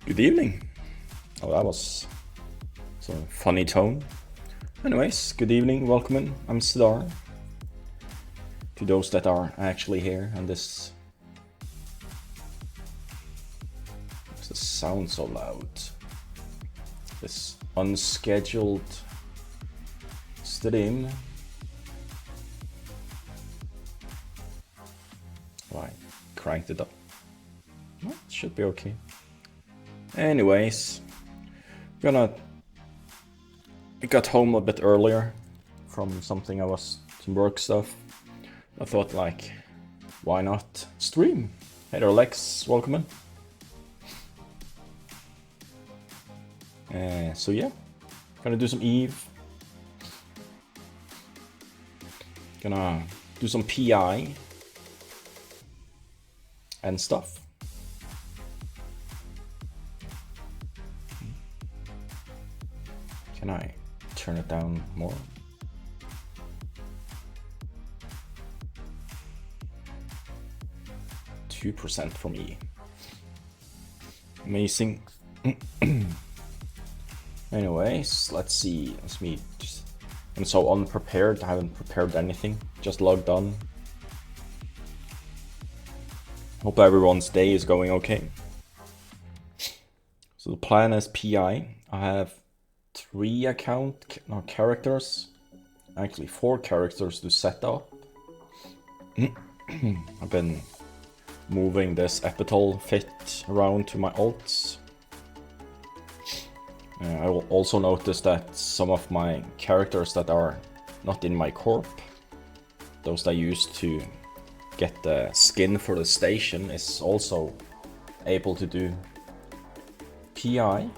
Good evening. Oh, that was some funny tone. Anyways, good evening, welcome in. I'm Sidar. To those that are actually here, and this... What's the sound so loud? This unscheduled stream. Right, cranked it up. Well, it should be okay. Anyways, I got home a bit earlier from something some work stuff. I thought, like, why not stream? Hey there, Lex, welcome in. So yeah, gonna do some Eve. Gonna do some PI and stuff. Can I turn it down more? %2% from E. Amazing. Anyways, let's see. I'm so unprepared. I haven't prepared anything. Just logged on. Hope everyone's day is going okay. So the plan is PI. I have 3 characters. Actually 4 characters to set up. I've been moving this epital fit around to my alts. I will also notice that some of my characters that are not in my corp, those that I used to get the skin for the station, is also able to do PI.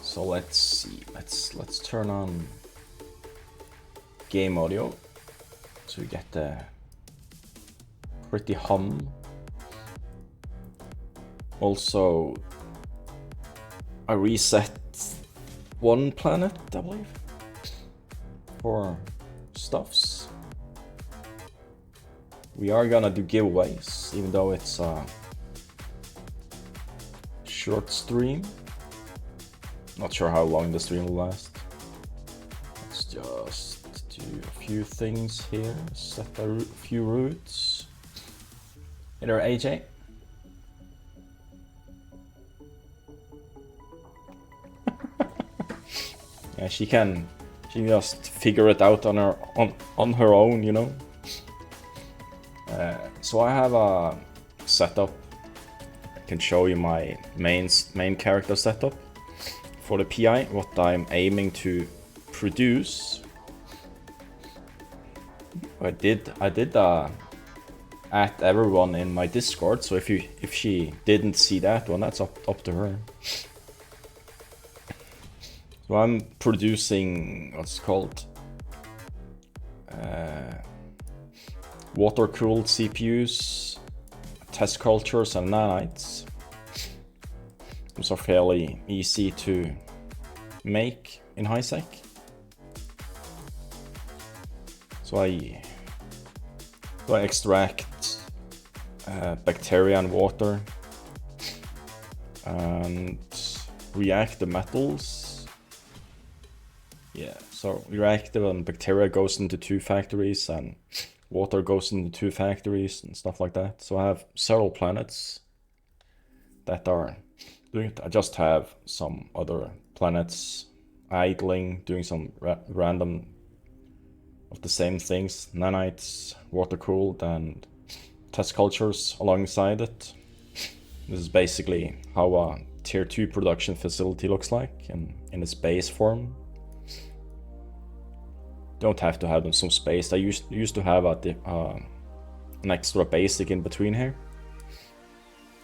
So let's see, let's turn on game audio so we get the pretty hum. Also, I reset 1 planet, I believe, for stuffs. We are gonna do giveaways, even though it's a short stream. Not sure how long the stream will last. Let's just do a few things here, set a few routes. Hey there, AJ. Yeah, she can just figure it out on her own, you know. So I have a setup. I can show you my main character setup for the PI, what I'm aiming to produce. I did at everyone in my Discord, so if she didn't see that one, that's up to her. So I'm producing what's called water-cooled CPUs, test cultures, and nanites. Those are fairly easy to make in HiSec. So I extract bacteria and water and react the metals. Yeah, so reactive and bacteria goes into 2 factories and water goes into 2 factories and stuff like that. So I have several planets that are doing it. I just have some other planets idling, doing some random of the same things, nanites, water cooled, and test cultures alongside it. This is basically how a tier 2 production facility looks like in its base form. Don't have to have them some space. I used to have an extra basic in between here,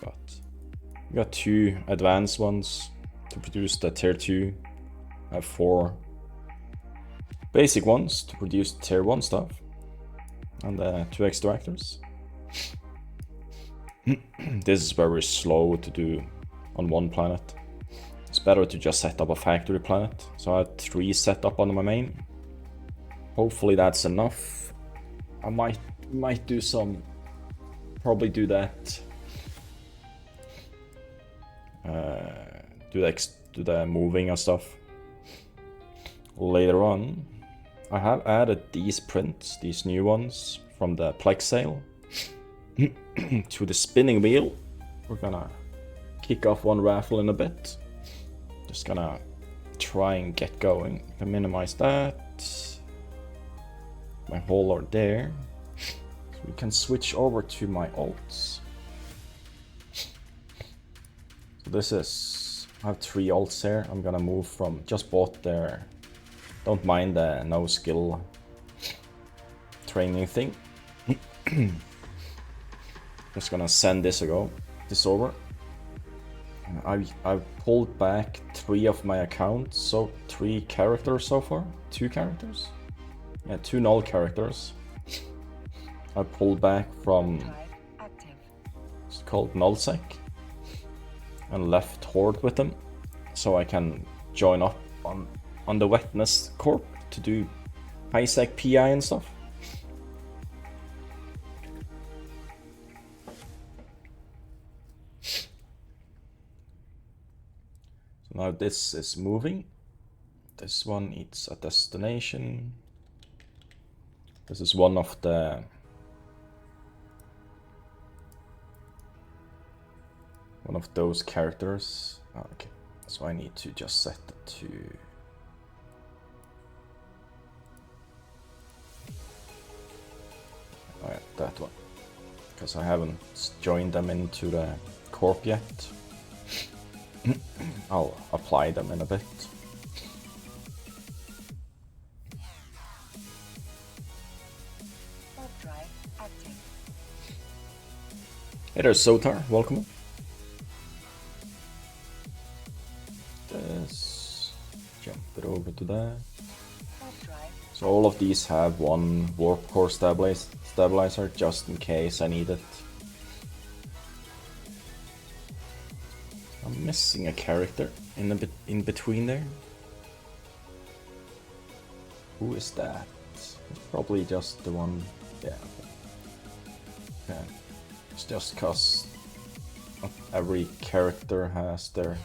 but we got 2 advanced ones to produce the tier 2. I have 4 basic ones to produce tier 1 stuff, and 2 extractors. This is very slow to do on 1 planet. It's better to just set up a factory planet. So I had 3 set up on my main. Hopefully that's enough. I might do some, probably do that do the moving and stuff later on. I have added these prints, these new ones from the Plex sale to the spinning wheel. We're gonna kick off one raffle in a bit. Just gonna try and get going. I can minimize that. My hauler there. So we can switch over to my alts. So this is, I have 3 alts here. I'm gonna move from, just bought their, don't mind the no skill training thing. Just gonna send this over. I've pulled back 3 of my accounts, so 3 characters so far. 2 characters? Yeah, 2 null characters. I pulled back from, it's called nullsec, and left Horde with them, so I can join up on the Wetness Corp to do high sec PI and stuff. So now this is moving. This one needs a destination. This is one of those characters. Oh, okay, so I need to just set it to that one, because I haven't joined them into the corp yet. I'll apply them in a bit. Hey there, Sotar, welcome. This, jump it over to that. So all of these have one warp core stabilizer just in case I need it. I'm missing a character in between there. Who is that? It's probably just the one. Yeah. Okay. It's just cause not every character has their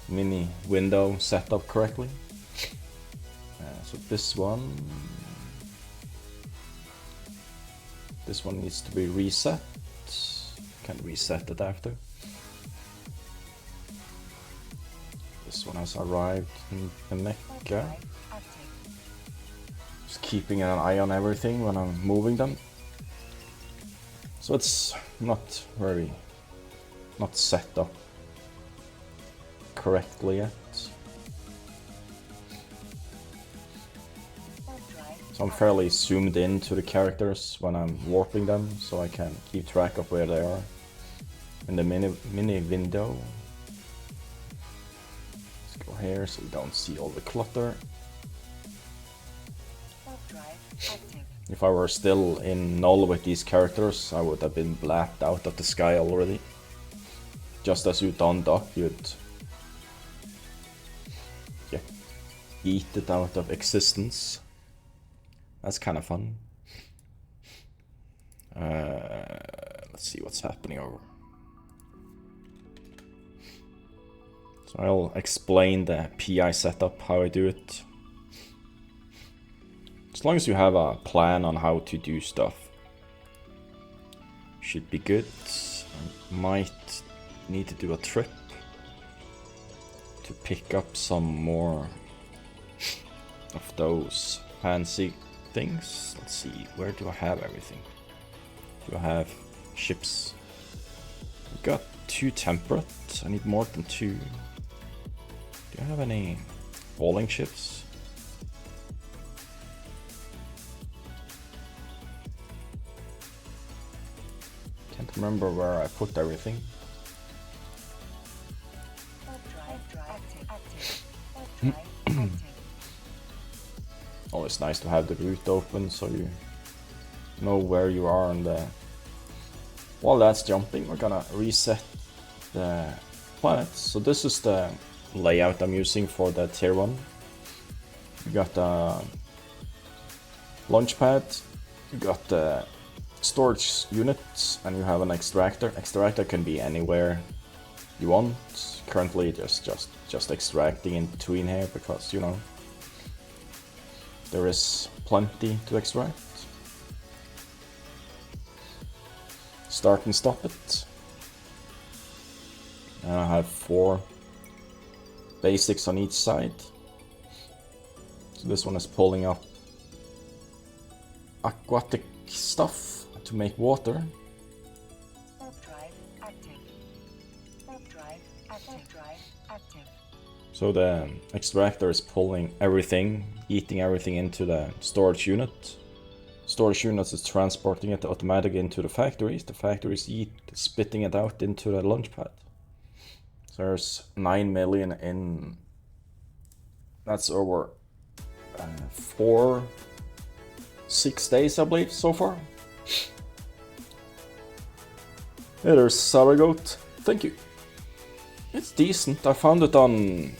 mini window set up correctly. So this one needs to be reset. Can reset it after. This one has arrived in the Mecca. Just keeping an eye on everything when I'm moving them. So it's not set up correctly yet. So I'm fairly zoomed in to the characters when I'm warping them, so I can keep track of where they are in the mini window. Let's go here so we don't see all the clutter. If I were still in null with these characters, I would have been blapped out of the sky already. Just as you undock, you'd get yeeted out of existence. That's kind of fun. Let's see what's happening over. So I'll explain the PI setup, how I do it. As long as you have a plan on how to do stuff, should be good. I might need to do a trip to pick up some more of those fancy things. Let's see, where do I have everything? Do I have ships? I've got 2 temperate. I need more than 2. Do I have any falling ships? Can't remember where I put everything. Always nice to have the route open so you know where you are on the... While that's jumping, we're gonna reset the planets. So this is the layout I'm using for the tier 1. You got the launch pad, you got the storage units, and you have an extractor. Extractor can be anywhere you want. Currently just extracting in between here because, you know, there is plenty to extract. Start and stop it. And I have 4 basics on each side. So this one is pulling up aquatic stuff to make water. So the extractor is pulling everything, eating everything into the storage unit. Storage unit is transporting it automatically into the factories. The factories spitting it out into the launch pad. So there's 9 million in. That's over 6 days, I believe, so far. Yeah, there's Sour Goat. Thank you. It's decent. I found it on.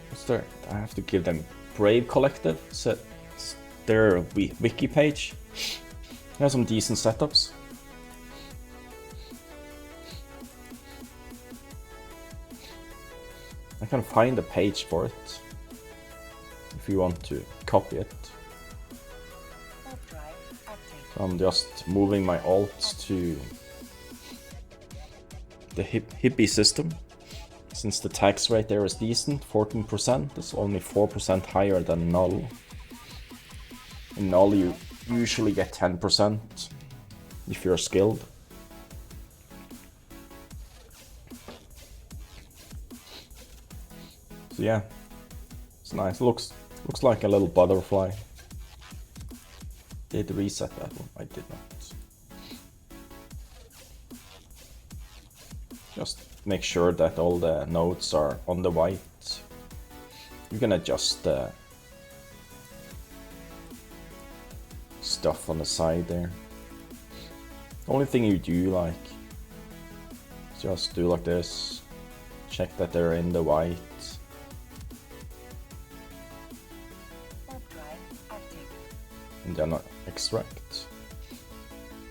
What's there? I have to give them Brave Collective. It's their wiki page. They have some decent setups. I can find a page for it if you want to copy it. So I'm just moving my alts to the hippie system. Since the tax rate there is decent, 14%, it's only 4% higher than null. In null you usually get 10% if you're skilled. So yeah, it's nice. Looks like a little butterfly. Did reset that one? I did not. Just make sure that all the nodes are on the white. You can adjust the stuff on the side there. The only thing you do, like, just do like this. Check that they're in the white. And then extract.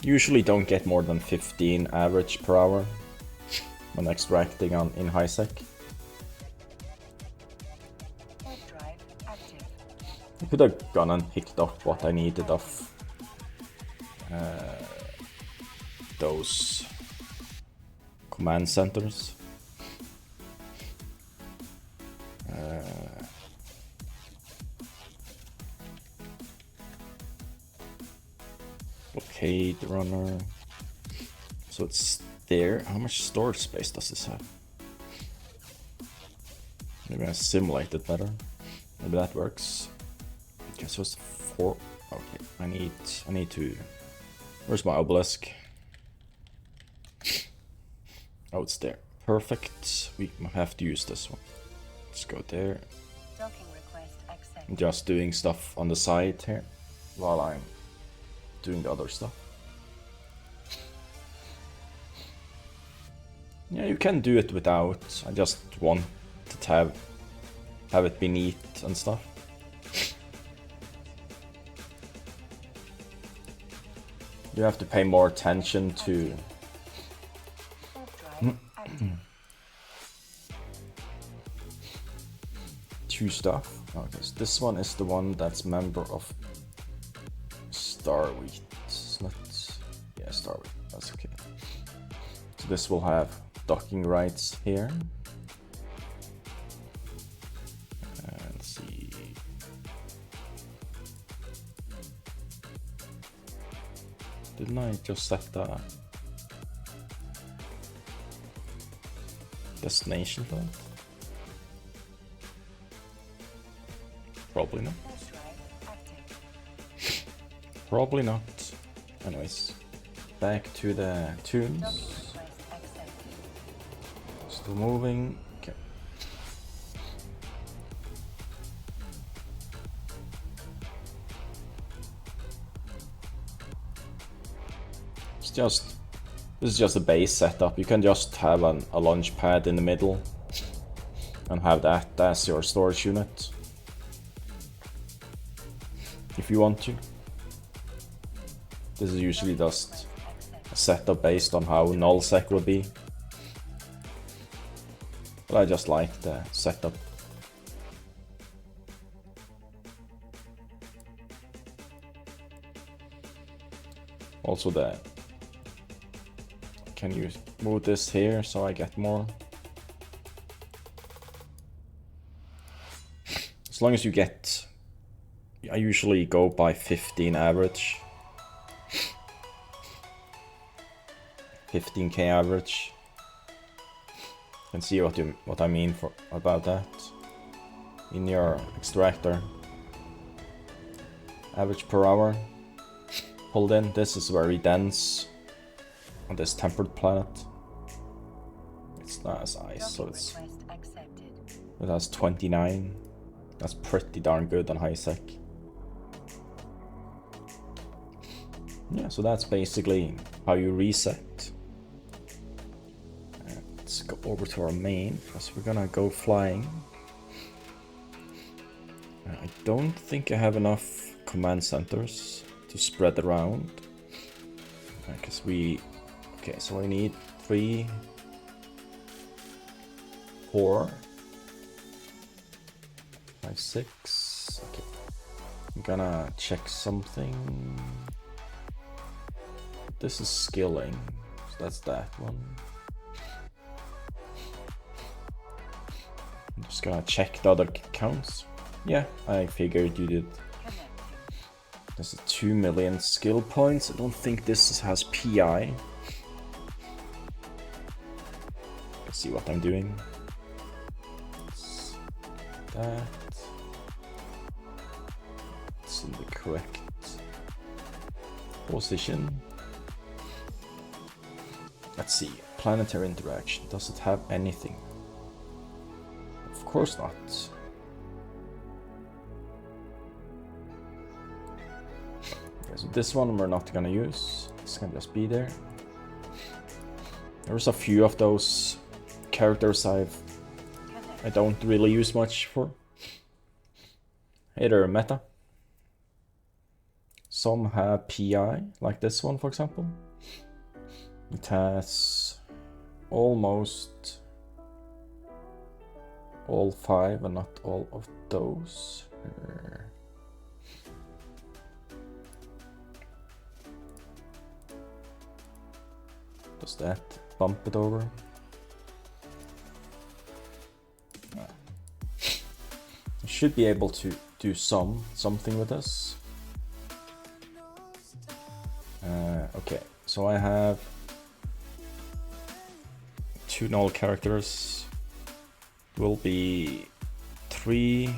Usually don't get more than 15 average per hour when extracting in high sec. I could have gone and picked up what I needed of those command centers. Blockade runner. So it's there. How much storage space does this have? Maybe I simulate it better. Maybe that works. Okay, so it's 4. Okay, I need to. Where's my obelisk? Oh, it's there. Perfect. We have to use this one. Let's go there. I'm just doing stuff on the side here while I'm doing the other stuff. Yeah, you can do it without. I just want to have it be neat and stuff. You have to pay more attention to stuff. Okay, so this one is the one that's member of Starwheat. It's not. Yeah, Starwheat. That's okay. So this will have docking rights here. Let's see. Didn't I just set the destination for that? Probably not. Probably not. Anyways, back to the tunes. Still moving. Okay. This is just a base setup. You can just have a launch pad in the middle and have that as your storage unit if you want to. This is usually just a setup based on how nullsec will be. But I just like the setup. Also can you move this here so I get more? As long as you get, I usually go by 15 average. 15k average. You can see what I mean about that in your extractor. Average per hour pulled in. This is very dense on this tempered planet. It's not as ice, so it has 29. That's pretty darn good on high sec. Yeah, so that's basically how you reset. Let's go over to our main, because we're gonna go flying. I don't think I have enough command centers to spread around. Because okay, so I need 3, 4, 5, 6. Okay, I'm gonna check something. This is skilling, so that's that one. I'm just gonna check the other counts. Yeah, I figured you did. This is 2 million skill points. I don't think this has PI. Let's see what I'm doing. That. It's in the correct position. Let's see. Planetary interaction. Does it have anything? Of course not. Okay, so this one we're not gonna use. This can just be there. There's a few of those characters I don't really use much for. Hey there, meta. Some have PI, like this one for example. It has almost all 5 and not all of those. Does that bump it over? I should be able to do something with this. Okay, so I have 2 null characters. Will be 3,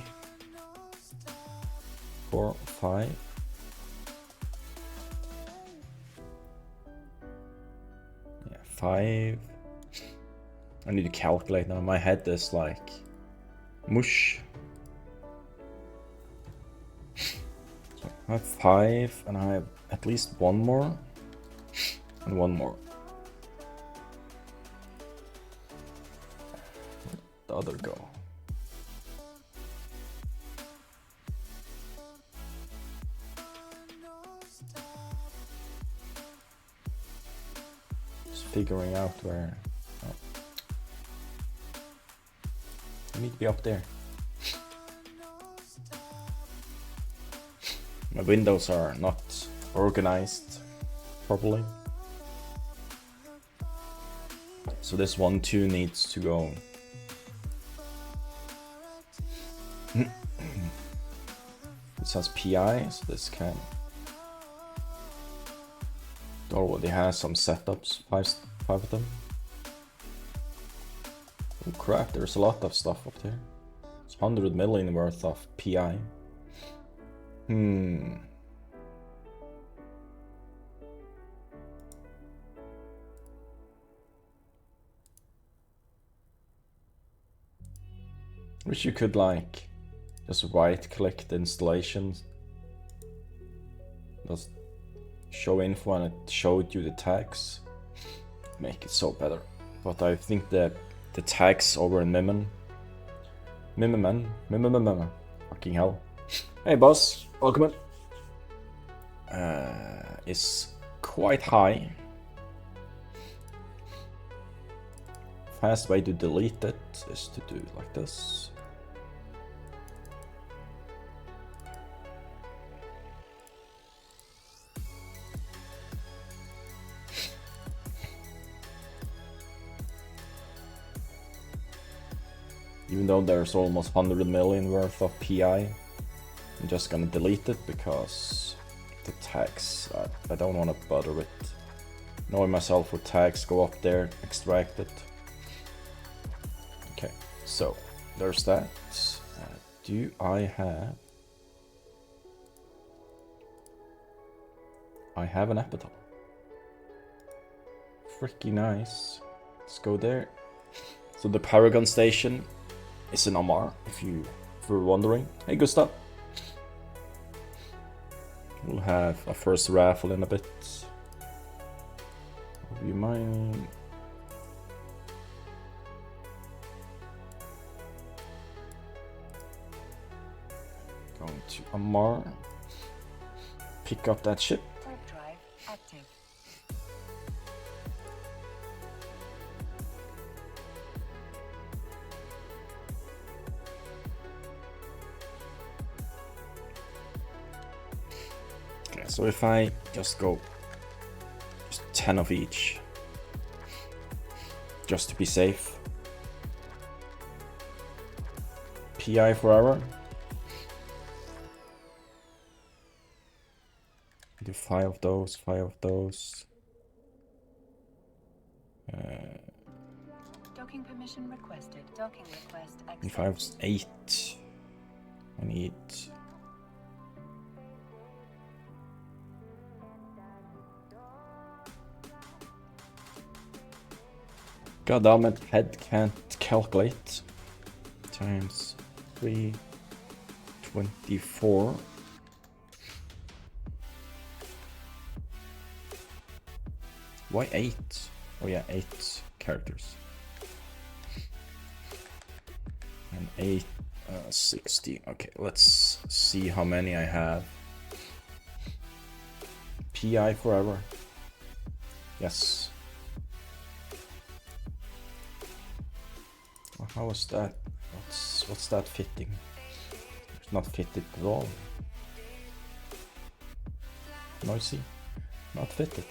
4, 5. Yeah, 5. I need to calculate now. My head is like mush. So I have 5, and I have at least 1 more, and 1 more. Where'd the other go? Just figuring out where. Oh. I need to be up there. My windows are not organized properly. So this 1, 2 needs to go. This has PI, so this can. It already has some setups, 5 of them. Oh crap, there's a lot of stuff up there. It's 100 million worth of PI. Wish you could like just right click the installations. Just show info and it showed you the tags. Make it so better. But I think that the tags over in Mimman, fucking hell. Hey boss, welcome in. Is quite high. fast way to delete it is to do it like this. Even though there's almost 100 million worth of PI, I'm just gonna delete it because the tags, I don't want to bother with knowing myself with tags, go up there, extract it. Okay, so there's that. Do I have an epitome. Freaky nice. Let's go there. So the Paragon Station is in Amar, if you were wondering. Hey Gustav. We'll have a first raffle in a bit. Would you mind? Going to Amar. Pick up that ship. Warp drive active. Okay, so if I just go 10 of each, just to be safe. PI forever. Do 5 of those, 5 of those. Docking permission requested. Docking request accepted. If I have 8, I need. God damn it, head can't calculate. Times 3, 24. Why 8? Oh yeah, 8 characters. And 8, 60. Okay, let's see how many I have. PI forever. Yes. Well, how is that? What's that fitting? It's not fitted at all. Noisy. Not fitted.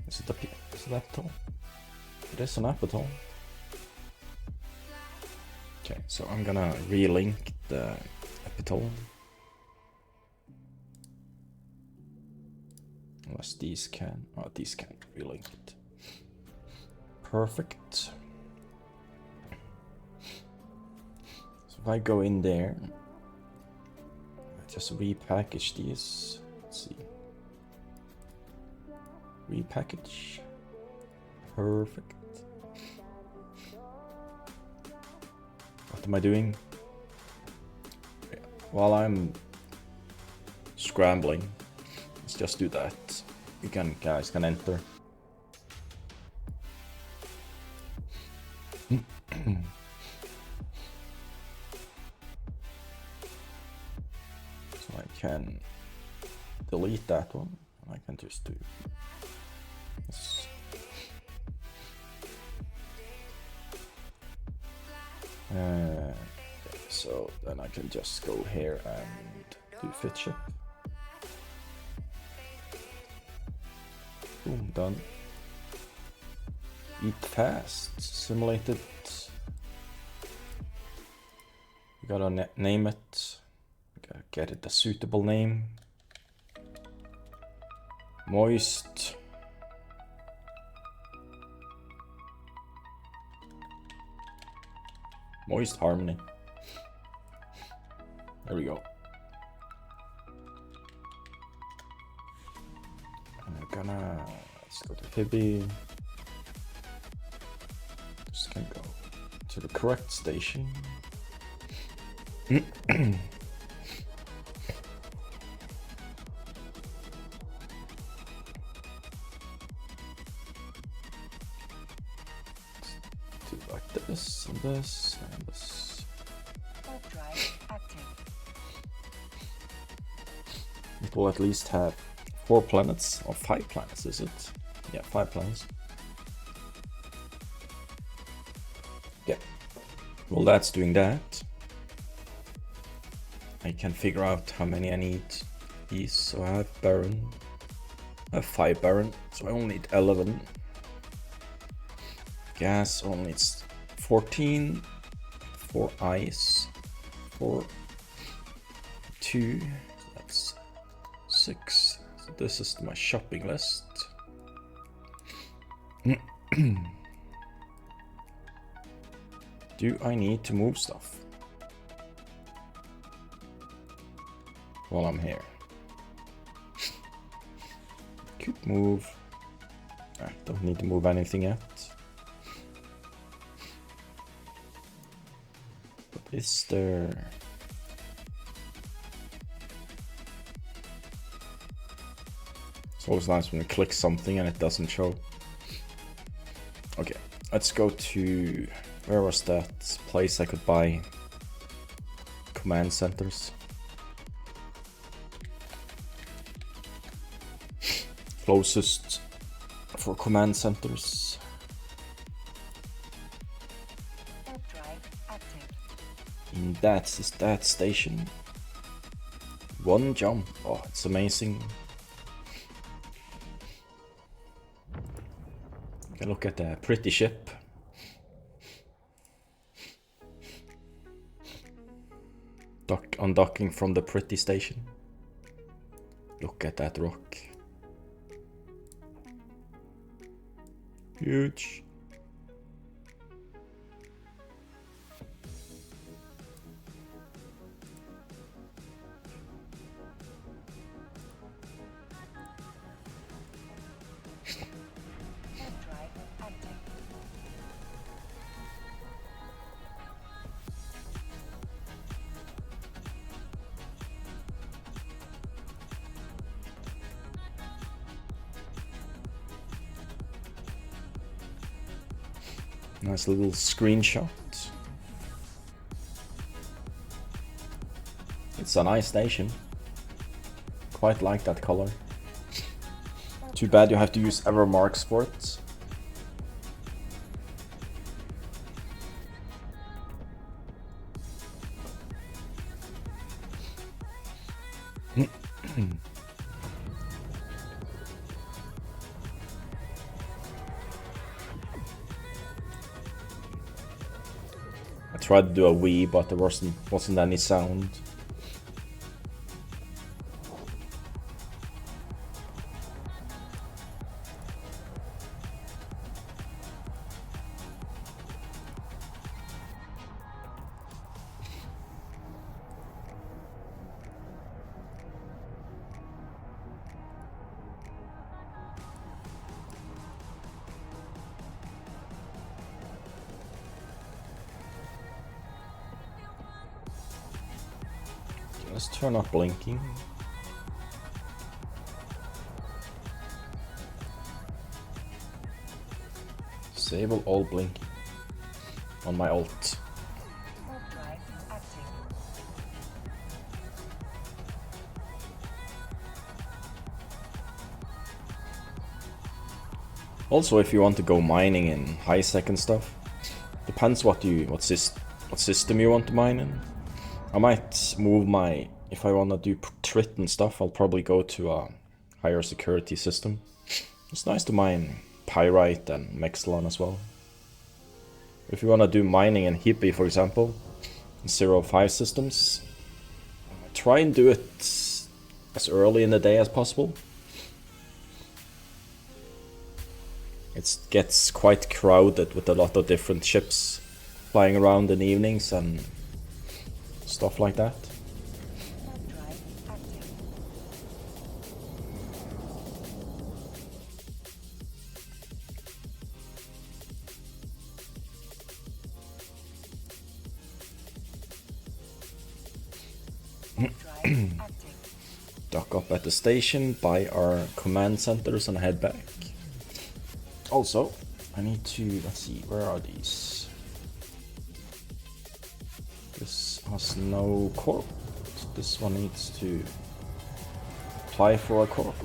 Is it an epitome? It is an epitome. Okay, so I'm gonna relink the epitome. Unless these can. Oh, these can relink it. Perfect. So if I go in there, I just repackage these. Let's see. Repackage. Perfect. What am I doing? While I'm scrambling, let's just do that. You guys can enter. So I can delete that one. I can just do this. So then I can just go here and do fit ship. Boom, done. Eat fast, simulated. You gotta name it. You gotta get it a suitable name. Moist. Moist Harmony. There we go. I'm gonna, let's go to Hibby. Just gonna go to the correct station. Do like this and this and this. Warp drive active. It will at least have 4 planets, or 5 planets, is it? Yeah, 5 planets. Yeah. Well, that's doing that. I can figure out how many I need these. So I have Baron. I have 5 Baron, so I only need 11. Gas only needs 14. 4 ice. 4. 2. So that's 6. So this is my shopping list. Do I need to move stuff while I'm here? Could move. I don't need to move anything yet. But is there... It's always nice when you click something and it doesn't show. Okay, let's go to... Where was that place I could buy command centers? Closest for command centers. Warp drive active. And that's that station. 1 jump. Oh, it's amazing. You can look at the pretty ship. Undocking from the pretty station. Look at that rock. Huge. Warp drive active. Nice little screenshot. It's a nice station. Quite like that color. Too bad you have to use error marks for it. I tried to do a Wii, but there wasn't any sound. Let's turn off blinking. Disable all blinking on my alt. Warp drive active. Also, if you want to go mining in high second stuff, depends what system you want to mine in. I might move if I want to do Triton stuff, I'll probably go to a higher security system. It's nice to mine Pyrite and Mexilon as well. If you want to do mining in Hippie, for example, in 0.5 systems, try and do it as early in the day as possible. It gets quite crowded with a lot of different ships flying around in evenings and stuff like that. Warp drive active. Warp drive active. Dock up at the station, buy our command centers and head back. Also, I need to, let's see, where are these? This has no corp. This one needs to apply for a corp.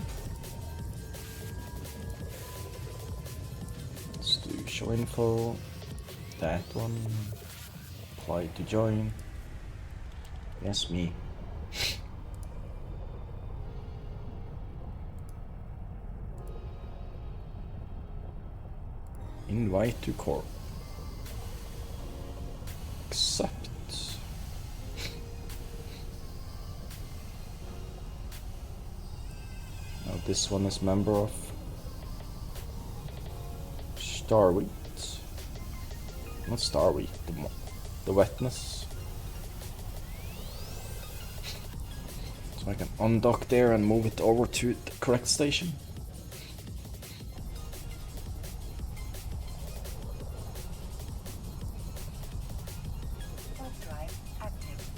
Show info. That one. Apply to join. Yes, me. Invite to corp. Accept. Now this one is member of Starwheat. Not Starwheat, the wetness. So I can undock there and move it over to the correct station. Warp drive active.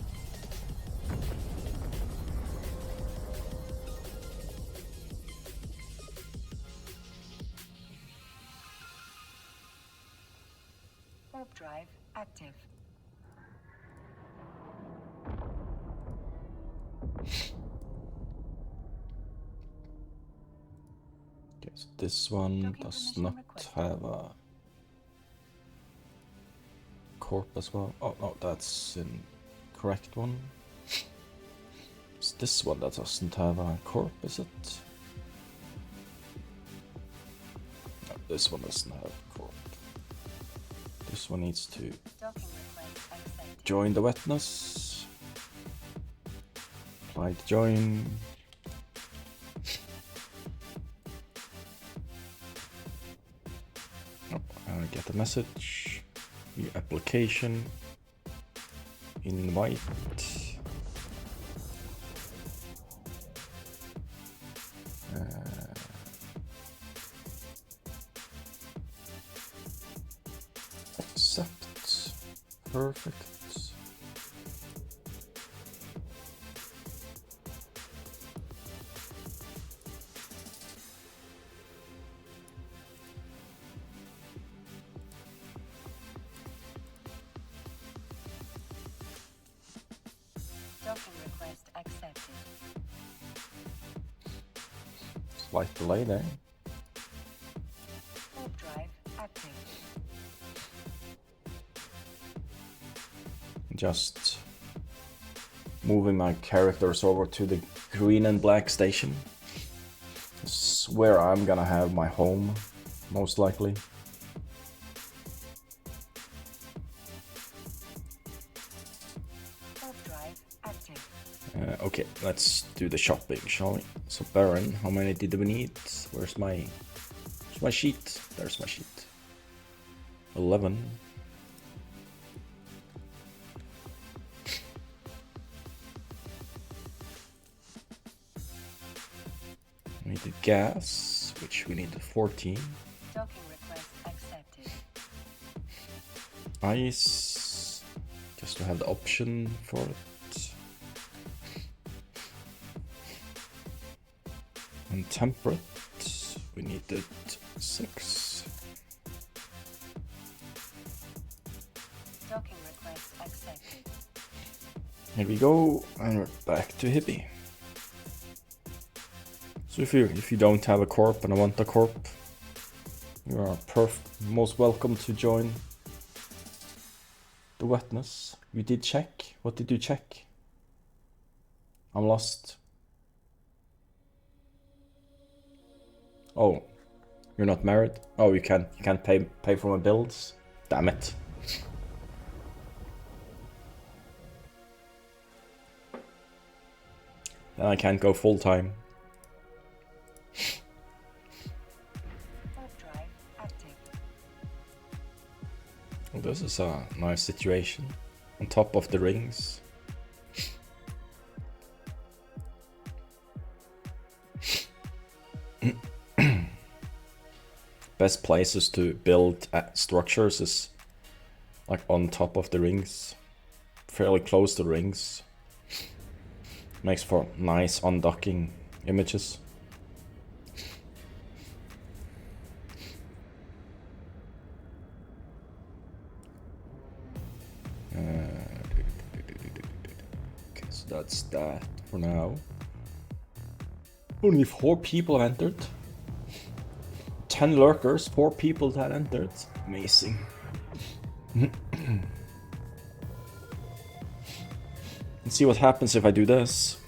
Warp drive active. Yes, this one Docking does permission not requested. have a corp as well. Oh no, that's in correct one. It's this one that doesn't have a corp, is it? No, this one doesn't have a corp. This one needs to Docking request accepted. join the wetness. Apply to join. Oh, get a message. New application. Invite. Accept. Perfect. Docking request accepted. Slight delay there. Warp drive active. Just moving my characters over to the green and black station. This is where I'm gonna have my home, most likely. Warp drive active. Okay, let's do the shopping, shall we? So Baron, how many did we need? Where's my sheet? There's my sheet. 11. We needed gas, which we needed 14. Docking request accepted. Ice, just to have the option for it. And temperate, we needed 6. Docking request accepted. Here we go, and we're back to hippie. So if you don't have a corp and I want a corp, you are most welcome to join the wetness. You did check. What did you check? I'm lost. Oh, you're not married? Oh, you can't pay for my bills? Damn it. Then I can't go full time. Warp drive active. Well, this is a nice situation. On top of the rings. Best places to build structures is like on top of the rings. Fairly close to the rings. Makes for nice undocking images. Okay, so that's that for now. Only 4 people have entered. 10 lurkers, 4 people that entered. Amazing. Let's see what happens if I do this.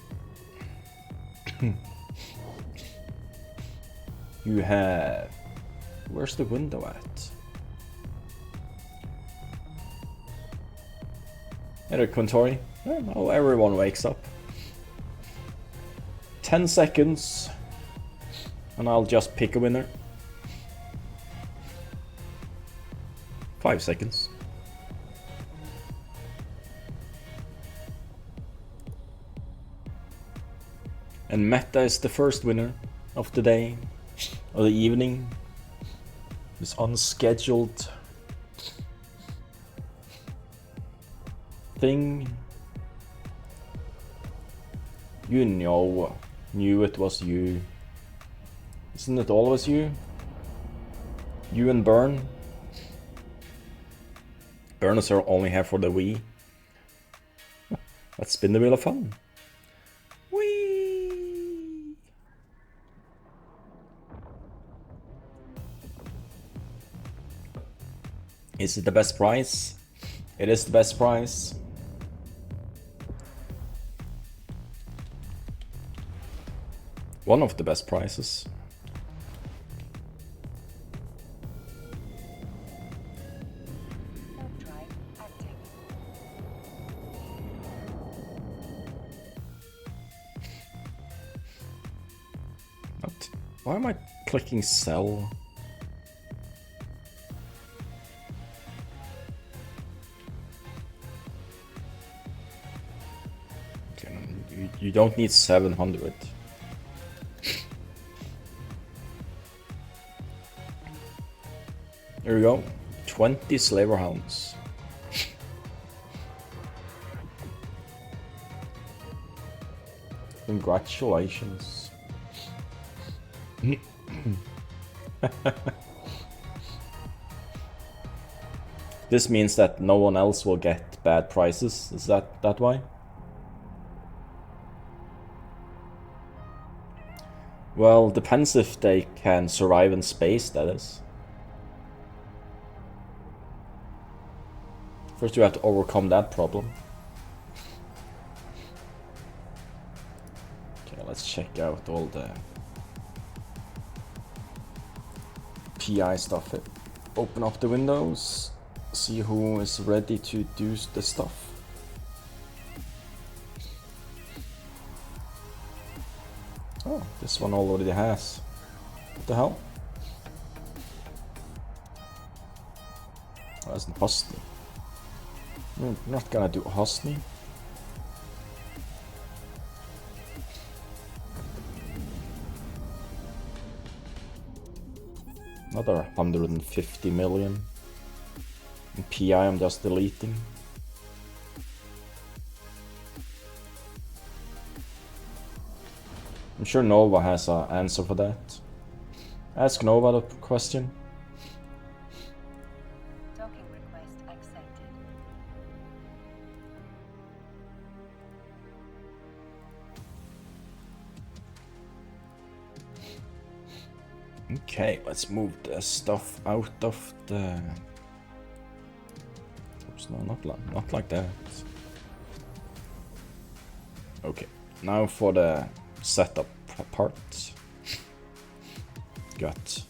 You have... Where's the window at? Hey there, Quintori. Oh, everyone wakes up. 10 seconds. And I'll just pick a winner. 5 seconds. And Meta is the first winner of the day, or the evening. This unscheduled thing. You knew it was you. Isn't it always you? You and Burn. Burn is only here for the Wii. Let's spin the wheel of fun. Whee! Is it the best price? It is the best price. One of the best prices. Drive active. What? Why am I clicking sell? Okay, you don't need 700. There we go. 20 slaver hounds. Congratulations. This means that no one else will get bad prices. Is that why? Well, depends if they can survive in space, that is. First you have to overcome that problem. Okay, let's check out all the PI stuff here. Open up the windows, see who is ready to do the stuff. Oh, this one already has. What the hell? Oh, that's an Hosni. I'm not gonna do Hosni. Another 150 million. And PI I'm just deleting. I'm sure Nova has an answer for that. Ask Nova the question. Docking request accepted. Okay, let's move the stuff out of the... Oops, no, not like that. Okay, now for the setup part. Got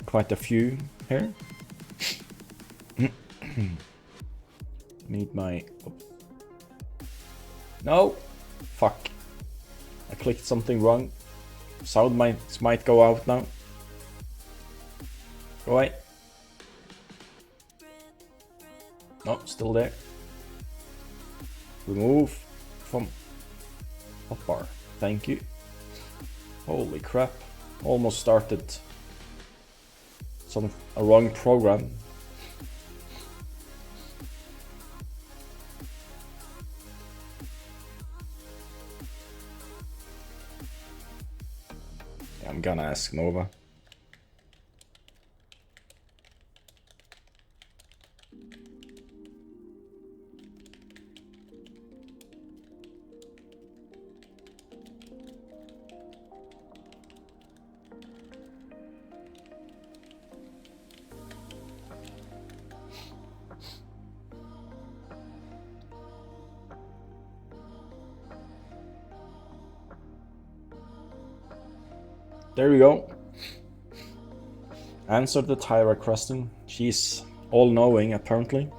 quite a few here. Need my... Oops. No! Fuck. I clicked something wrong. Sound might go out now. Go away. No, still there. Remove from hotbar. Thank you. Holy crap. Almost started a wrong program. I'm gonna ask Nova. There we go. Answered the Tyra question. She's all-knowing, apparently.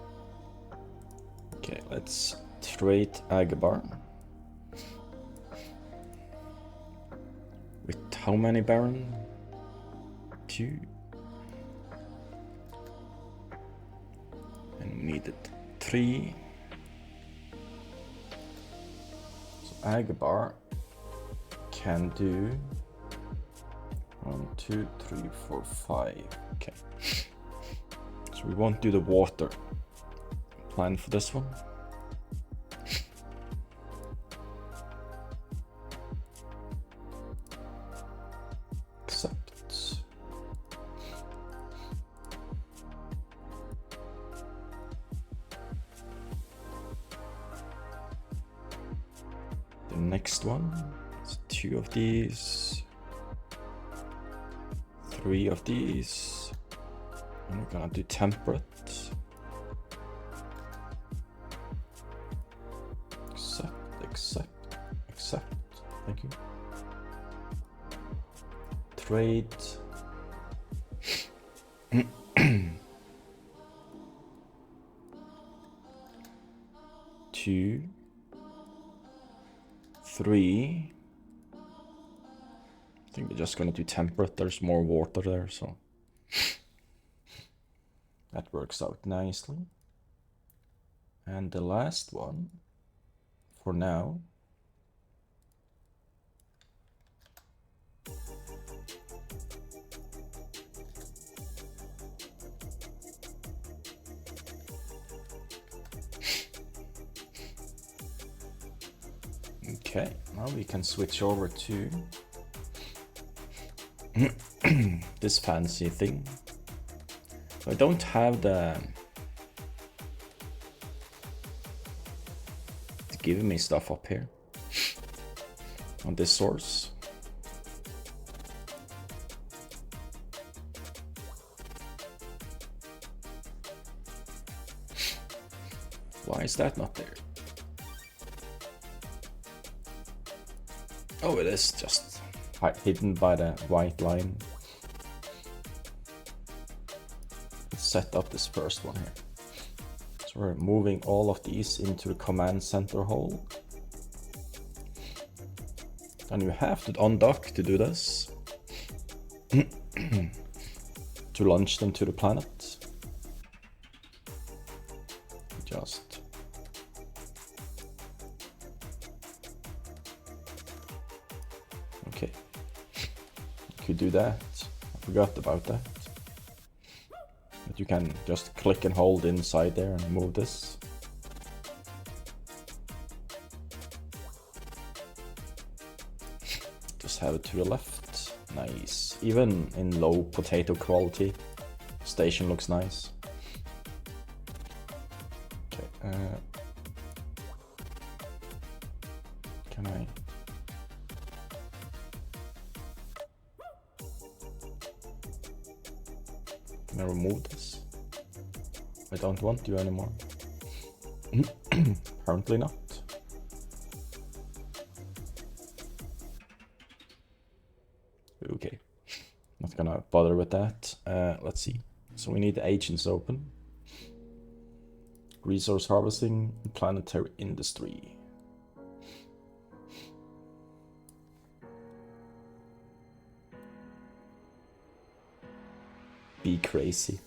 Okay, let's trade Agabar. With how many Baron? 2. And we needed 3. So Agabar can do 1, 2, 3, 4, 5. Okay. So we won't do the water plan for this one. Accept. The next one is 2 of these. 3 of these, and we're gonna do temperate. Accept. Thank you. Trade. 2, 3. I think we're just gonna do temperate. There's more water there, so that works out nicely. And the last one, for now, okay, now we can switch over to this fancy thing. So I don't have the give me stuff up here on this source. Why is that not there? Oh, it is just hidden by the white line. Let's set up this first one here. So we're moving all of these into the command center hole. And you have to undock to do this. To launch them to the planet. Just okay. You could do that. I forgot about that. But you can just click and hold inside there and move this. Just have it to the left. Nice. Even in low potato quality, station looks nice. Okay. Can I? Can I remove this? I don't want you anymore. Apparently not. Okay, not gonna bother with that. Let's see. So we need the agents open. Resource harvesting, planetary industry. Be crazy.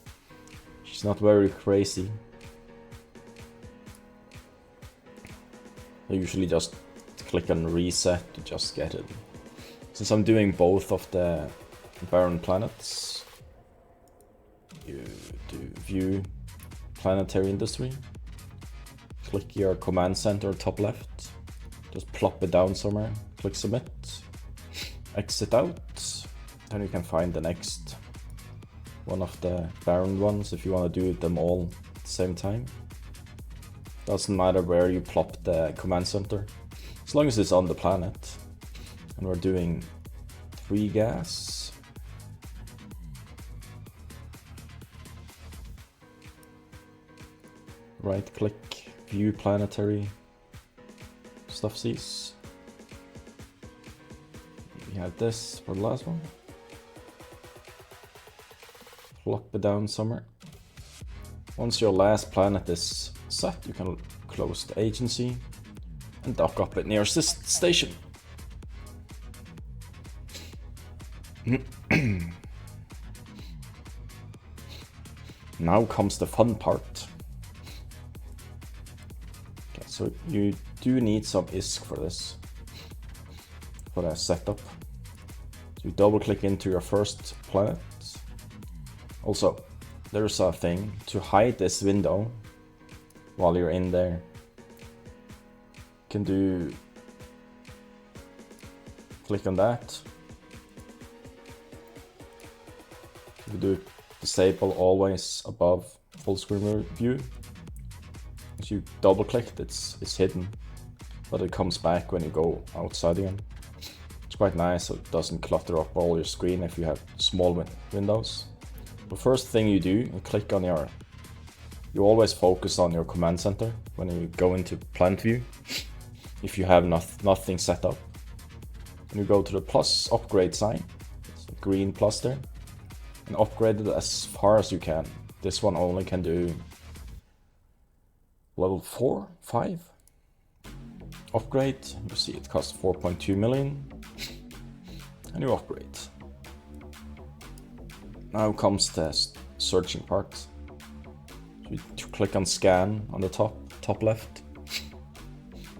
She's not very crazy. I usually just click on reset to just get it. Since I'm doing both of the barren planets, you do view planetary industry. Click your command center top left. Just plop it down somewhere. Click submit. Exit out. Then you can find the next one of the barren ones if you want to do them all at the same time. Doesn't matter where you plop the command center, as long as it's on the planet. And we're doing 3 gas. Right click, view planetary stuff sees. We have this for the last one. Plop it down somewhere. Once your last planet is set, you can close the agency and dock up at nearest station. Now comes the fun part. Okay, so you do need some ISK for this, for the setup. So you double click into your first planet. Also, there's a thing to hide this window while you're in there. You can do, click on that. You do disable always above full screen view. As you double click, it's hidden, but it comes back when you go outside again. It's quite nice, so it doesn't clutter up all your screen if you have small windows. The first thing you do, you click on you always focus on your command center when you go into planet view. If you have nothing set up, and you go to the plus upgrade sign, it's a green plus there, and upgrade it as far as you can. This one only can do level 4, 5. Upgrade, you see it costs 4.2 million, and you upgrade. Now comes the searching part. You click on scan on the top left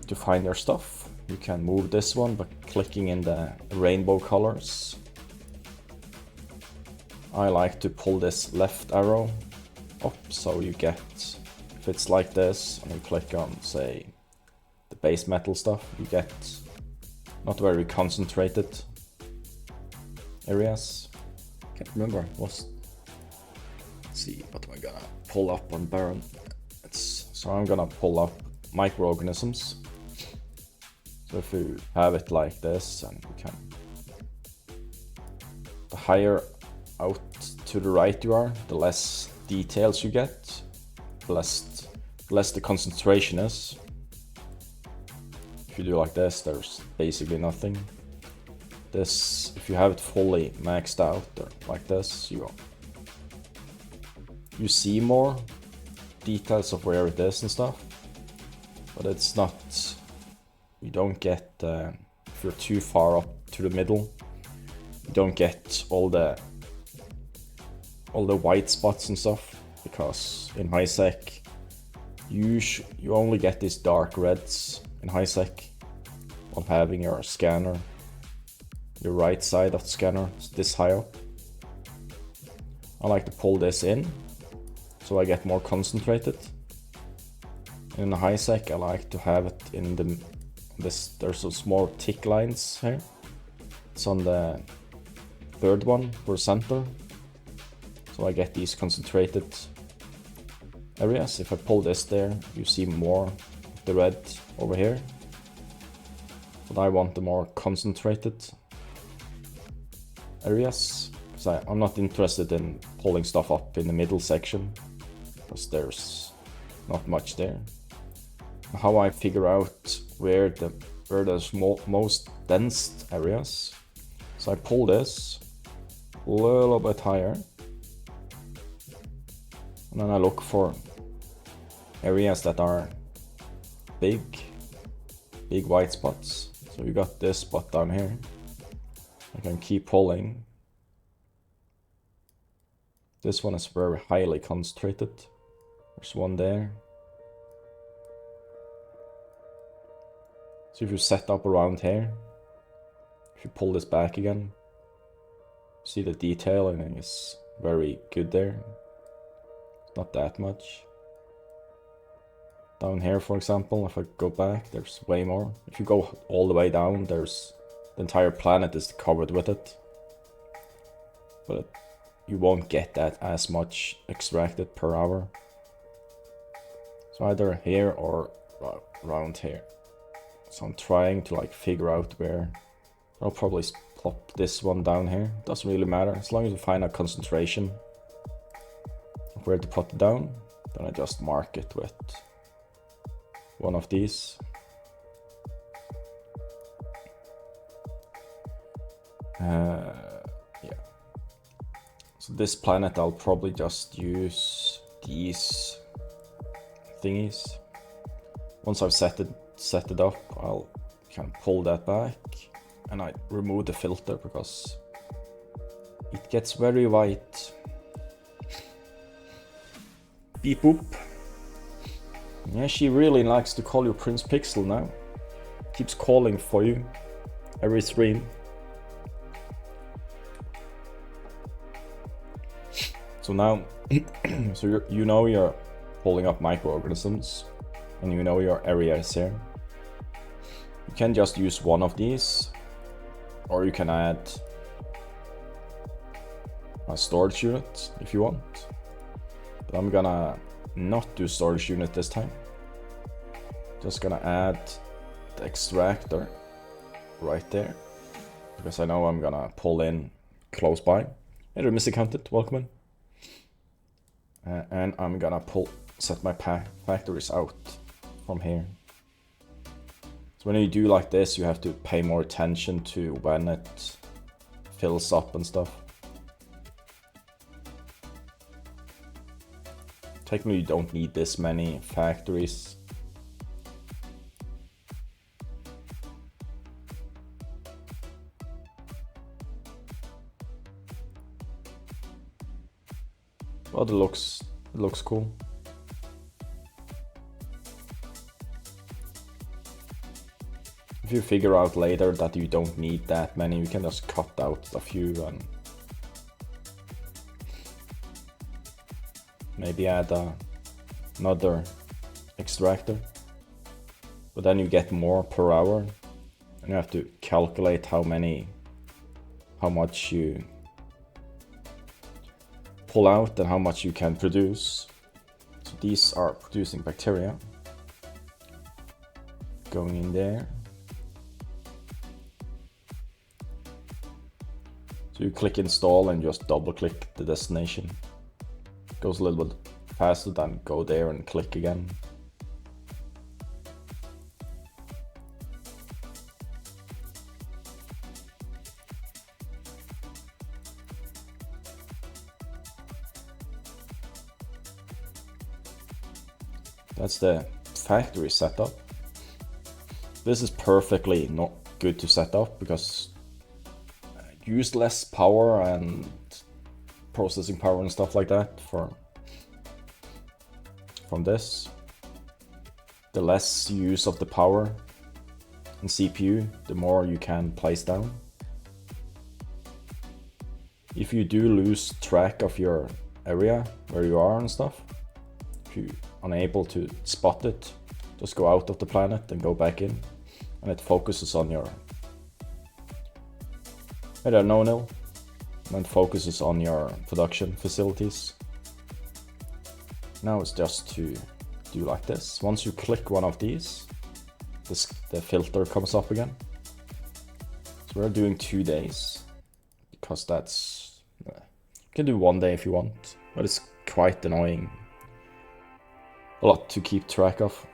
to find your stuff. You can move this one by clicking in the rainbow colors. I like to pull this left arrow up, so you get, if it's like this, and you click on, say, the base metal stuff, you get not very concentrated areas. Can't remember, let's see, what am I gonna pull up on Baron? So I'm gonna pull up microorganisms. So if you have it like this, and you can, the higher out to the right you are, the less details you get, the less the concentration is. If you do like this, there's basically nothing. This, if you have it fully maxed out or like this, you see more details of where it is and stuff, but it's not, you don't get, if you're too far up to the middle, you don't get all the white spots and stuff, because in high sec you only get these dark reds in high sec while having your scanner, your right side of the scanner this high up. I like to pull this in so I get more concentrated. In the high sec I like to have it in there's some small tick lines here. It's on the third one for center. So I get these concentrated areas. If I pull this there, you see more of the red over here. But I want the more concentrated areas, because I'm not interested in pulling stuff up in the middle section, because there's not much there. How I figure out where there's most dense areas. So I pull this a little bit higher. And then I look for areas that are big white spots. So you got this spot down here. I can keep pulling. This one is very highly concentrated. There's one there. So if you set up around here, if you pull this back again, see the detailing is very good there. Not that much. Down here, for example, if I go back, there's way more. If you go all the way down, there's the entire planet is covered with it. But you won't get that as much extracted per hour. So either here or around here. So I'm trying to like figure out where. I'll probably plop this one down here. Doesn't really matter, as long as you find a concentration of where to put it down, then I just mark it with one of these. Yeah. So this planet I'll probably just use these thingies. Once I've set it up, I'll kind of pull that back and I remove the filter because it gets very white. Beep boop. Yeah, she really likes to call you Prince Pixel now. Keeps calling for you every stream. So now, so you know you're pulling up microorganisms and you know your area is here. You can just use one of these, or you can add a storage unit if you want. But I'm gonna not do storage unit this time. Just gonna add the extractor right there, because I know I'm gonna pull in close by. Hey there, Mr. Content, welcome in. And I'm gonna set my factories out from here. So when you do like this, you have to pay more attention to when it fills up and stuff. Technically, you don't need this many factories. But it looks cool. If you figure out later that you don't need that many, you can just cut out a few and maybe add another extractor. But then you get more per hour, and you have to calculate how much you pull out and how much you can produce. So these are producing bacteria. Going in there. So you click install and just double click the destination. It goes a little bit faster than go there and click again. That's the factory setup. This is perfectly not good to set up because use less power and processing power and stuff like that from this. The less use of the power and CPU, the more you can place down. If you do lose track of your area where you are and stuff, if you're unable to spot it, just go out of the planet and go back in, and it focuses on your no-nil, and focuses on your production facilities. Now it's just to do like this. Once you click one of these, the filter comes up again. So we're doing 2 days, because that's... you can do 1 day if you want, but it's quite annoying. A lot to keep track of.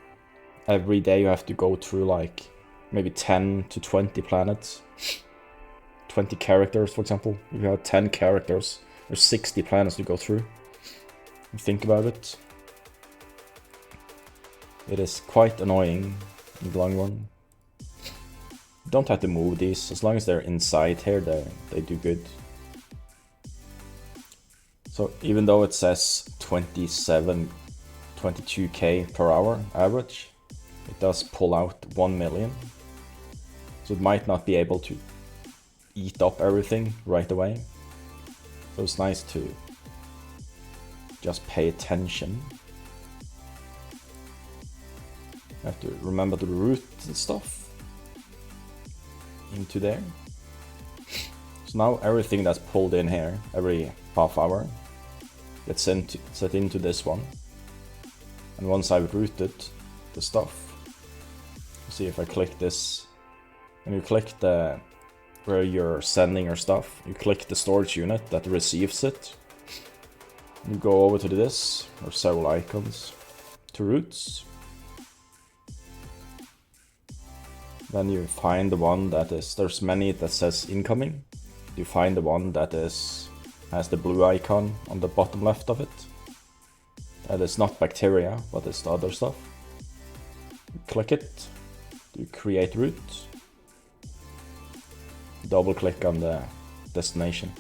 Every day you have to go through like maybe 10 to 20 planets. 20 characters, for example. If you have 10 characters, there's 60 planets to go through. And think about it. It is quite annoying in the long run. You don't have to move these. As long as they're inside here, they do good. So even though it says 22k per hour average, it does pull out 1 million. So it might not be able to eat up everything right away. So it's nice to just pay attention. You have to remember to route the stuff into there. So now everything that's pulled in here every half hour gets set into this one. And once I've routed the stuff, see if I click this, and you click where you're sending your stuff, you click the storage unit that receives it. You go over to this, or several icons, to routes. Then you find the one that is, there's many that says incoming. You find the one that has the blue icon on the bottom left of it. That is not bacteria, but it's the other stuff. You click it, you create route, double click on the destination,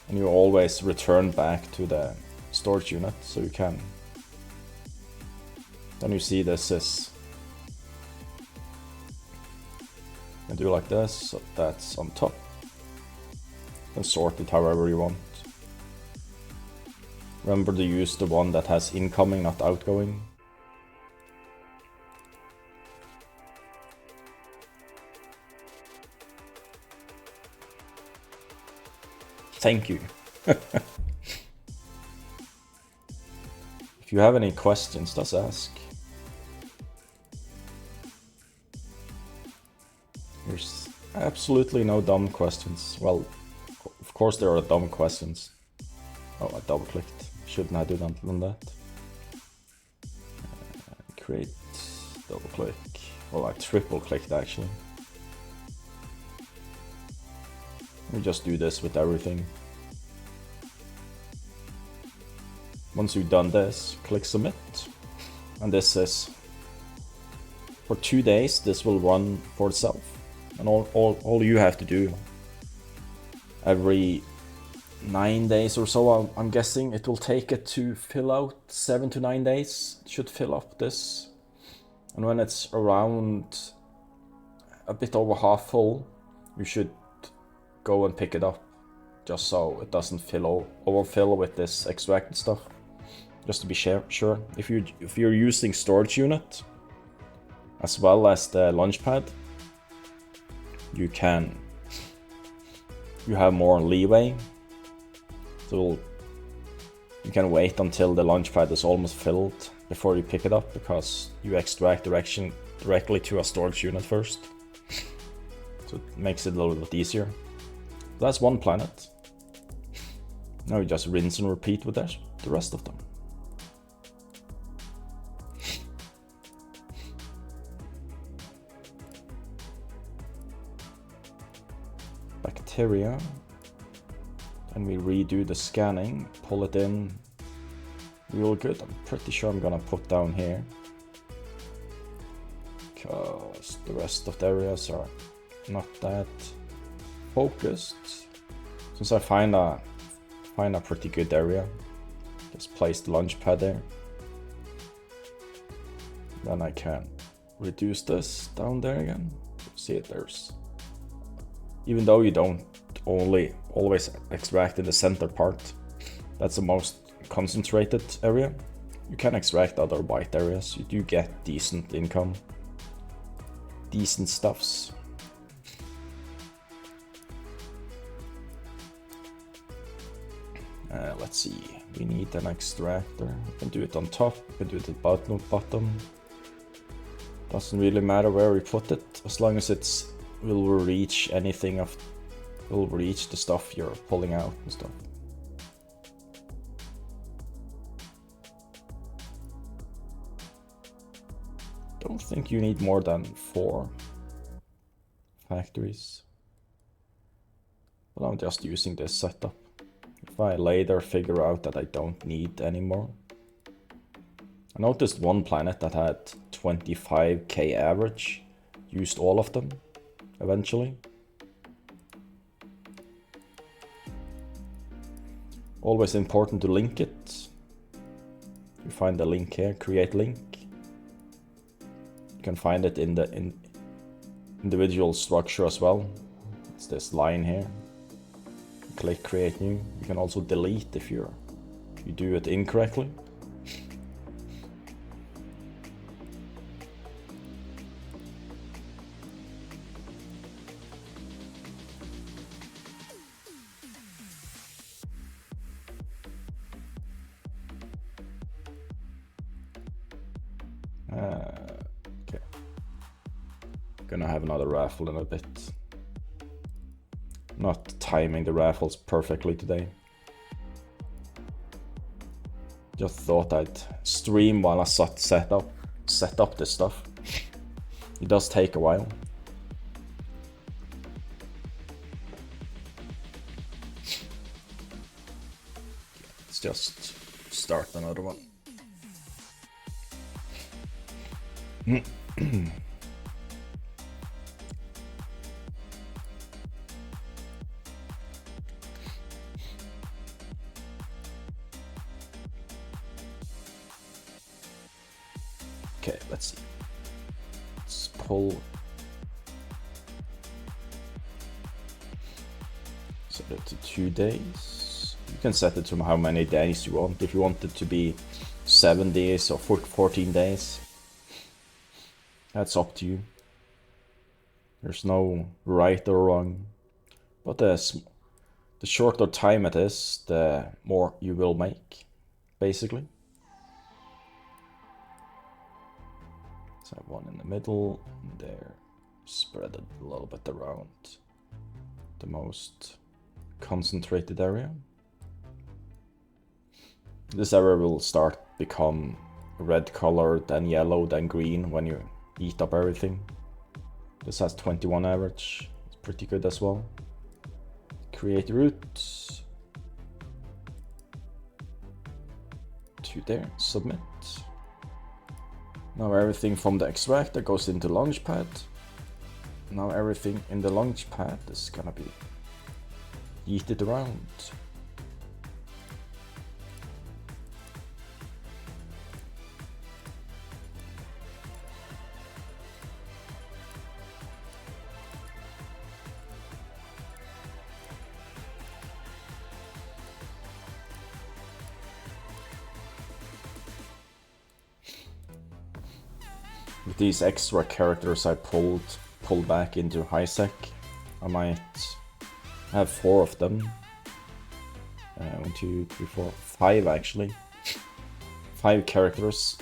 and you always return back to the storage unit, so you can. Then you see this is, and do like this, so that's on top, and sort it however you want. Remember to use the one that has incoming, not outgoing. Thank you. If you have any questions, just ask. There's absolutely no dumb questions. Well, of course there are dumb questions. Oh, I double clicked. Shouldn't I do that? Create, double click. Well, I triple clicked actually. We just do this with everything. Once you've done this, click submit. And this is, for 2 days, this will run for itself. And all you have to do, every 9 days or so, I'm guessing it will take it to fill out. 7 to 9 days, it should fill up this. And when it's around a bit over half full, you should go and pick it up, just so it doesn't overfill with this extracted stuff. Just to be sure. If you're using storage unit as well as the launchpad, you have more leeway. So you can wait until the launchpad is almost filled before you pick it up, because you extract directly to a storage unit first. So it makes it a little bit easier. That's one planet. Now you just rinse and repeat with the rest of them. Bacteria. And we redo the scanning, pull it in. Real good. I'm pretty sure I'm gonna put down here, because the rest of the areas are not that focused. Since I find a pretty good area, just place the launch pad there. Then I can reduce this down there again. See it, there's, even though you don't always extract in the center part, that's the most concentrated area, you can extract other white areas. You do get decent income, decent stuffs. Let's see, we need an extractor. We can do it on top, we can do it at bottom. Doesn't really matter where we put it, as long as it's will reach the stuff you're pulling out and stuff. Don't think you need more than 4 factories. But I'm just using this setup. If I later figure out that I don't need any more. I noticed one planet that had 25k average, used all of them eventually. Always important to link it. You find the link here, create link. You can find it in the individual structure as well. It's this line here. Click create new. You can also delete if you do it incorrectly. Okay. Gonna have another raffle in a bit. Not timing the raffles perfectly today. Just thought I'd stream while I set up this stuff. It does take a while. let's just start another one. Okay, let's see. Let's pull. Set it to 2 days. You can set it to how many days you want. If you want it to be 7 days or 14 days, that's up to you. There's no right or wrong. But the shorter time it is, the more you will make, basically. So I have one in the middle, and there, spread it a little bit around the most concentrated area. This area will start become red color, then yellow, then green when you eat up everything. This has 21 average, it's pretty good as well. Create route. To there, submit. Now everything from the extractor goes into Launchpad. Now everything in the Launchpad is gonna be yeeted around. With these extra characters I pulled back into HiSec, I might have 4 of them. 1, 2, 3, 4, 5 actually. 5 characters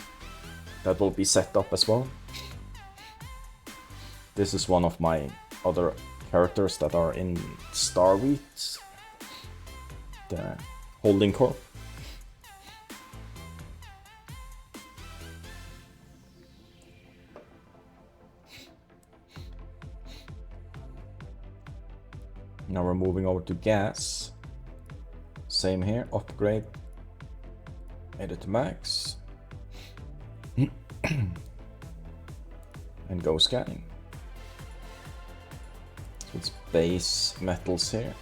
that will be set up as well. This is one of my other characters that are in StreamBeats, the holding corp. Now we're moving over to gas. Same here, upgrade, edit to max, and go scanning. So it's base metals here.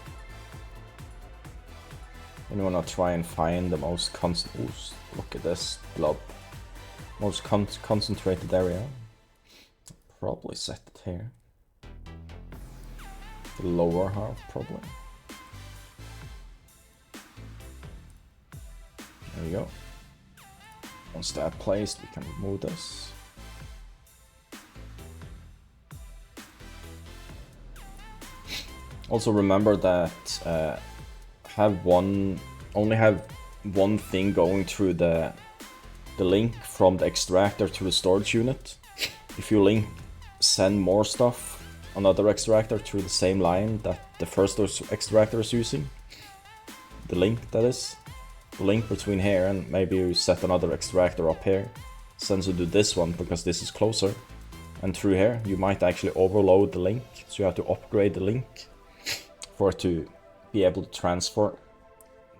And you wanna try and find the most look at this blob. Most concentrated area. Probably set it here. The lower half, probably. There we go. Once that placed, we can remove this. Also remember that only have one thing going through the link from the extractor to the storage unit. If you send more stuff, another extractor through the same line that the first extractor is using, the link that is, the link between here, and maybe you set another extractor up here, sends you to this one because this is closer, and through here you might actually overload the link, so you have to upgrade the link for it to be able to transfer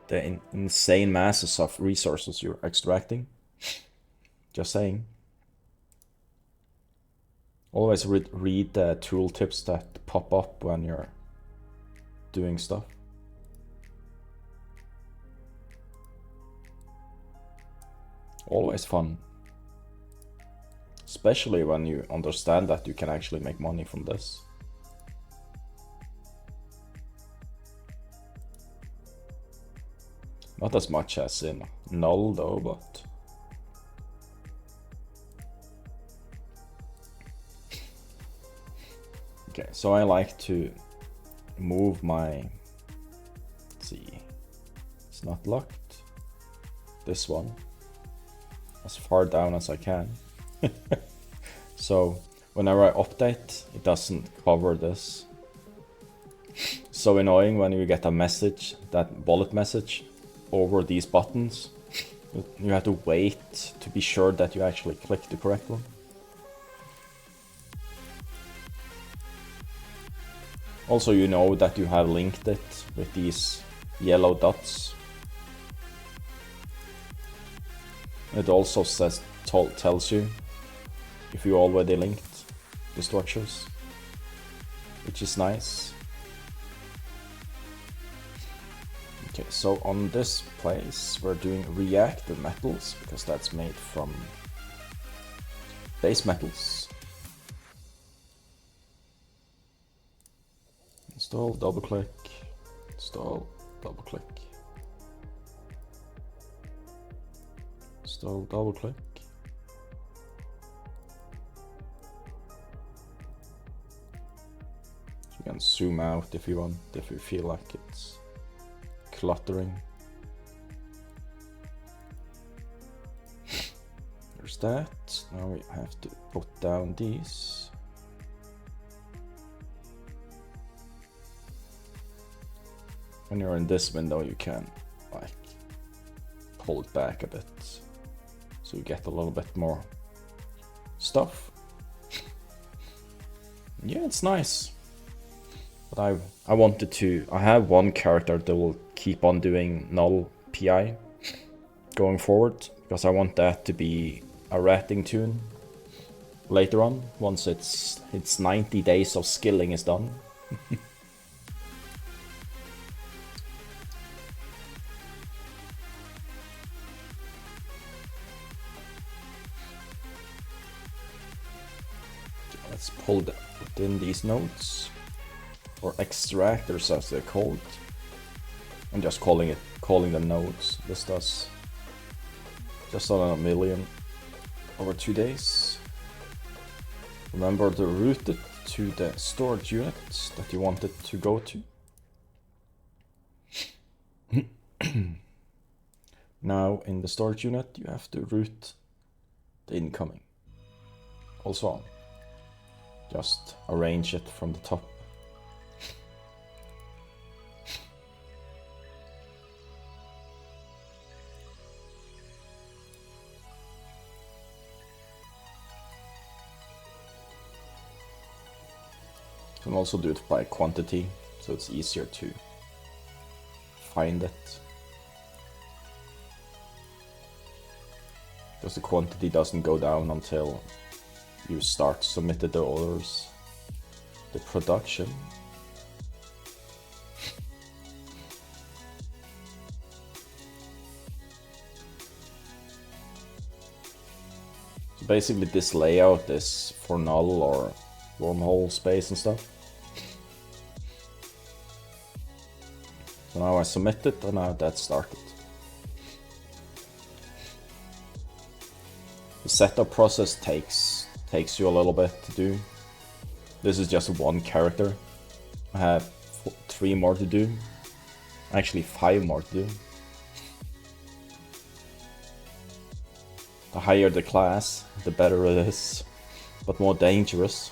the insane masses of resources you're extracting. Just saying. Always read the tooltips that pop up when you're doing stuff. Always fun. Especially when you understand that you can actually make money from this. Not as much as in Null though, but... Okay, so I like to move my, let's see, it's not locked, this one, as far down as I can. So whenever I update, it doesn't cover this. So annoying when you get a message, that bullet message, over these buttons. You have to wait to be sure that you actually click the correct one. Also, you know that you have linked it with these yellow dots. It also tells you if you already linked the structures, which is nice. Okay, so on this place we're doing reactive metals because that's made from base metals. Install, double click, install, double click, install, double click. You can zoom out if you want, if you feel like it's cluttering. There's that. Now we have to put down these. When you're in this window, you can like pull it back a bit, so you get a little bit more stuff. Yeah, it's nice. But I wanted to. I have one character that will keep on doing null PI going forward because I want that to be a ratting tune later on once its 90 days of skilling is done. Let's pull that within these nodes, or extractors as they're called. I'm just calling them nodes. This does just on 1 million over 2 days. Remember to route it to the storage unit that you want it to go to. Now in the storage unit you have to route the incoming. Also on. Just arrange it from the top. You can also do it by quantity, so it's easier to find it. Because the quantity doesn't go down until you start submitting the orders, the production. So basically this layout is for null or wormhole space and stuff. So now I submit it and now that's started. The setup process takes you a little bit to do. This is just one character. I have 3 more to do. Actually 5 more to do. The higher the class, the better it is, but more dangerous.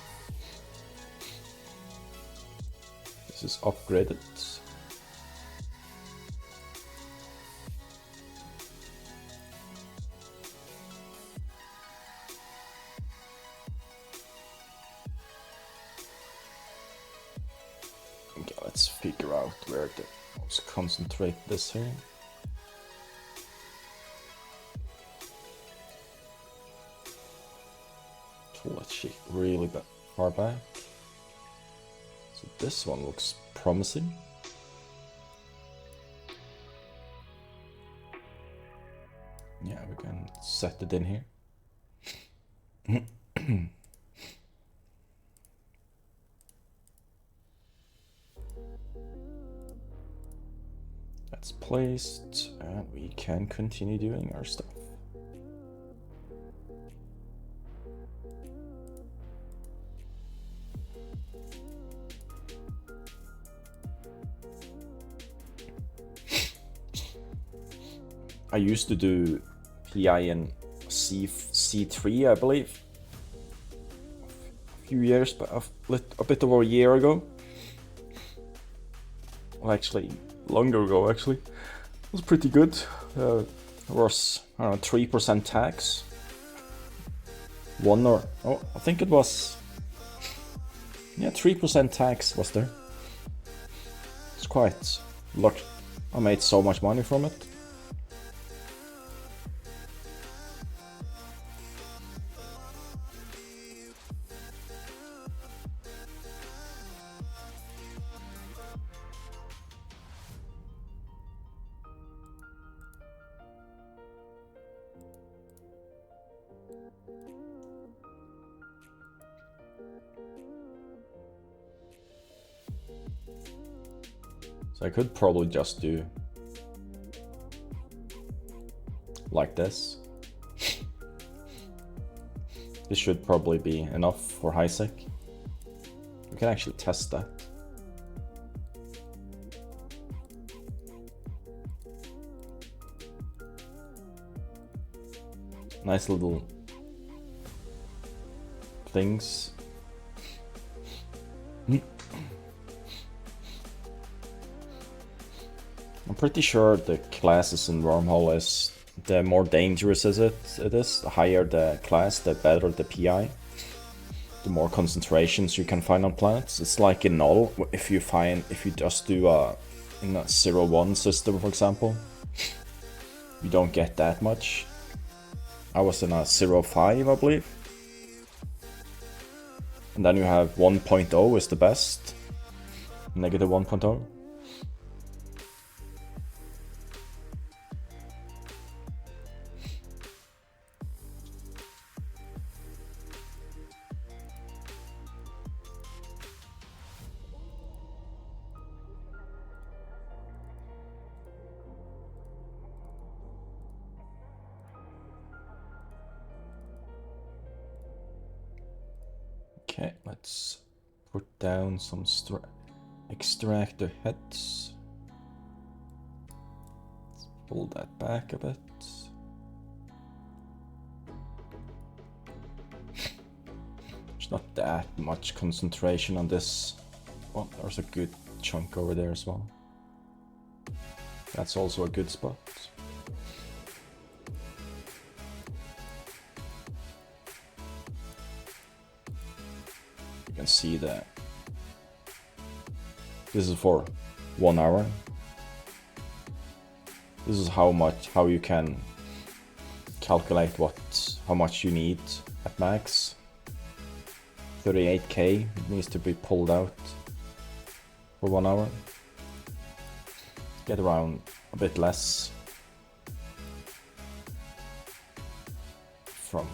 This is upgraded. Okay, let's figure out where to let's concentrate this here. Let's shake really far back. So this one looks promising. Yeah, we can set it in here. That's placed, and we can continue doing our stuff. I used to do PI in C3, I believe, a few years, but a bit over a year ago. Well, actually, longer ago, actually. It was pretty good. There was, I don't know, 3% tax. I think it was, yeah, 3% tax was there. It's quite lucky. I made so much money from it. So I could probably just do like this. This should probably be enough for high sec. We can actually test that. Nice little things. I'm pretty sure the classes in Wormhole is the more dangerous it is, the higher the class, the better the PI. The more concentrations you can find on planets. It's like in Null, if you just do in a 0-1 system, for example, you don't get that much. I was in a 0-5, I believe. And then you have 1.0 is the best. Negative 1.0. Okay, let's put down some extractor heads. Let's pull that back a bit. There's not that much concentration on this. Oh, there's a good chunk over there as well. That's also a good spot. You can see that this is for 1 hour. This is how you can calculate how much you need at max. 38k needs to be pulled out for 1 hour. Get around a bit less from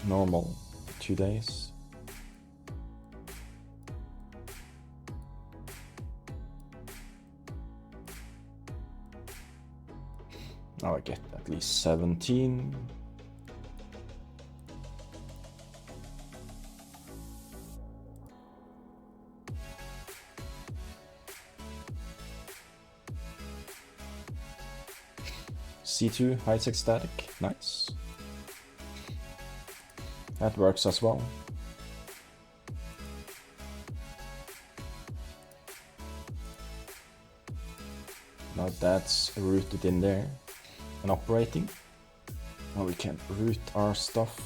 normal 2 days. Now I get at least 17. C2 high-tech static, nice. That works as well. Now that's rooted in there and operating. Now we can route our stuff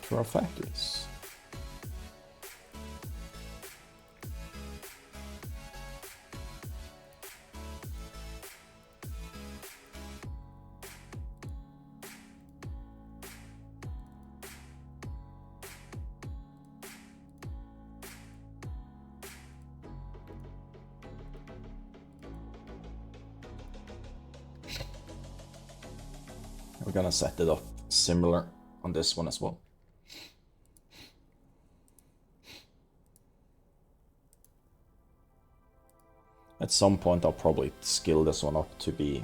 to our factories. We're gonna set it up similar on this one as well. At some point I'll probably scale this one up to be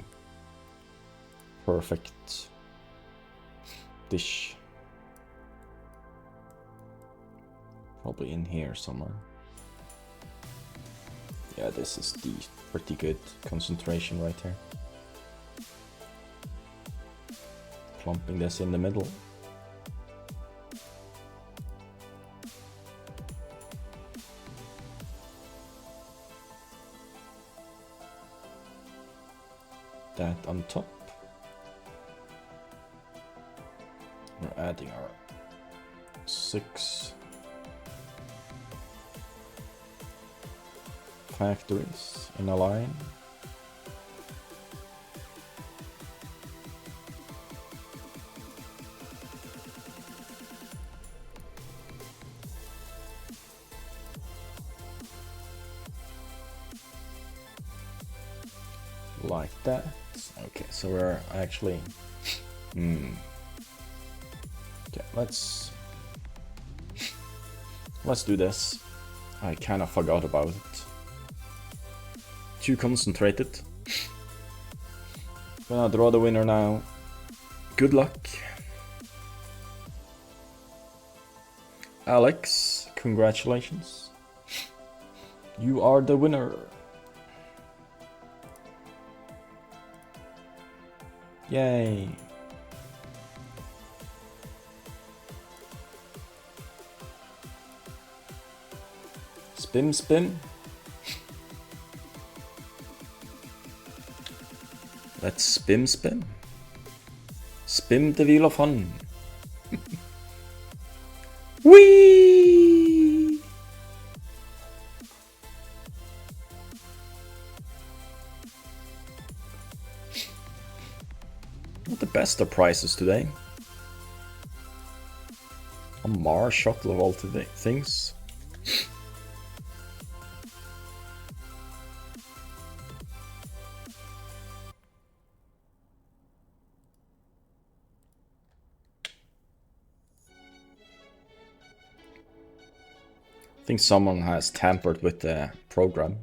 perfect dish. Probably in here somewhere. Yeah, this is the pretty good concentration right here. Clumping this in the middle. That on top. We're adding our 6 factories in a line. Like that. Okay, so we're actually okay, let's do this. I kind of forgot about it. Too concentrated. Gonna draw the winner now. Good luck. Alex, congratulations. You are the winner. Yay. Spin, spin. Let's spin, spin. Spin the wheel of fun. Whee! Not the best of prices today. A Mars shuttle of all today things. I think someone has tampered with the program.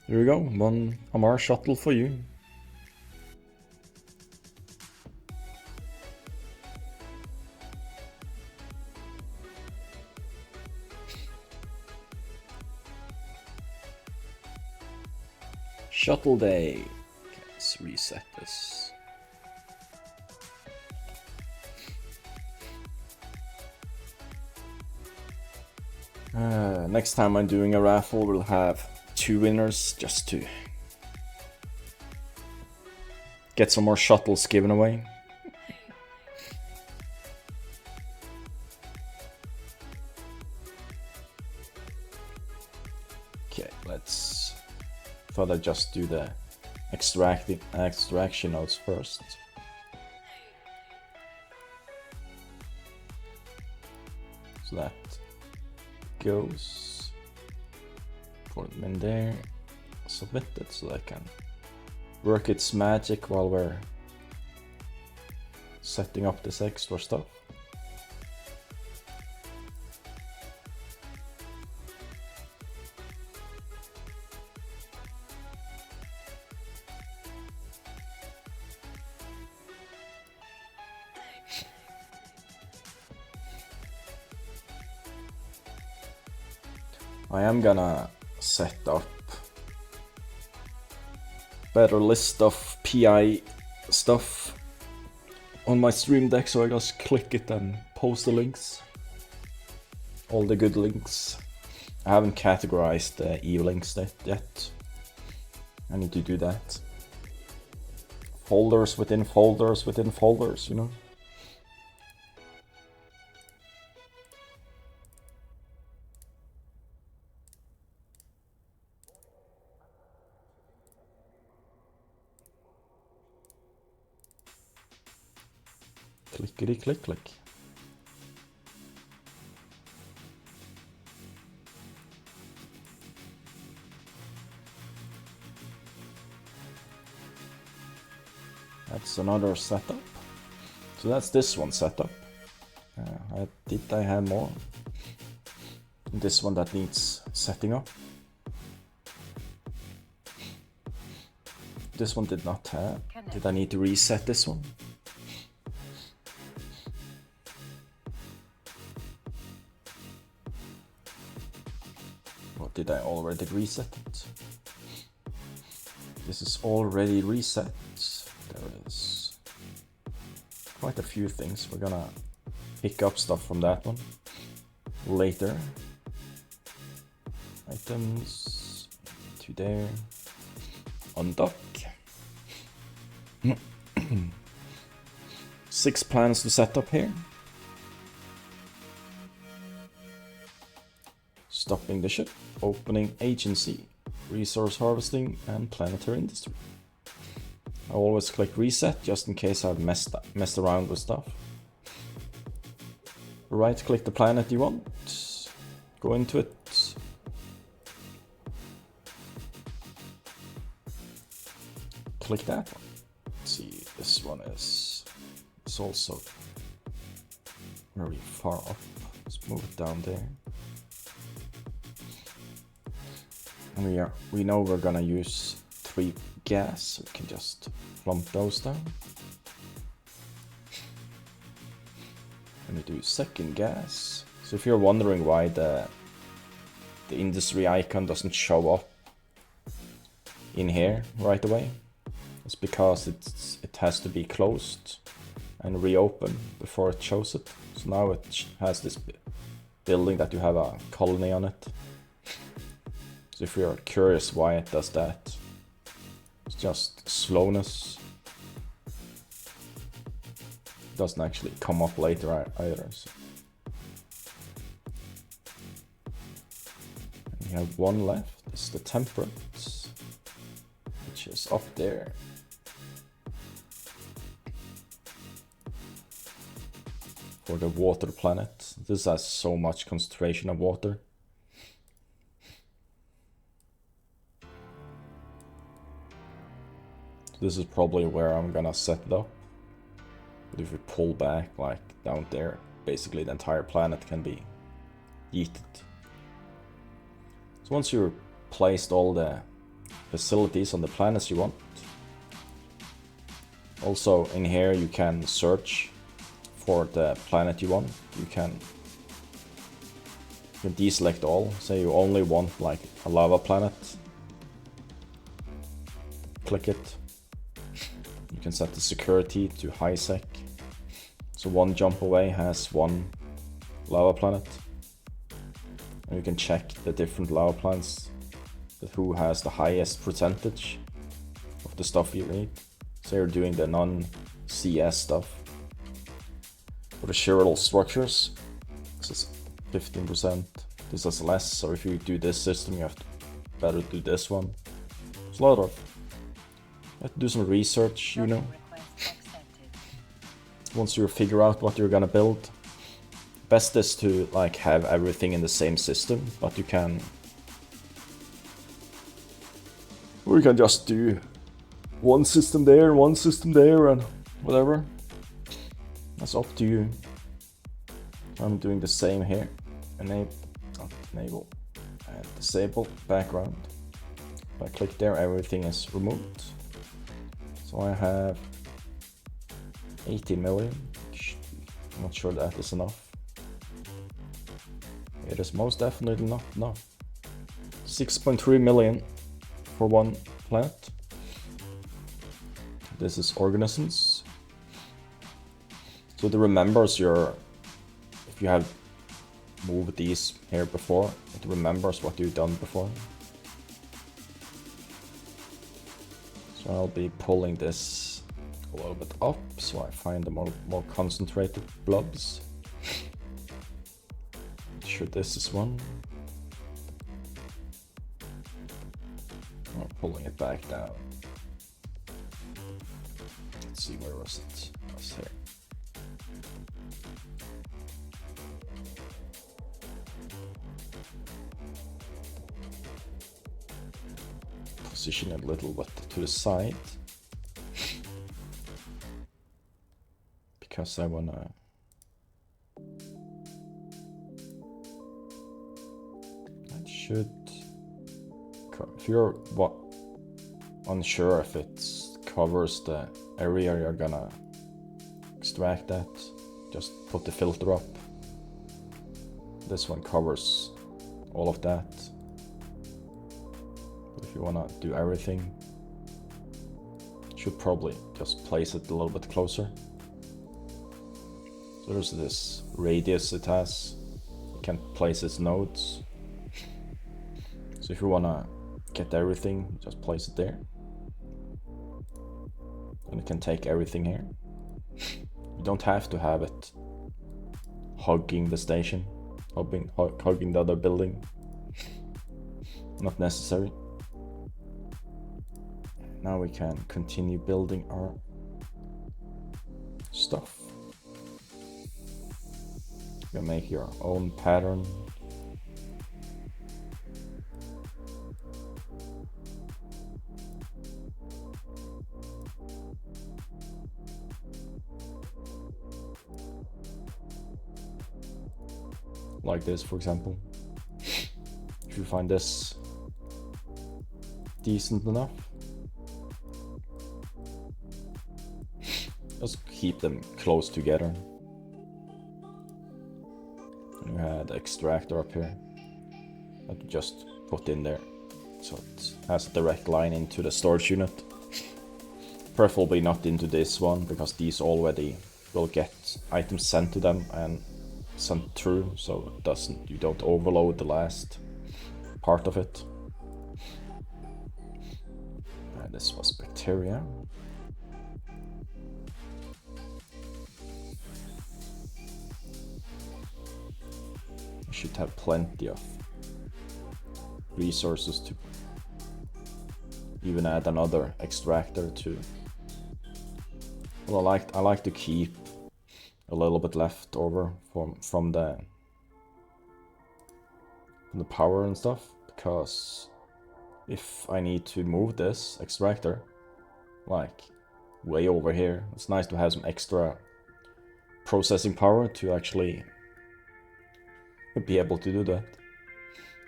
Here we go, one Mars shuttle for you. Shuttle day. Okay, let's reset this. Next time I'm doing a raffle, we'll have 2 winners just to get some more shuttles given away. Okay, let's... Thought I'd just do the extraction notes first. So that goes, put them in there, submit it so that can work its magic while we're setting up this extra stuff. I am gonna set up better list of PI stuff on my stream deck, so I just click it and post the links. All the good links. I haven't categorized the EU links yet. I need to do that. Folders within folders within folders, you know? Clickety click click. That's another setup. So that's this one setup. I have more? This one that needs setting up. This one did not have. Did I need to reset this one? Or did I already reset it? This is already reset. There is quite a few things. We're gonna pick up stuff from that one later. Items to there. Undock. 6 plans to set up here. Stopping the ship, opening agency, resource harvesting, and planetary industry. I always click reset just in case I've messed around with stuff. Right click the planet you want, go into it. Click that one. Let's see, this one is also very far up. Let's move it down there. And we know we're gonna use 3 gas, so we can just plump those down. And we do second gas. So if you're wondering why the industry icon doesn't show up in here right away, it's because it has to be closed and reopened before it shows it. So now it has this building that you have a colony on it. So if you're curious why it does that, it's just slowness. It doesn't actually come up later either. So. We have one left. It's the temperate, which is up there. For the water planet. This has so much concentration of water. This is probably where I'm gonna set it up. But if we pull back, like down there, basically the entire planet can be yeeted. So once you've placed all the facilities on the planets you want, also in here you can search for the planet you want. You can deselect all. Say you only want like a lava planet. Click it. You can set the security to high sec. So one jump away has one lava planet. And you can check the different lava planets, who has the highest percentage of the stuff you need. So you're doing the non-CS stuff. For the chiral structures, this is 15%. This is less, so if you do this system, you have to better do this one. There's a lot of... You have to do some research, you know. Once you figure out what you're gonna build, best is to like have everything in the same system, but you can... Or you can just do one system there, and whatever. That's up to you. I'm doing the same here. Enable and disable background. If I click there, everything is removed. So I have 80 million. I'm not sure that is enough. It is most definitely not enough. 6.3 million for one planet. This is organisms. So it remembers your, if you have moved these here before, it remembers what you've done before. So I'll be pulling this a little bit up so I find the more concentrated blobs. Sure, this is one. I'm pulling it back down. Let's see, where was it? It was here. Position it a little bit to the side. Because I wanna... That should... If you're unsure if it covers the area you're gonna extract that, just put the filter up. This one covers all of that. If you wanna do everything, should probably just place it a little bit closer. So there's this radius it has. You can place its nodes. So if you wanna get everything, just place it there. And it can take everything here. You don't have to have it hugging the station, hugging the other building. Not necessary. Now we can continue building our stuff. You can make your own pattern. like this, for example. If you find this decent enough, just keep them close together. And you had the extractor up here that you just put in there, so it has a direct line into the storage unit. Preferably not into this one, because these already will get items sent to them and sent through, so you don't overload the last part of it. And this was bacteria. I should have plenty of resources to even add another extractor to. Well, I like to keep a little bit left over from the power and stuff, because if I need to move this extractor like way over here, it's nice to have some extra processing power to actually be able to do that.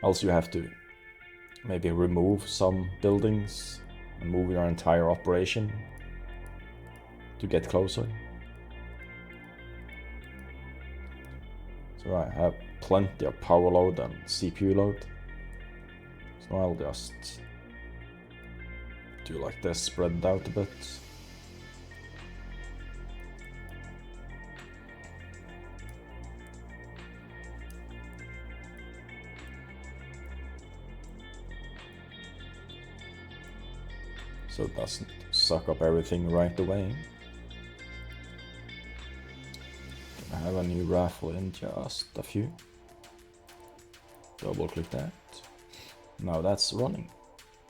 Also, you have to maybe remove some buildings and move your entire operation to get closer. So I have plenty of power load and CPU load. So I'll just do like this, spread it out a bit. So it doesn't suck up everything right away. I have a new raffle in just a few. Double click that. Now that's running.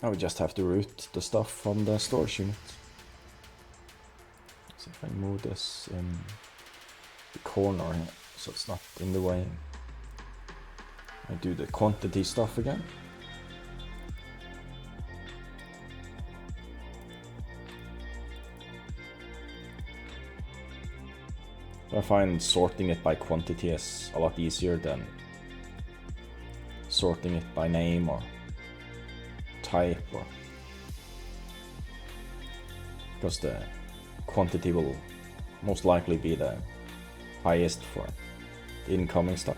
Now we just have to route the stuff from the storage unit. So if I move this in the corner here, so it's not in the way. I do the quantity stuff again. I find sorting it by quantity is a lot easier than sorting it by name or type, or because the quantity will most likely be the highest for the incoming stuff.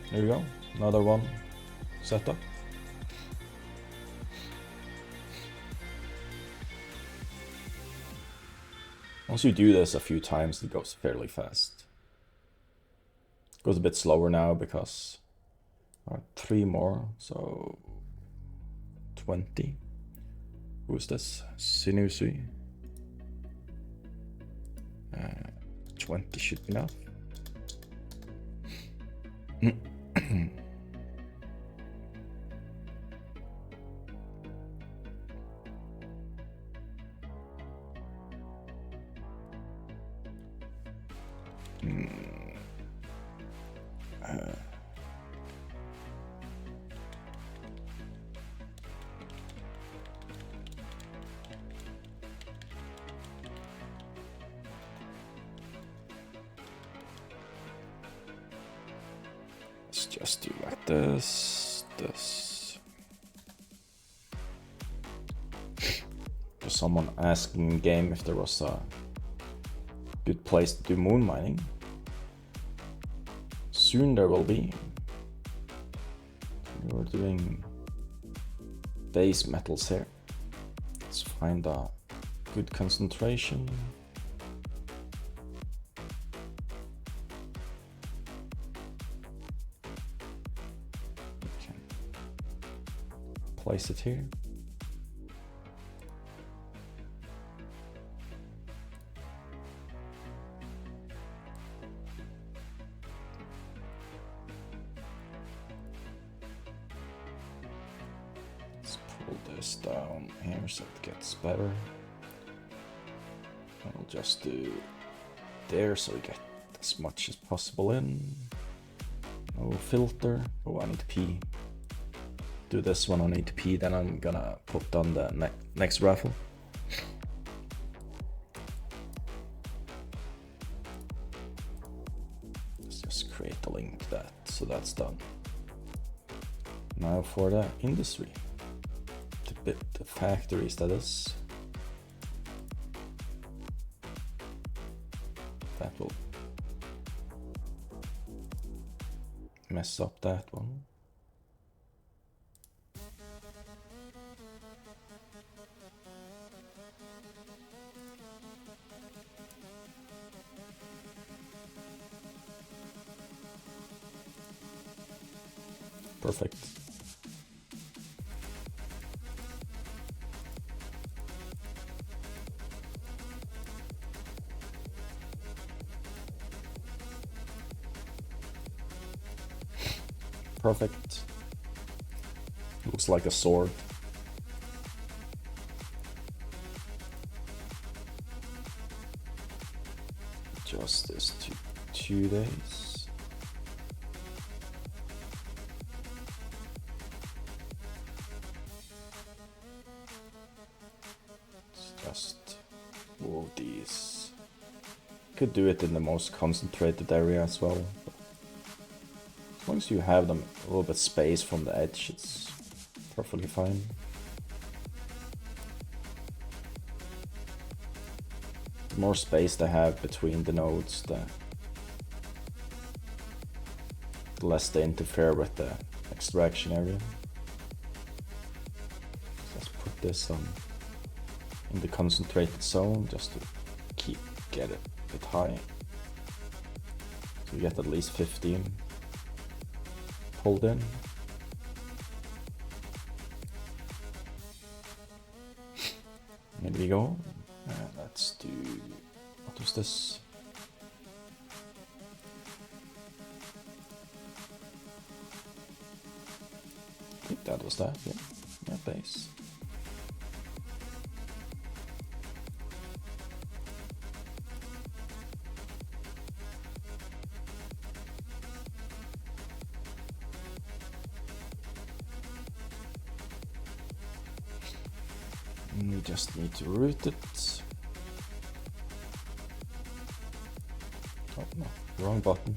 There we go, another one set up. Once you do this a few times, it goes fairly fast. It goes a bit slower now because I have 3 more, so 20. Who's this? Sinusui. 20 should be enough. Let's just do like this. There's someone asking in game if there was a good place to do moon mining. Soon there will be. We're doing base metals here. Let's find a good concentration. Okay. Place it here. This down here so it gets better. I'll just do there so we get as much as possible in. No filter. Oh, I need to pee. Do this one on ATP, then I'm gonna put on the next raffle. Let's just create a link to that, so that's done. Now for the industry, the factories, that is. That will mess up that one. Perfect. Perfect. Looks like a sword. Adjust this to 2 days. Let's just move these. Could do it in the most concentrated area as well. As long as you have them a little bit space from the edge, it's perfectly fine. The more space they have between the nodes, the less they interfere with the extraction area. Let's put this on in the concentrated zone just to get it a bit high. So you get at least 15 pulled in. There we go. Let's do, what was this? I think that was that, yeah. That base. And we just need to route it. Oh no, wrong button.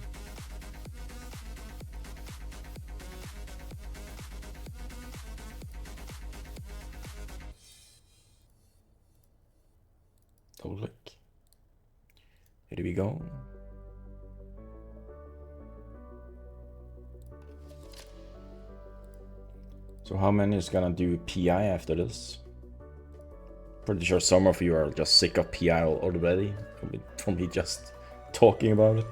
Double click. Here we go. So how many is gonna do PI after this? Pretty sure some of you are just sick of PI already from me just talking about it.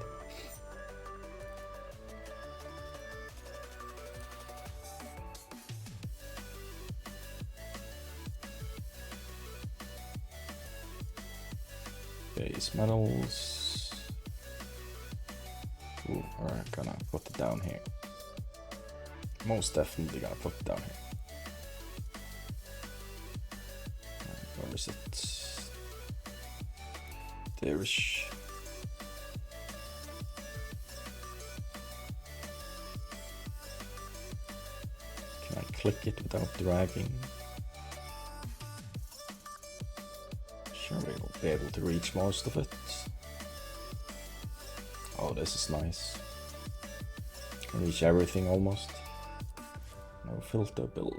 Base metals. Ooh, we're gonna put it down here. Most definitely gonna put it down here. Where is it? There-ish. Can I click it without dragging? Sure, we'll be able to reach most of it. Oh, this is nice. Can reach everything almost. No filter build.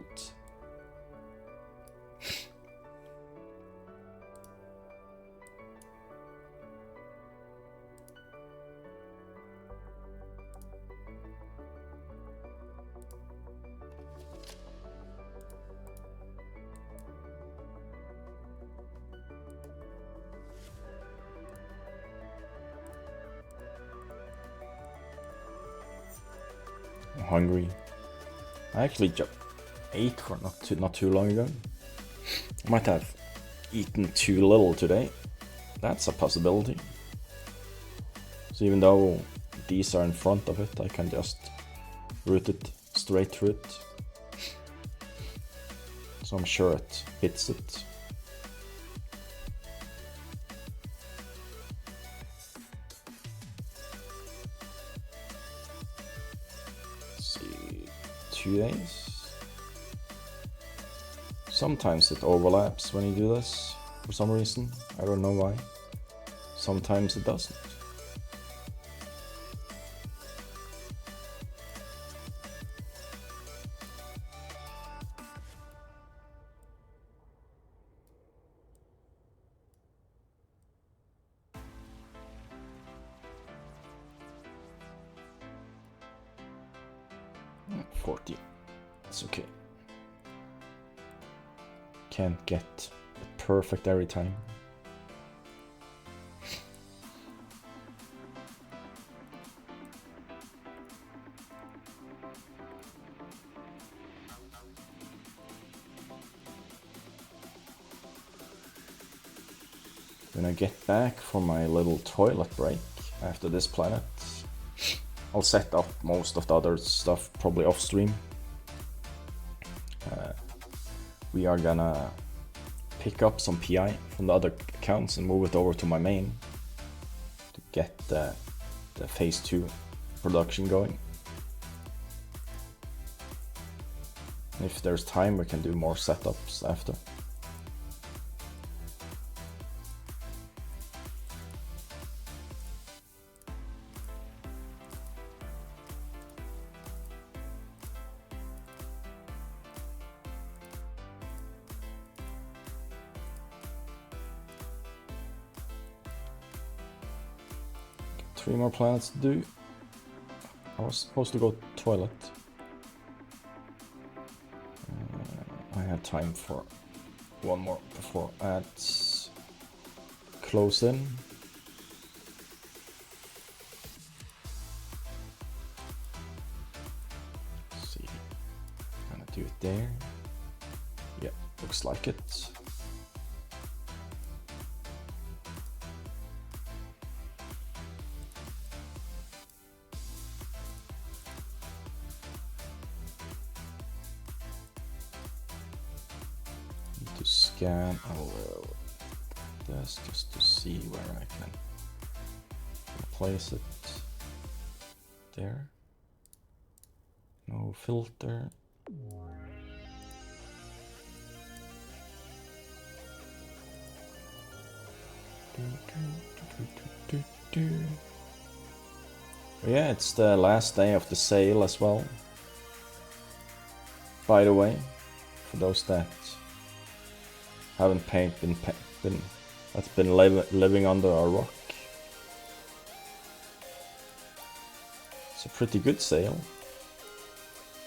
I'm hungry. I actually just ate for not too long ago. I might have eaten too little today. That's a possibility. So even though these are in front of it, I can just route it straight through it. So I'm sure it hits it. Let's see, 2 days. Sometimes it overlaps when you do this for some reason. I don't know why. Sometimes it doesn't. 40. It's okay. Can't get it perfect every time. When I get back from my little toilet break after this planet, I'll set up most of the other stuff probably off stream. We are gonna pick up some PI from the other accounts and move it over to my main to get the phase 2 production going. If there's time, we can do more setups after. Three more planets to do. I was supposed to go toilet. I had time for one more before ads close in. Let's see, gonna do it there. Yeah, looks like it. Scan a little this just to see where I can place it. There. No filter. Yeah, it's the last day of the sale as well. By the way, for those that haven't been living under a rock. It's a pretty good sale.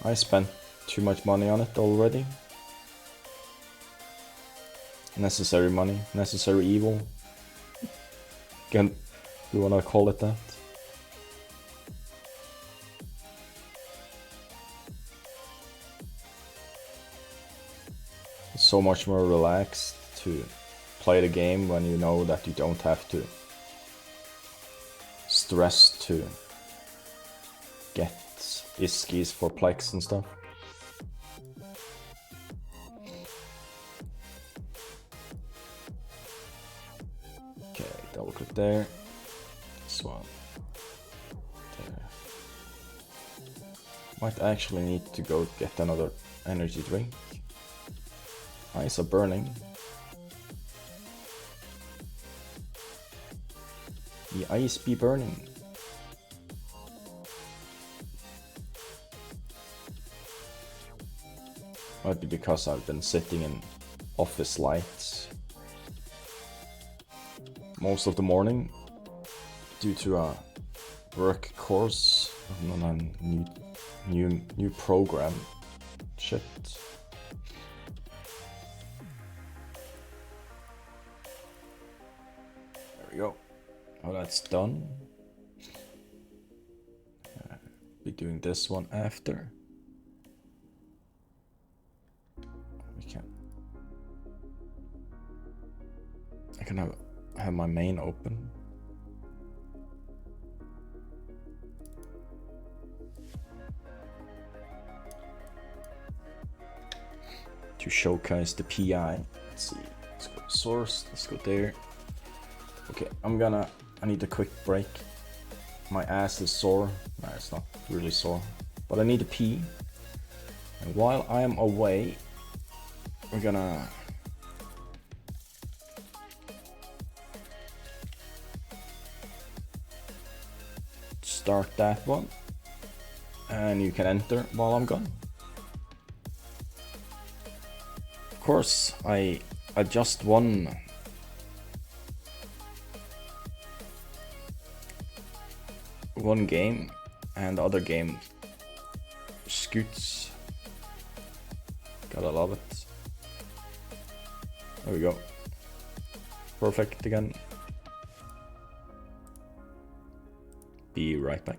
I spent too much money on it already. Necessary money, necessary evil. Again, you wanna call it that? It's so much more relaxed to play the game when you know that you don't have to stress to get iskies for plex and stuff. Okay, double click there. This one. There. Might actually need to go get another energy drink. Eyes are burning. The eyes be burning. Might be because I've been sitting in office lights most of the morning due to a work course on a new program shit. There we go. Oh, that's done. Be doing this one after. I can have my main open. To showcase the PI. Let's see. Let's go to source. Let's go there. Okay, I need a quick break. My ass is sore. No, it's not really sore. But I need to pee. And while I am away, we're gonna start that one. And you can enter while I'm gone. Of course, I just won one game, and the other game scoots. Gotta love it. There we go. Perfect again. Be right back.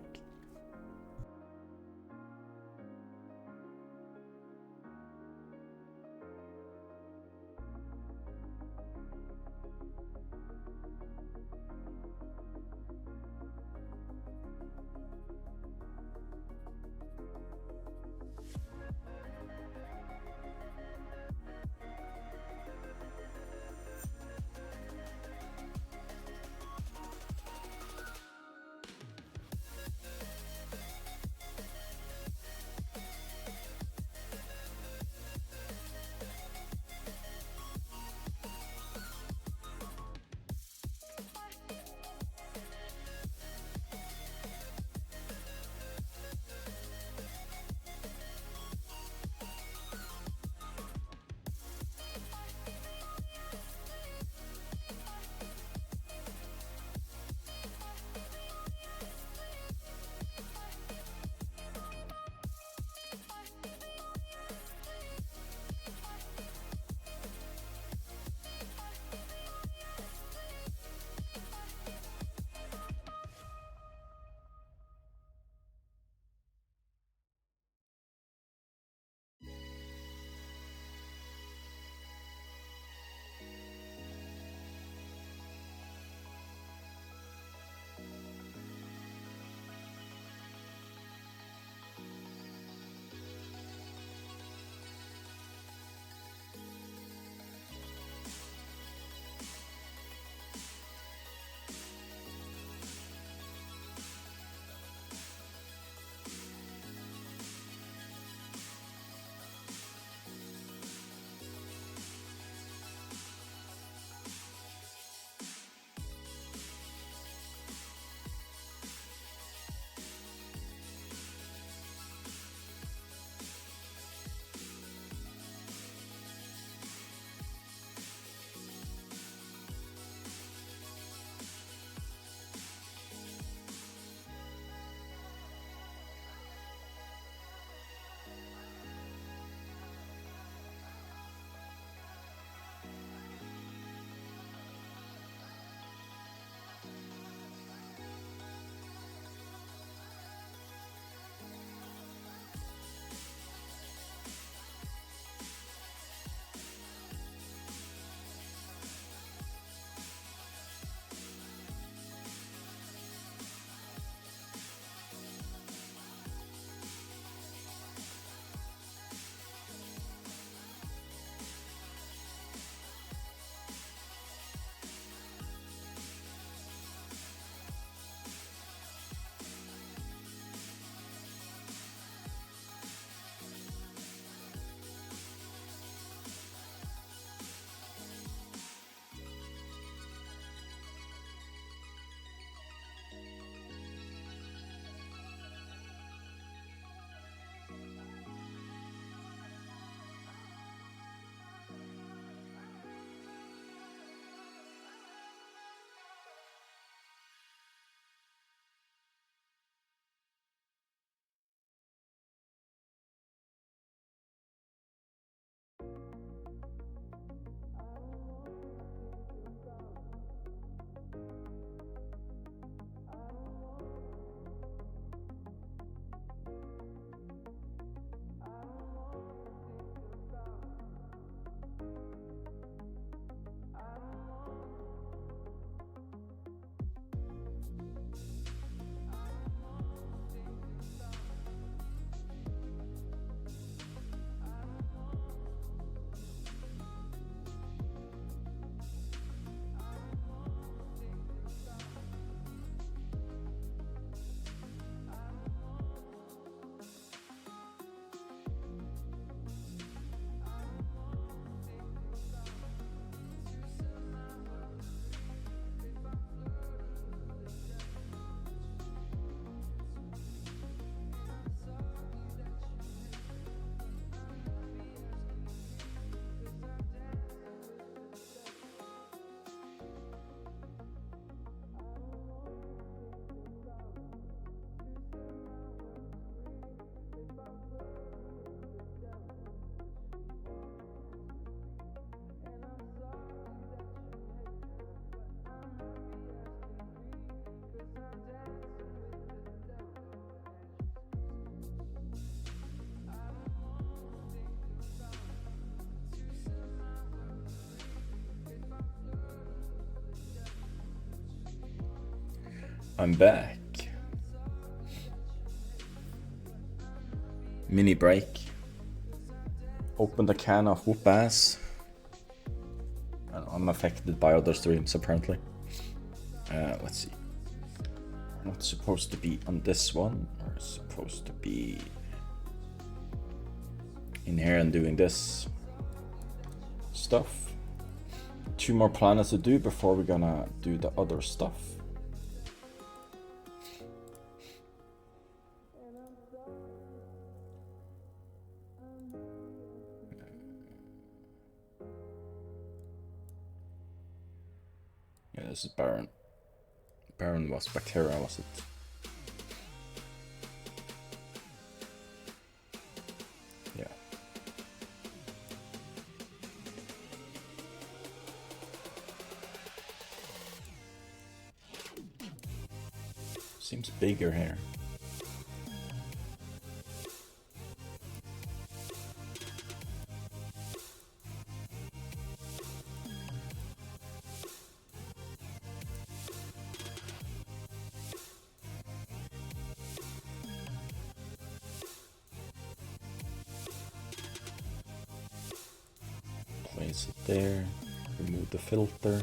I'm back. Mini break. Opened a can of whoop ass. I'm affected by other streams apparently. Let's see. We're not supposed to be on this one. We're supposed to be in here and doing this stuff. 2 more planets to do before we're gonna do the other stuff. Yeah, this is Baron. Baron was bacteria, was it? Yeah. Seems bigger here. Place it there, remove the filter,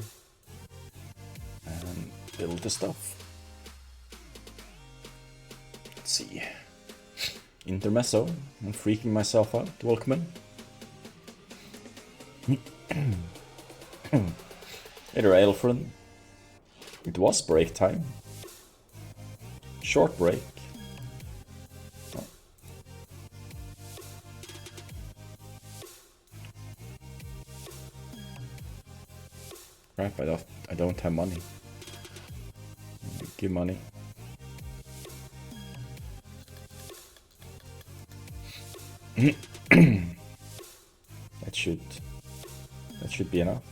and build the stuff. Let's see. Intermezzo. I'm freaking myself out. Welcome in. Hey there, Alfred. It was break time. Short break. Oh. Crap, I don't have money. Give money. That should be enough.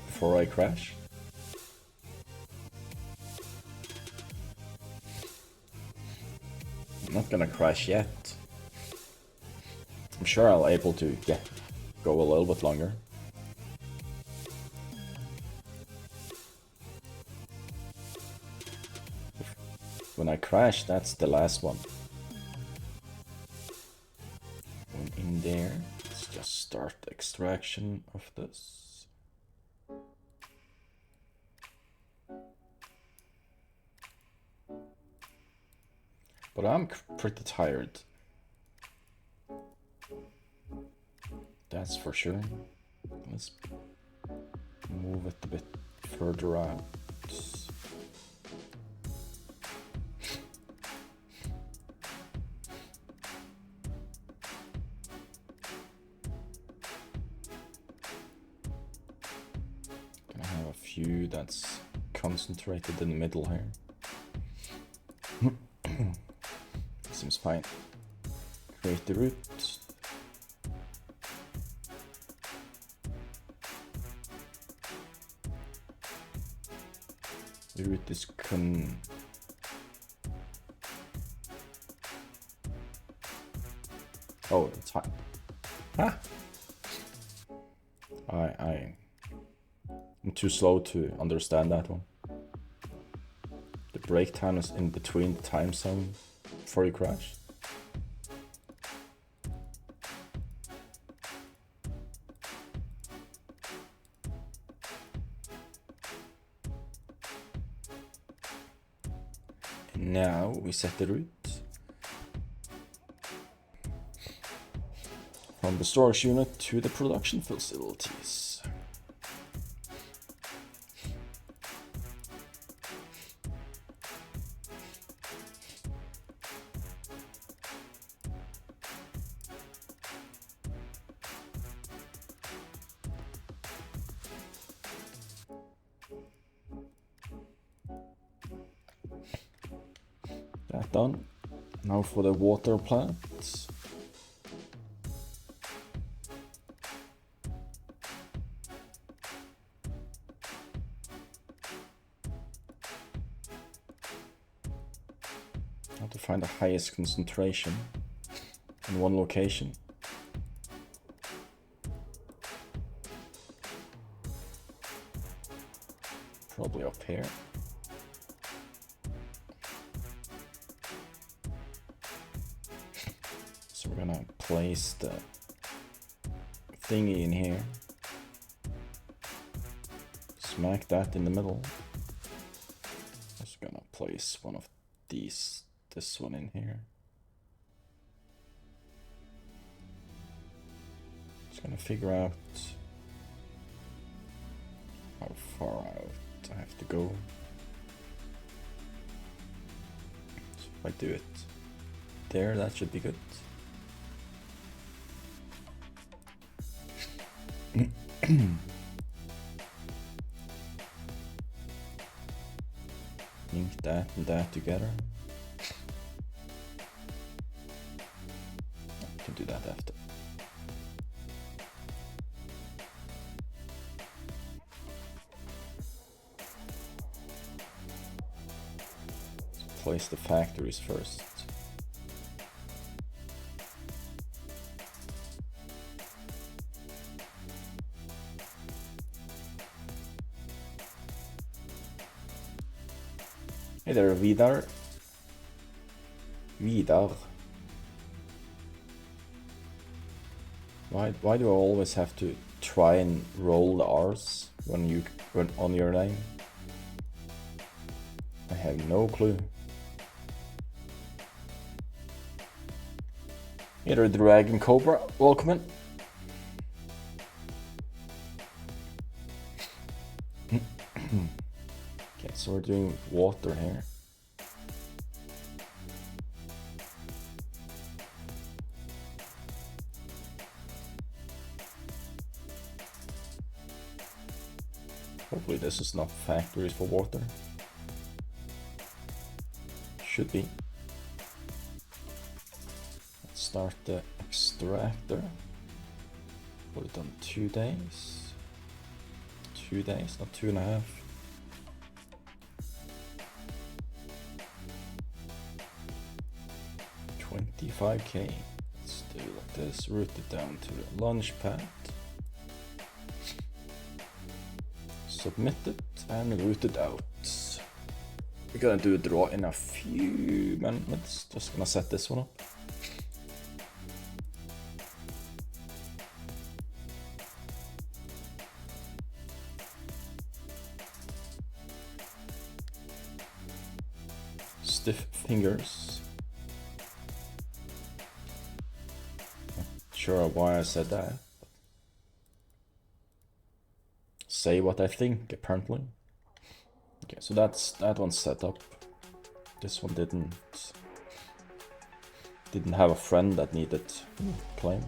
Before I crash. I'm not gonna crash yet. I'm sure I'll able to go a little bit longer. When I crash, that's the last one. Going in there, let's just start extraction of this. But I'm pretty tired. That's for sure. Let's move it a bit further out. Gonna have a few that's concentrated in the middle here. Seems fine. Create the root. The root is oh, it's fine. Ah! I'm too slow to understand that one. The break time is in between the time zone before you crash. And now we set the route from the storage unit to the production facilities. That done. Now for the water plants. highest concentration in one location. Probably up here. So we're gonna place the thingy in here. Smack that in the middle. Just gonna place one of these, this one in here. Just gonna figure out how far out I have to go. So if I do it there, that should be good. Link that and that together. I can do that after. Let's place the factories first. Hey there, Vidar. Vidar. Why do I always have to try and roll the R's when on your name? I have no clue. Hey there, Dragon Cobra. Welcome in. Okay, so we're doing water here. Hopefully this is not factories for water. Should be. Let's start the extractor. Put it on 2 days. 2 days, not 2.5. 25k. Let's do it like this. Route it down to the launch pad. Submit it and route it out. We're gonna do a draw in a few minutes. Just gonna set this one up. Stiff fingers. Not sure why I said that. Say what I think, apparently. Okay, so that one's set up. This one didn't have a friend that needed claim.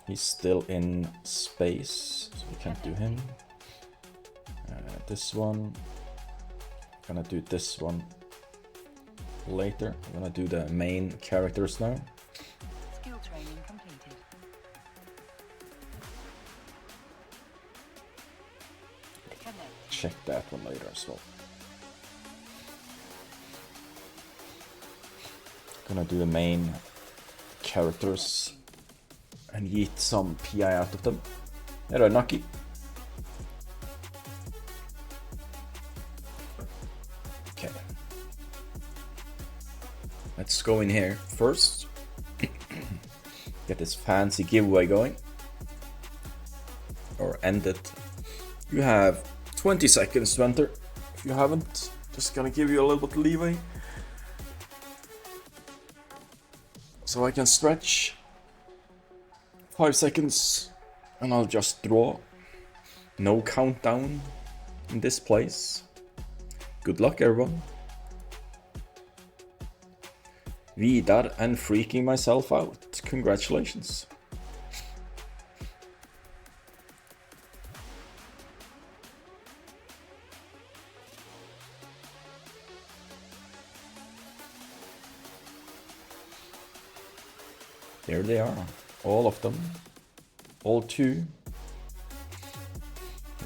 He's still in space, so we can't do him. This one, gonna do this one later. I'm gonna do the main characters now. Skill training completed. Connect. Check that one later as well. Gonna do the main characters and yeet some PI out of them. Hello, Naki. Okay. Let's go in here first. Get this fancy giveaway going. Or end it. You have 20 seconds to enter. If you haven't, just gonna give you a little bit of leeway. So I can stretch 5 seconds and I'll just draw. No countdown in this place. Good luck, everyone. Vidar and freaking myself out. Congratulations. There they are, all of them, all 2.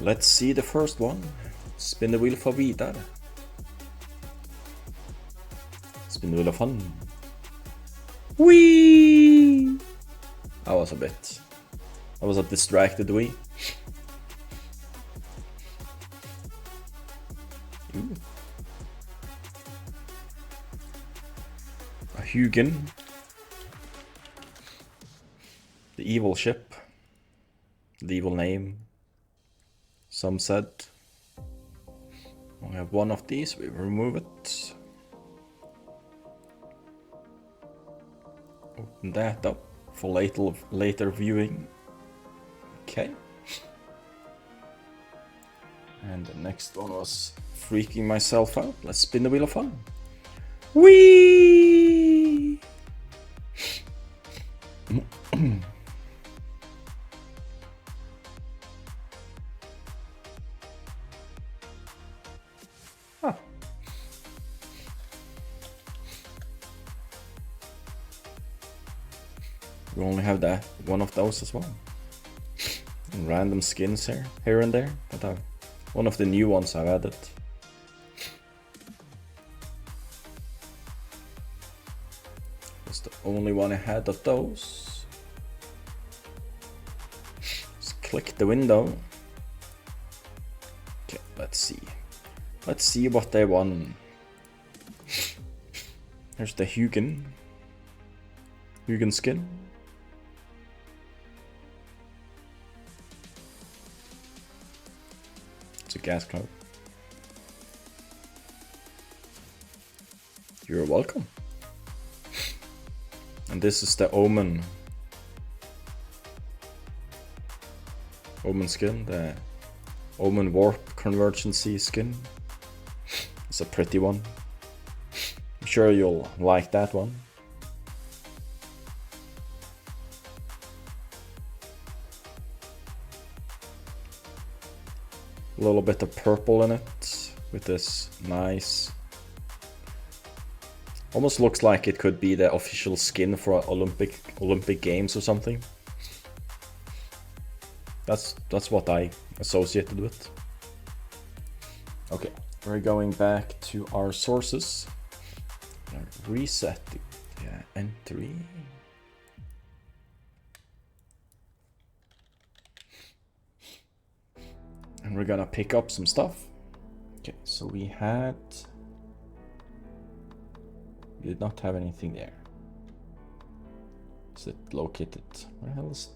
Let's see the first one. Spin the wheel for Vidar. Spin the wheel of fun. Whee! That was a distracted wee. Ooh. A Hugin. The evil ship. The evil name. Some said. We have one of these, we remove it. Open that up for later viewing. Okay. And the next one was freaking myself out. Let's spin the wheel of fun. Whee! Huh. We only have that one of those as well. And random skins here and there. But one of the new ones I've added. That's the only one I had of those. Just click the window. Okay, let's see. Let's see what they won. Here's the Hugin skin. It's a gas cloud. You're welcome. And this is the Omen skin, the Omen Warp Convergency skin. It's a pretty one. I'm sure you'll like that one. A little bit of purple in it with this nice, almost looks like it could be the official skin for Olympic Games or something. That's what I associated with. Okay, we're going back to our sources. Reset the entry. And we're gonna pick up some stuff. Okay, so we did not have anything there. Is it located? Where the hell is it?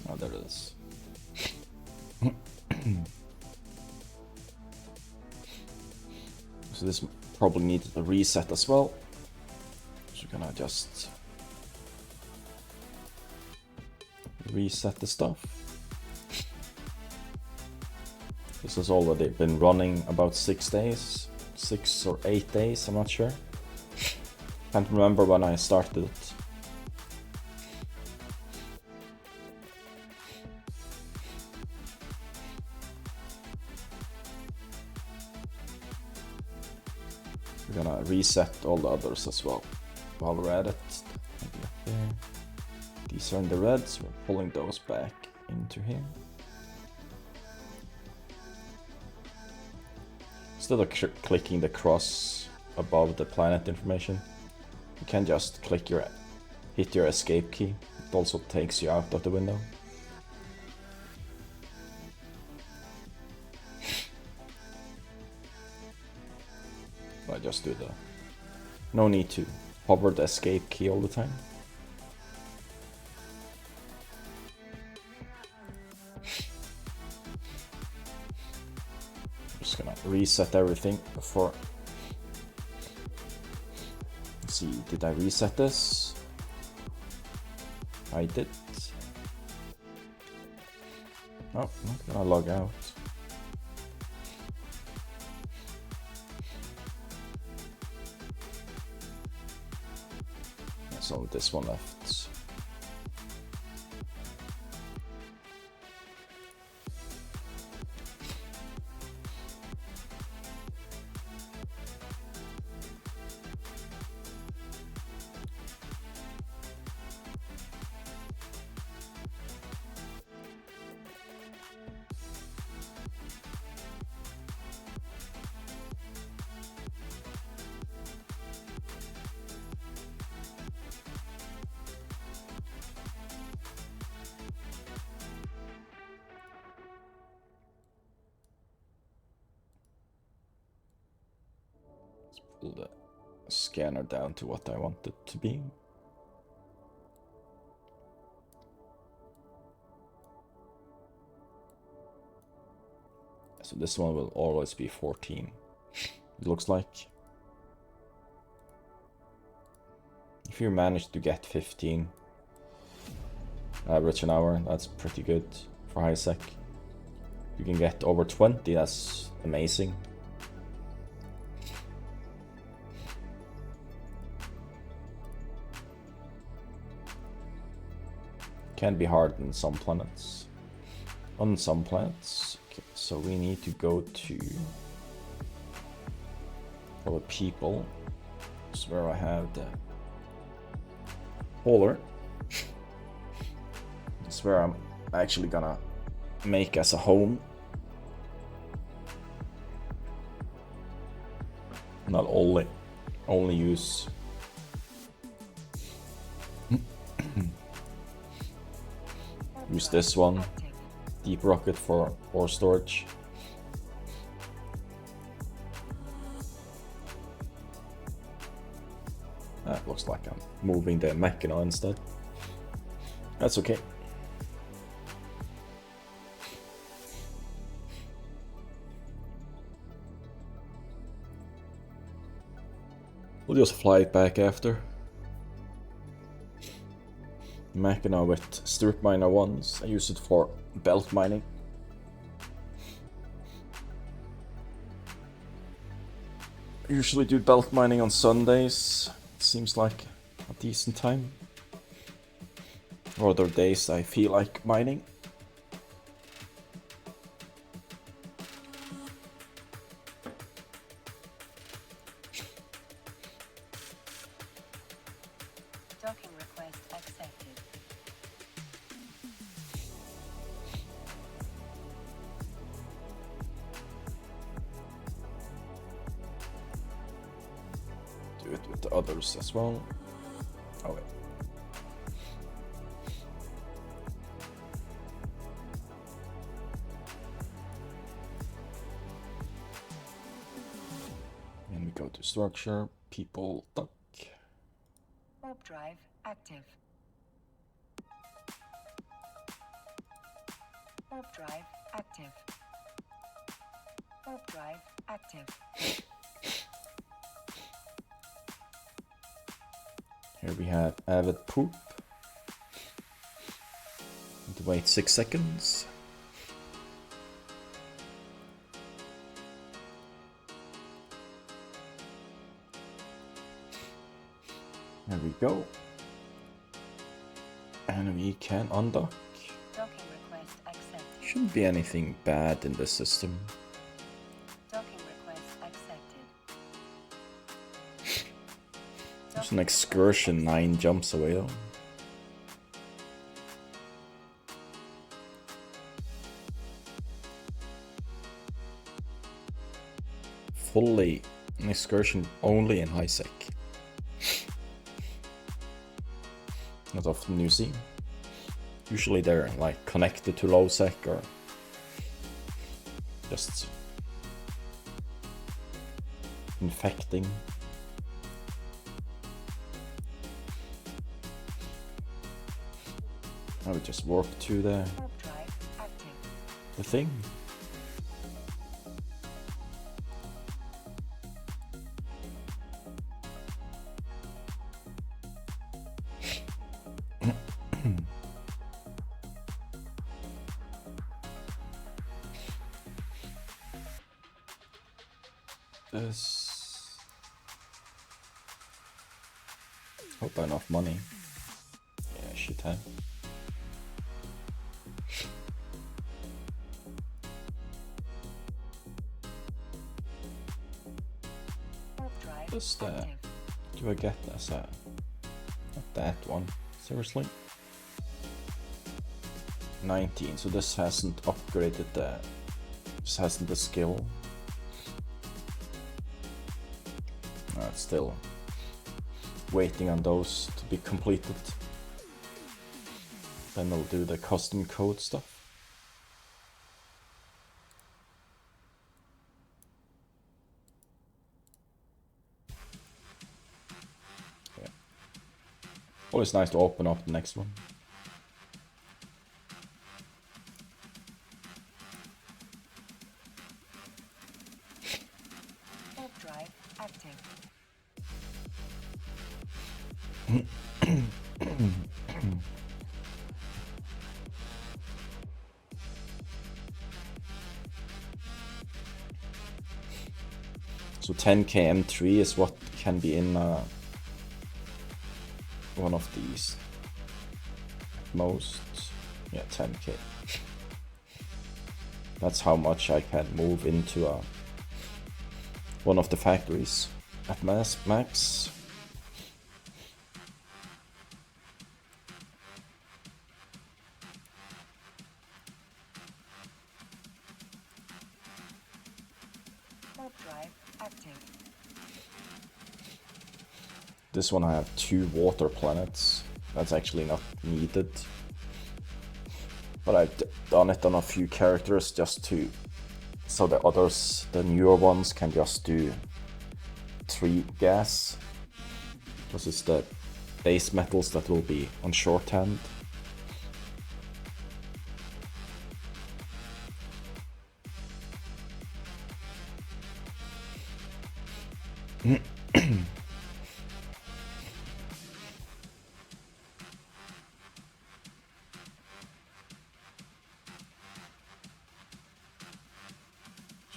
Oh, there it is. So this probably needed a reset as well. So we're gonna just reset the stuff. This has already been running about 6 days, 6 or 8 days, I'm not sure. Can't remember when I started it. We're gonna reset all the others as well while we're at it. Maybe up there. These are in the reds, we're pulling those back into here. Instead of clicking the cross above the planet information, you can just hit your escape key. It also takes you out of the window. I just do no need to hover the escape key all the time. Just gonna reset everything before. Let's see, did I reset this? I did. Oh, I'm not gonna log out. There's only this one left. pull the scanner down to what I want it to be. So this one will always be 14, it looks like. If you manage to get 15 average an hour, that's pretty good for high sec. You can get over 20, that's amazing. Can be hard on some planets. Okay, so we need to go to for the people. That's where I have the hauler. That's where I'm actually gonna make as a home. Not only use use this one, deep rocket for ore storage. That looks like I'm moving the Machina instead. That's okay. We'll just fly it back after. Machina with strip miner ones. I use it for belt mining. I usually do belt mining on Sundays. It seems like a decent time. Or other days I feel like mining. Docking request accepted. Do it with the others as well. Oh wait. And we go to structure, people, duck. Warp drive active. Warp drive active. Warp drive active. Here we have avid poop. Need to wait 6 seconds. There we go. And we can undock. Docking request accepted. Shouldn't be anything bad in this system. Docking request accepted. There's an excursion 9 jumps away though. Fully an excursion only in high sec. Not often you see. Usually they're like connected to low sec or just infecting. I would just warp to the thing. This. Hope I have enough money. Yeah, I should have. What's that? Do I get as a... Not that one. Seriously? 19, so this hasn't upgraded the... This hasn't the skill. It's still waiting on those to be completed. Then we'll do the custom code stuff. Always nice to open up the next one. Warp drive active. So 10k M3 is what can be in one of these. At most, yeah, 10k. That's how much I can move into one of the factories at max. Warp drive active. This one I have 2 water planets. That's actually not needed. But I've done it on a few characters just to, so the others, the newer ones, can just do 3 gas. Because it's the base metals that will be on shorthand.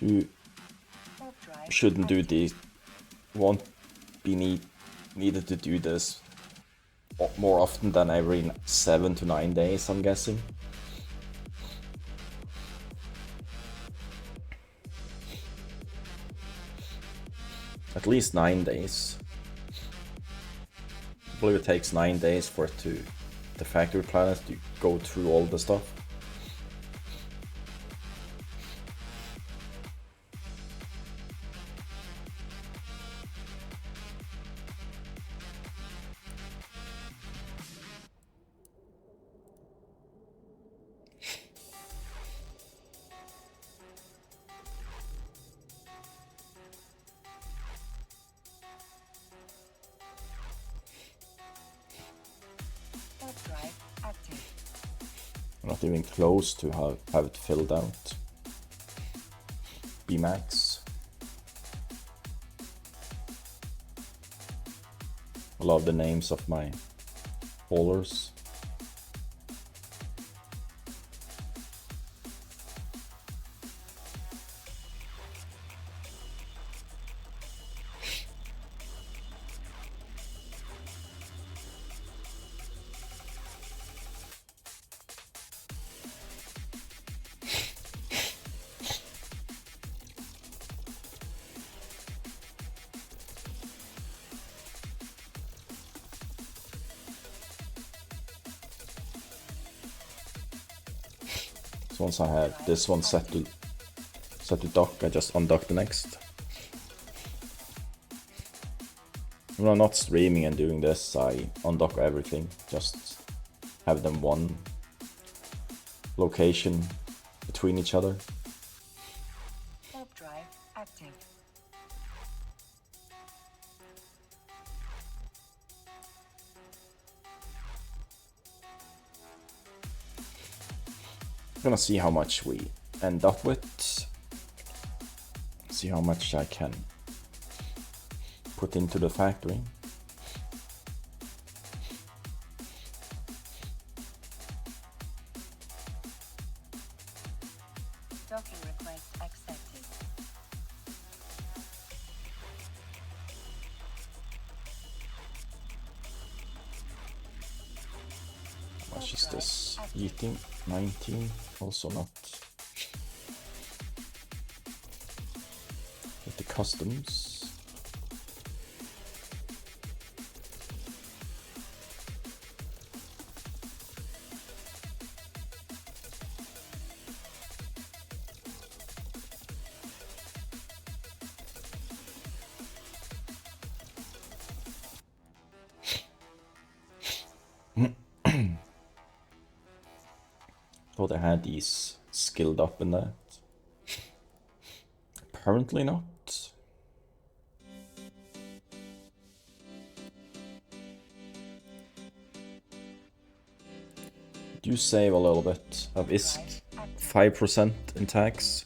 You Warp drive shouldn't do active. these, won't be needed to do this more often than every 7 to 9 days, I'm guessing. At least 9 days. I believe it takes 9 days for it to, the factory planet, to go through all the stuff. Warp drive active. I'm not even close to have it filled out. Bmax. I love the names of my haulers. So once I have this one set to dock, I just undock the next. When I'm not streaming and doing this, I undock everything. Just have them one location between each other. Warp drive active. I'm gonna see how much we end up with. See how much I can put into the factory. Docking request accepted. How much is this? Eating 19, also not. With the customs. Thought I had these skilled up in that. Apparently not. do save a little bit of ISK, 5% in tax.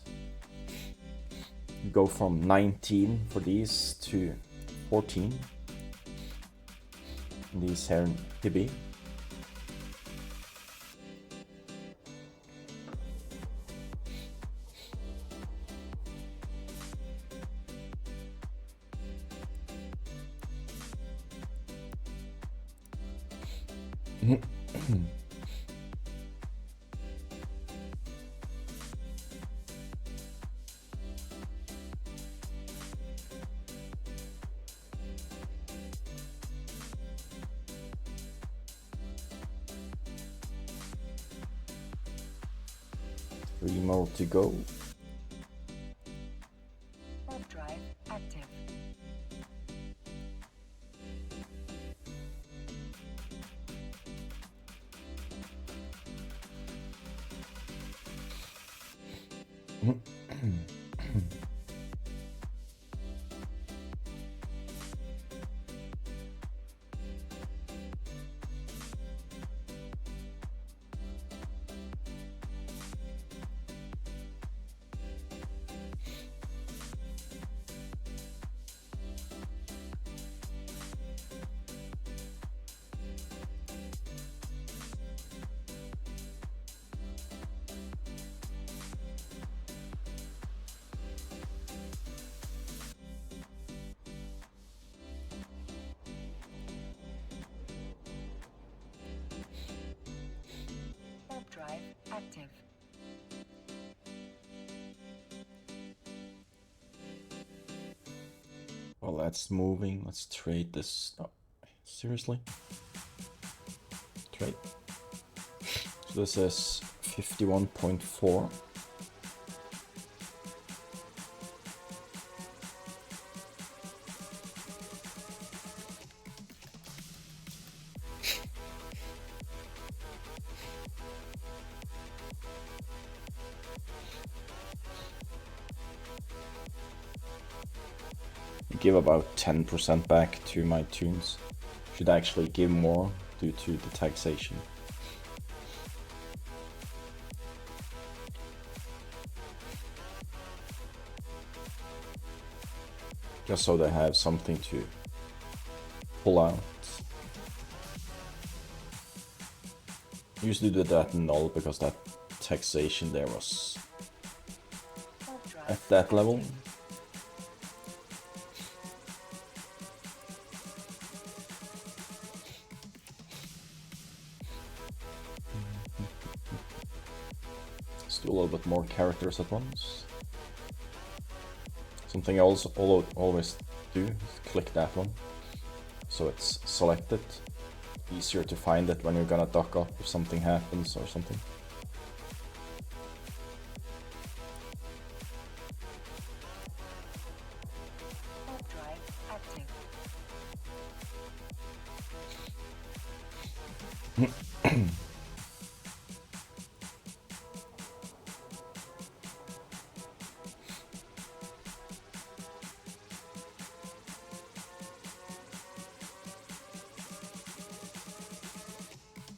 You go from 19 for these to 14. These here in Hibi. Three more to go. Warp drive active. Warp drive active. Well, that's moving. Let's trade this. Oh, seriously? Trade. So this is 51.4. Give about 10% back to my tunes. Should actually give more due to the taxation. Just so they have something to pull out. Usually do that in null because that taxation there was at that level. Let's do a little bit more characters at once. Something I also always do is click that one, so it's selected. Easier to find it when you're gonna dock up if something happens or something. Warp drive active.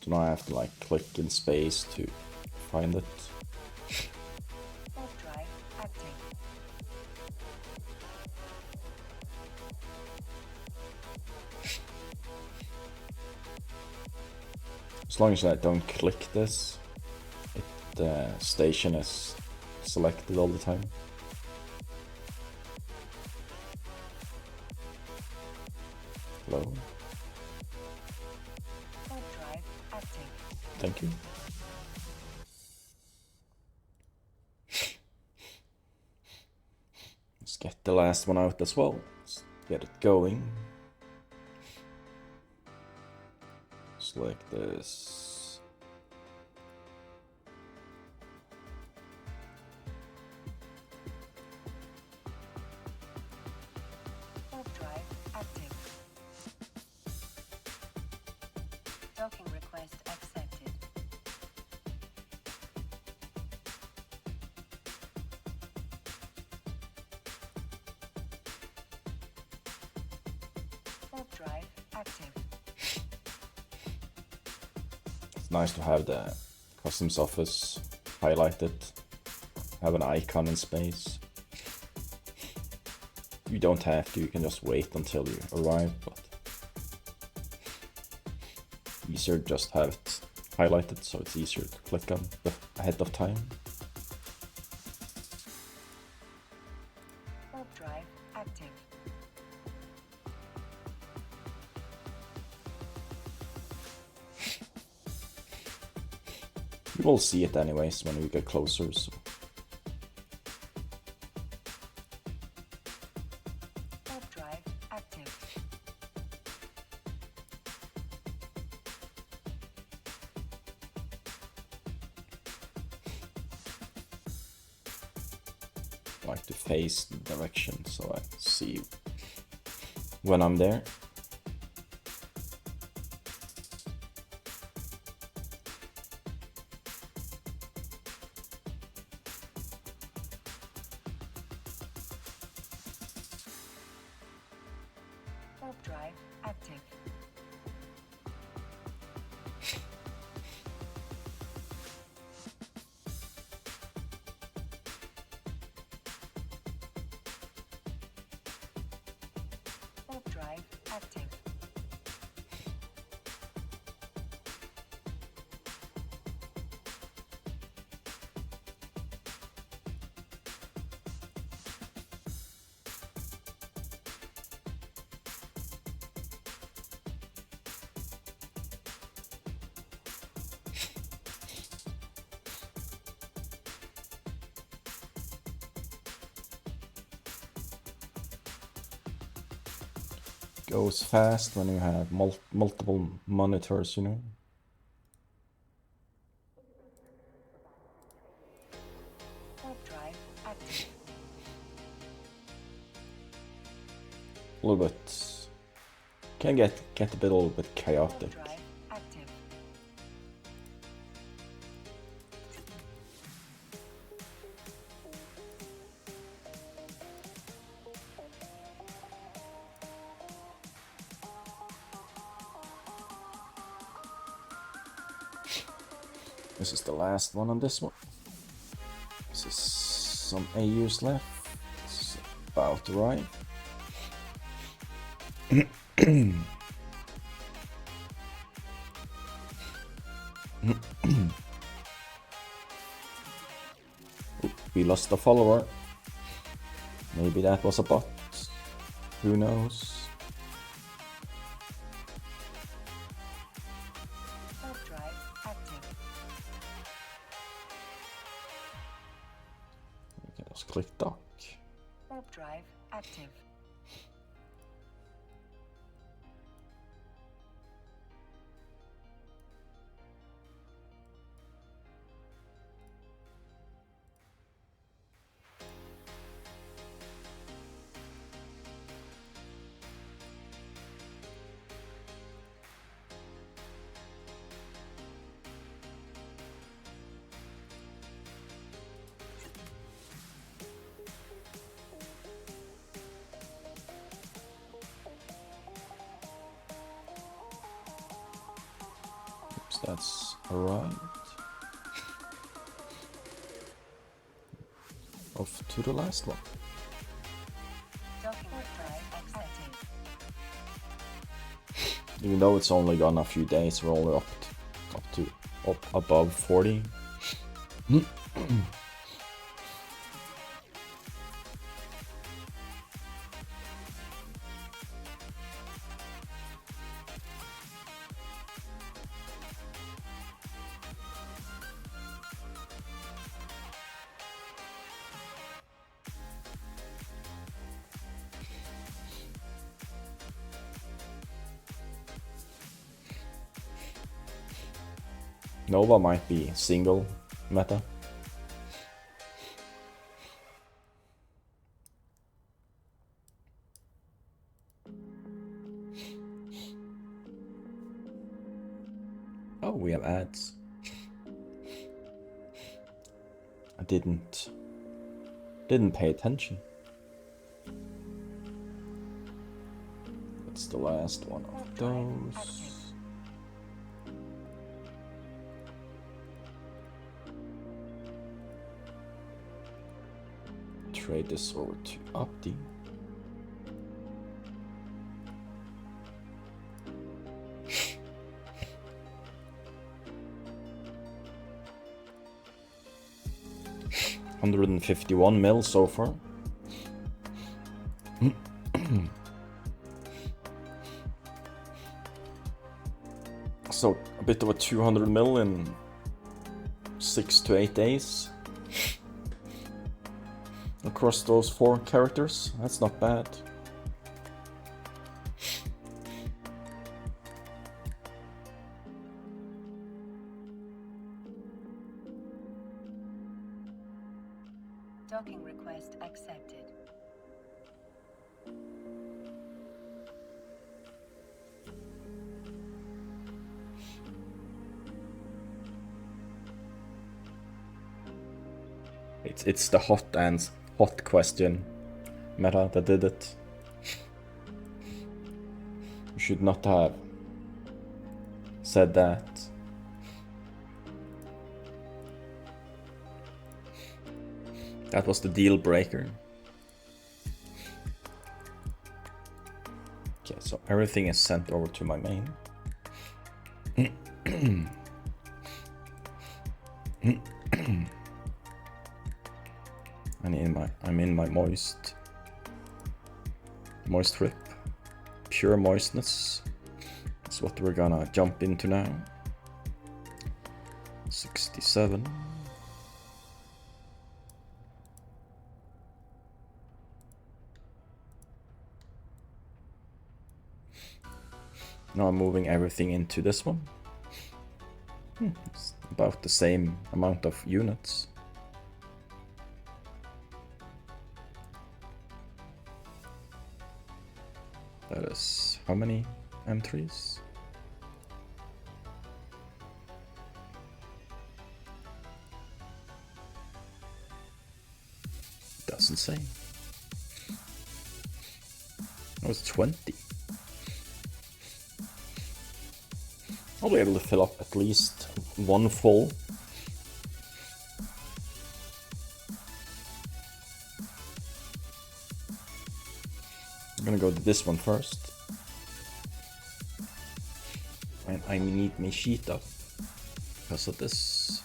So now I have to like click in space to find it. Warp drive active. As long as I don't click this, the station is selected all the time. Hello. Warp drive active. Thank you. Let's get the last one out as well. Let's get it going. Select this. Warp drive active. Docking request accepted. Warp drive active. It's nice to have the Customs office, highlight it, have an icon in space. You don't have to, you can just wait until you arrive, but easier just have it highlighted so it's easier to click on ahead of time. Warp drive active. You will see it anyways when we get closer, so. Warp drive active. I like to face the direction so I see when I'm there. Warp drive active. Warp drive active. Goes fast when you have multiple monitors, you know. Warp drive active. A little bit can get a little bit chaotic. Warp drive active. This is the last one on this one. This is some AUs left. It's about to arrive. We lost a follower. Maybe that was a bot. Who knows? Warp drive active. We can just click dock. Warp drive active. Oops, that's arrived. Off to the last one. Docking warp drive accepted. Even though it's only gone a few days, we're only up above 40. Nova might be single meta. Oh, we have ads. I didn't pay attention. That's the last one of those. Trade this over to Opti. $151 so far. So a bit of a 200 mil in 6 to 8 days across those 4 characters. That's not bad. Docking request accepted. It's the hot question meta that did it. You should not have said that. That was the deal breaker. Okay, so everything is sent over to my main. I'm in my moist rip. Pure moistness. That's what we're gonna jump into now. 67. Now I'm moving everything into this one. It's about the same amount of units. That is how many M3s? Doesn't say. Oh, it's 20. I'll be able to fill up at least one full. I'm gonna go to this one first. And I need my sheet up because of this.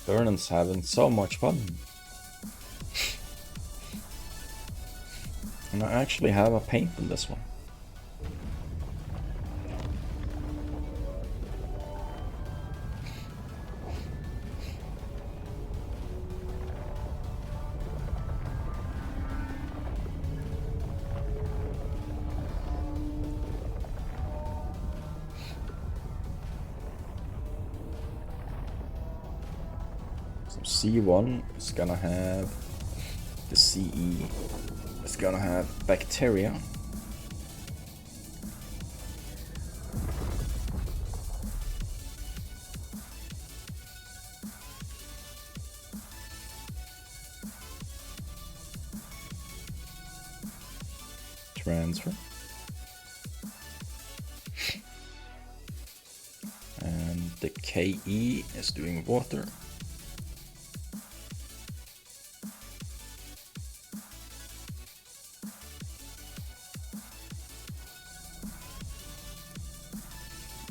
Vernon's having so much fun. And I actually have a paint in this one. C1 is gonna have the CE. It's gonna have bacteria. Transfer. And the KE is doing water.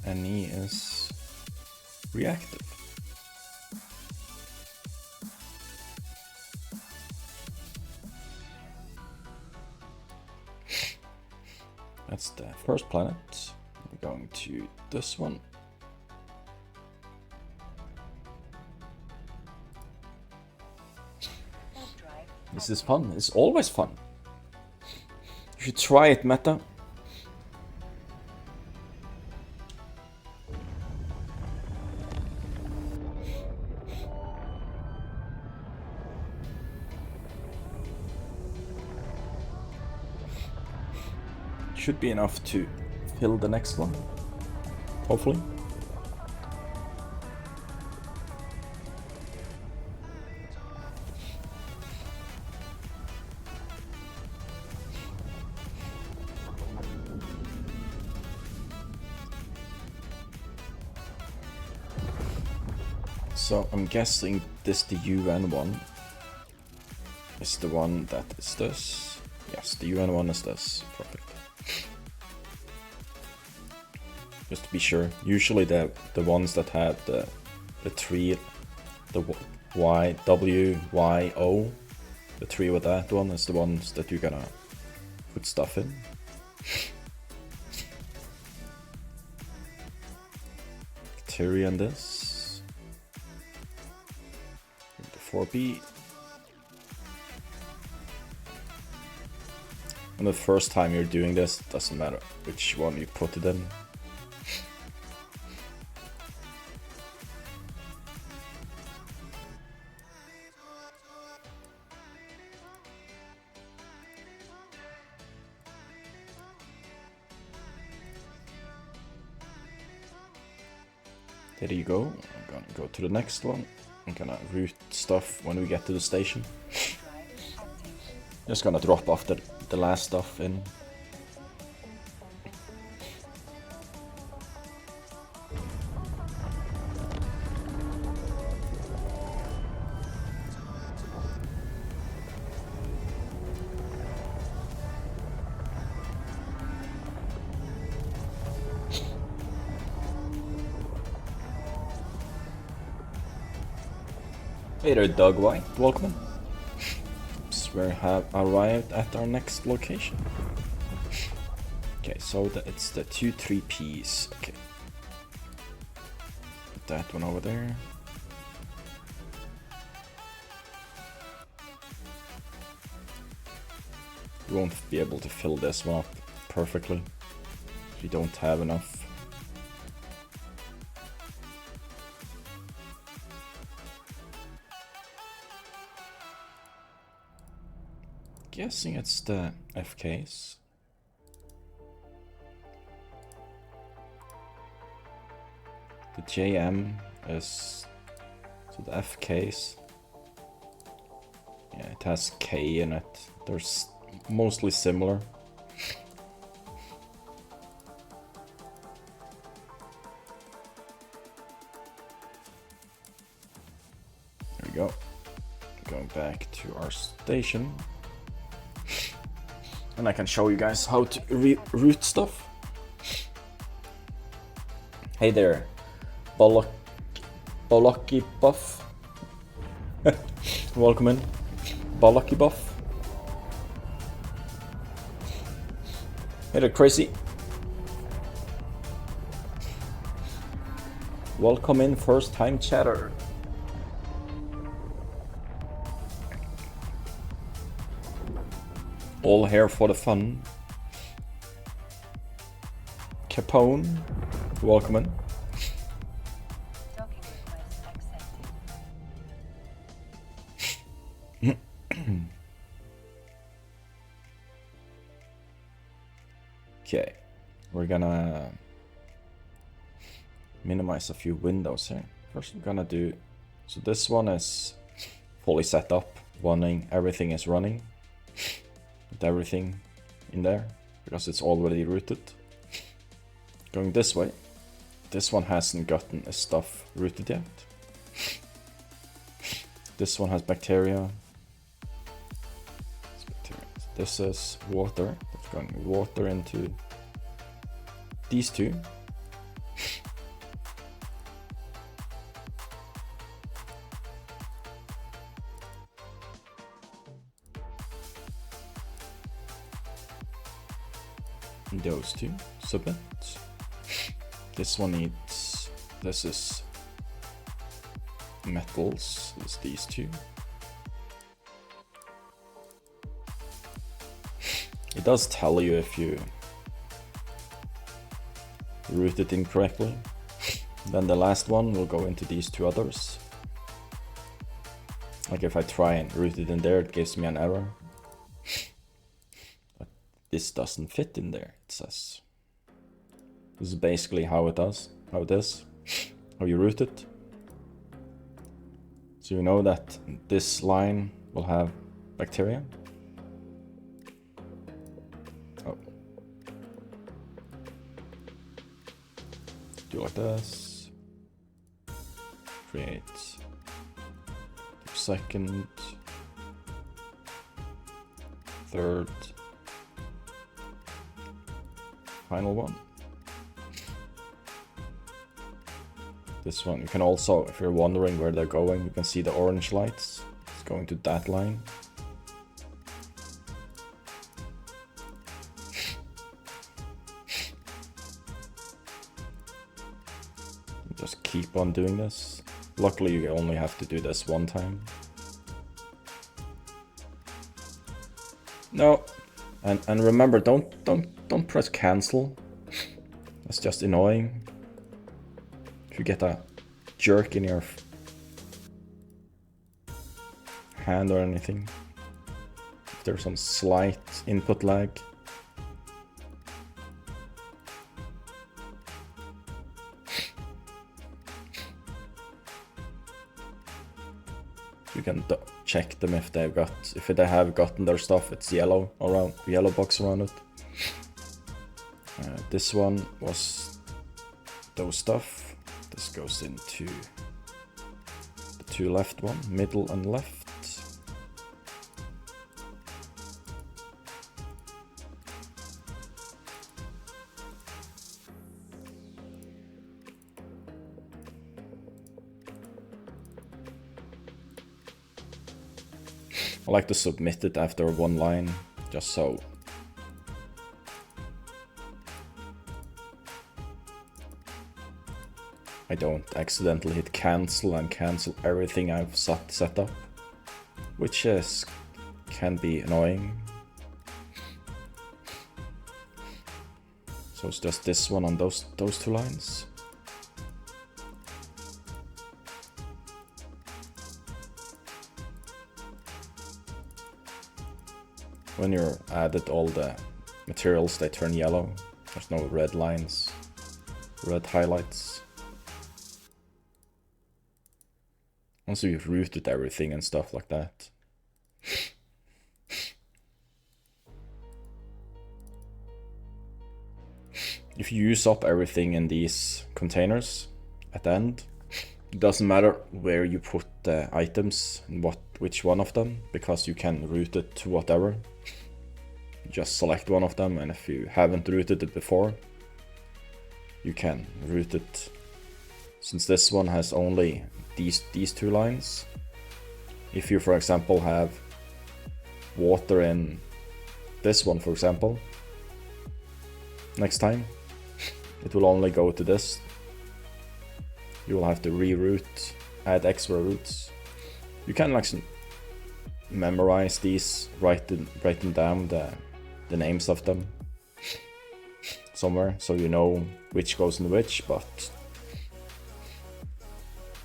And he is reactive. That's the first planet. We're going to this one. This is fun. It's always fun. You should try it, meta. Should be enough to fill the next one, hopefully. So I'm guessing this the UN one is the one that is this. Yes, the UN one is this. Perfect. Just to be sure. Usually the ones that have the three, the Y, W, Y, O, the three with that one is the ones that you're gonna put stuff in. Bacteria in this. The 4B. And the first time you're doing this, it doesn't matter which one you put it in. There you go. I'm gonna go to the next one. I'm gonna route stuff when we get to the station. Just gonna drop off the last stuff in. Hey there, Doug White. Welcome. So we have arrived at our next location. Okay, so it's the 2-3Ps. Okay. Put that one over there. You won't be able to fill this one up perfectly if you don't have enough. Guessing it's the FKs. The JM is so the FKs. Yeah, it has K in it. They're mostly similar. There we go. Going back to our station. And I can show you guys how to route stuff. Hey there, Bollocky Buff. Welcome in, Bollocky Buff. Hey there, Crazy. Welcome in, first time chatter. All here for the fun. Capone, welcome in. Docking request accepted. Okay, we're gonna minimize a few windows here. First we're gonna do, so this one is fully set up, running, everything is running. With everything in there, because it's already routed. Going this way, this one hasn't gotten its stuff routed yet. This one has bacteria. This is water. It's going water into these two. Those two. Submit. This one needs. This is metals. It's these two. It does tell you if you route it incorrectly. Then the last one will go into these two others. Like if I try and route it in there, it gives me an error. But this doesn't fit in there, it says. This is basically how it is, how you route it. So you know that this line will have bacteria. Oh. Do like this. create second, third, final one. This one, you can also, if you're wondering where they're going, you can see the orange lights. It's going to that line. Just keep on doing this. Luckily, you only have to do this one time. No, and remember, don't press cancel. That's just annoying. If you get a jerk in your hand or anything, if there's some slight input lag. You can check them if they have gotten their stuff. It's yellow box around it. This one was those stuff. This goes into the two left one, middle and left. I like to submit it after one line, just so I don't accidentally hit cancel and cancel everything I've set up, which can be annoying. So it's just this one on those two lines. When you're added all the materials, they turn yellow. There's no red lines, red highlights. Once you've routed everything and stuff like that. If you use up everything in these containers at the end, it doesn't matter where you put the items and which one of them, because you can route it to whatever. You just select one of them, and if you haven't routed it before, you can route it. Since this one has only these two lines, if you, for example, have water in this one, for example, next time it will only go to this. You will have to reroute, add extra routes. You can actually memorize these, write them down, the names of them somewhere, so you know which goes in which, but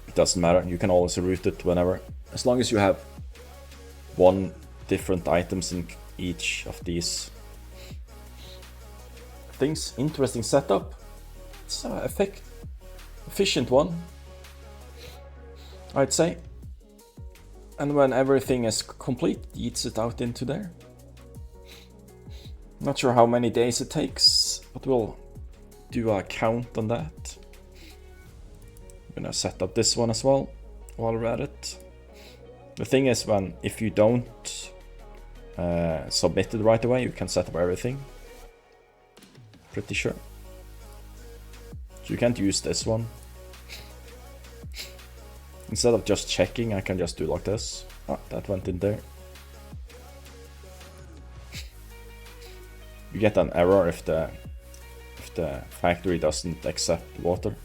it doesn't matter. You can always route it whenever, as long as you have one different items in each of these things. Interesting setup. It's an efficient one, I'd say. And when everything is complete, it eats it out into there. Not sure how many days it takes, but we'll do a count on that. I'm gonna set up this one as well while we're at it. The thing is, if you don't submit it right away, you can set up everything. Pretty sure. So you can't use this one. Instead of just checking, I can just do like this. Ah, that went in there. You get an error if the factory doesn't accept water.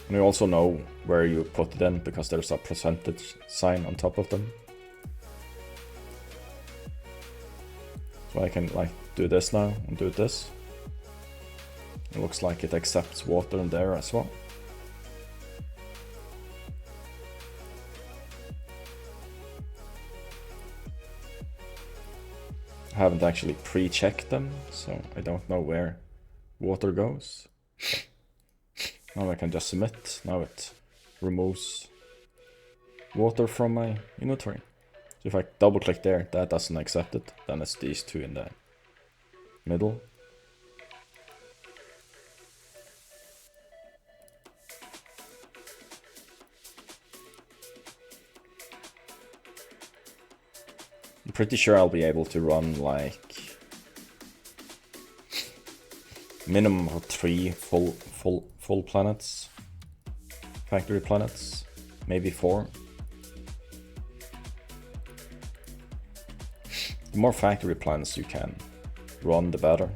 And you also know where you put it in, because there's a percentage sign on top of them. So I can do this now and do this. It looks like it accepts water in there as well. I haven't actually pre-checked them, so I don't know where water goes. Now I can just submit. Now it removes water from my inventory. So if I double click there, that doesn't accept it. Then it's these two in the middle. pretty sure I'll be able to run like minimum of 3 full planets, factory planets, maybe 4. The more factory planets you can run, the better.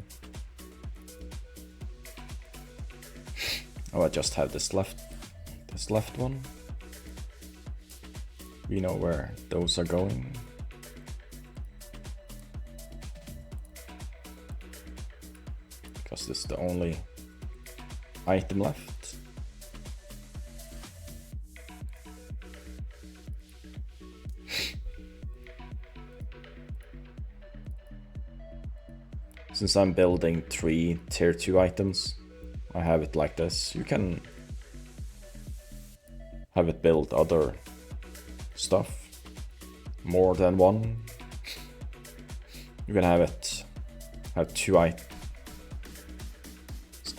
Oh, I just have this left one. We know where those are going. Because this is the only item left. Since I'm building 3 tier 2 items, I have it like this. You can have it build other stuff, more than one. You can have 2 items,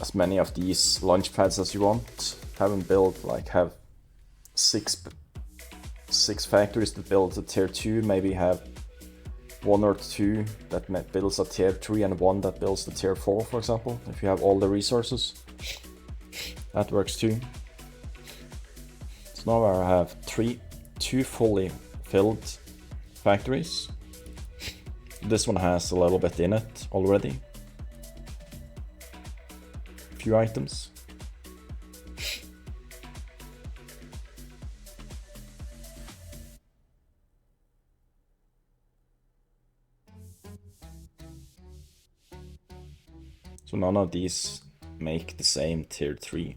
as many of these launch pads as you want. Have them build, like have 6 factories that build a tier 2, maybe have 1 or 2 that builds a tier 3 and 1 that builds the tier 4, for example, if you have all the resources. That works too. So now I have 2 fully filled factories. This one has a little bit in it already. A few items. So none of these make the same tier 3.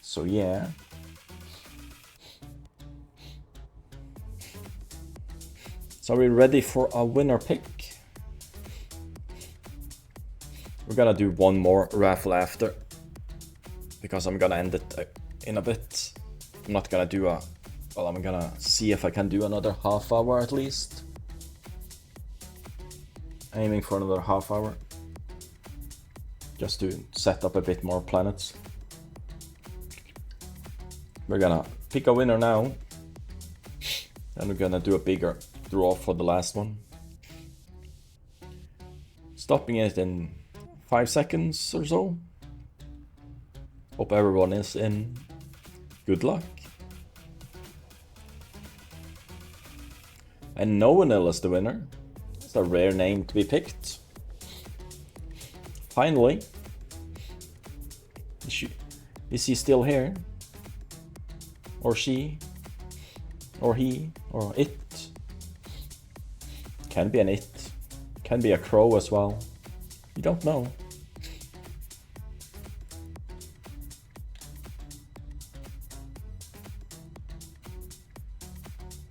So yeah. So are we ready for a winner pick? We're gonna do one more raffle after, because I'm gonna end it in a bit. I'm not gonna do I'm gonna see if I can do another half hour at least. Aiming for another half hour. Just to set up a bit more planets. We're gonna pick a winner now. And we're gonna do a bigger draw for the last one. Stopping it in 5 seconds or so. Hope everyone is in. Good luck. And no one else is the winner. It's a rare name to be picked. Finally. Is he still here? Or she? Or he? Or it? Can be an it. Can be a crow as well. You don't know.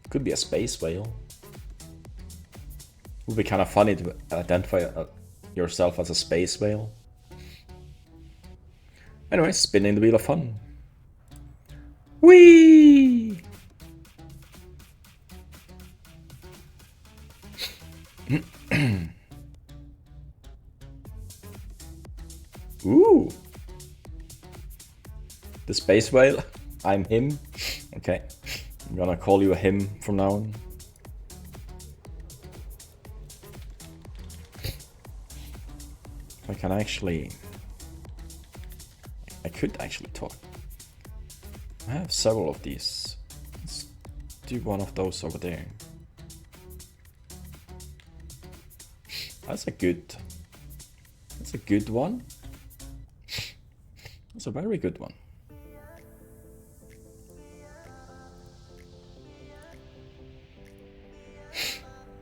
Could be a space whale. Would be kind of funny to identify yourself as a space whale. Anyway, spinning the wheel of fun. Whee! Ooh! The space whale. I'm him. Okay. I'm gonna call you a him from now on. I could actually talk. I have several of these. Let's do one of those over there. That's a good one. That's a very good one.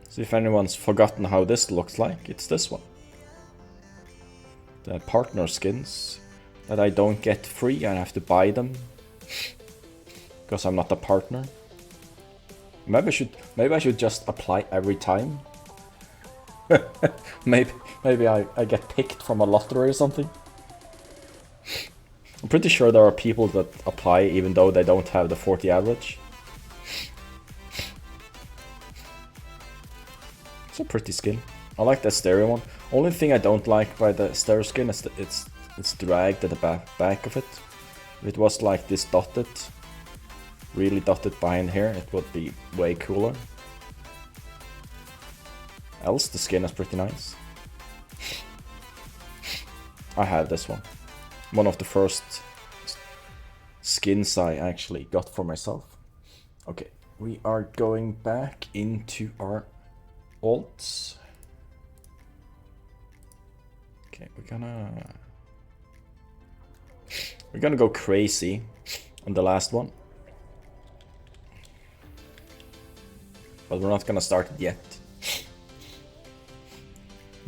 So if anyone's forgotten how this looks like, it's this one. The partner skins that I don't get free, I have to buy them because I'm not a partner. Maybe I should just apply every time. maybe I get picked from a lottery or something. I'm pretty sure there are people that apply even though they don't have the 40 average. It's a pretty skin. I like the stereo one. Only thing I don't like by the stereo skin is that it's dragged at the back of it. If it was like this dotted, really dotted behind here, it would be way cooler. Else, the skin is pretty nice. I have this one. One of the first skins I actually got for myself. Okay, we are going back into our alts. Okay, we're gonna go crazy on the last one. But we're not gonna start it yet.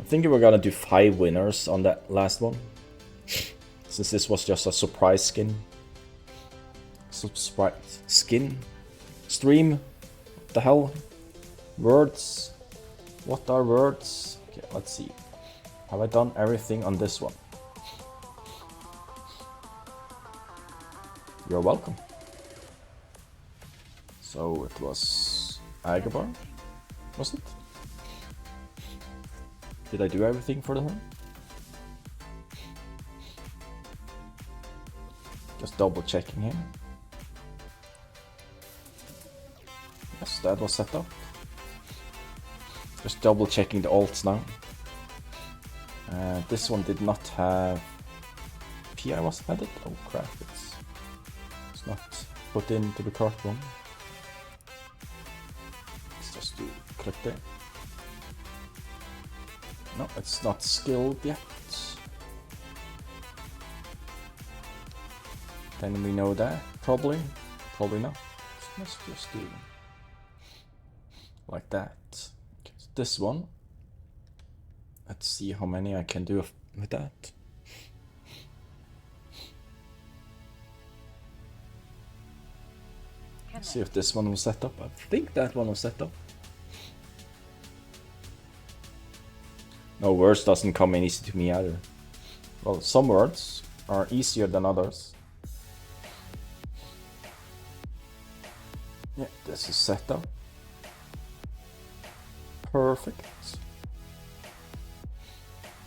I think we're gonna do 5 winners on that last one. Since this was just a surprise skin. Surprise skin? Stream? What the hell? Words? What are words? Okay, let's see. Have I done everything on this one? You're welcome. So it was Agabar, was it? Did I do everything for the one? Just double checking here. Yes, that was set up. Just double checking the alts now. This one did not have PI was added. Oh crap, it's not put into the correct one. Let's just do click there. No, it's not skilled yet. Then we know that, probably not. Let's just do like that. Okay, so this one. Let's see how many I can do with that. Let's see if this one was set up. I think that one was set up. No, words doesn't come in easy to me either. Well, some words are easier than others. Yeah, this is set up. Perfect.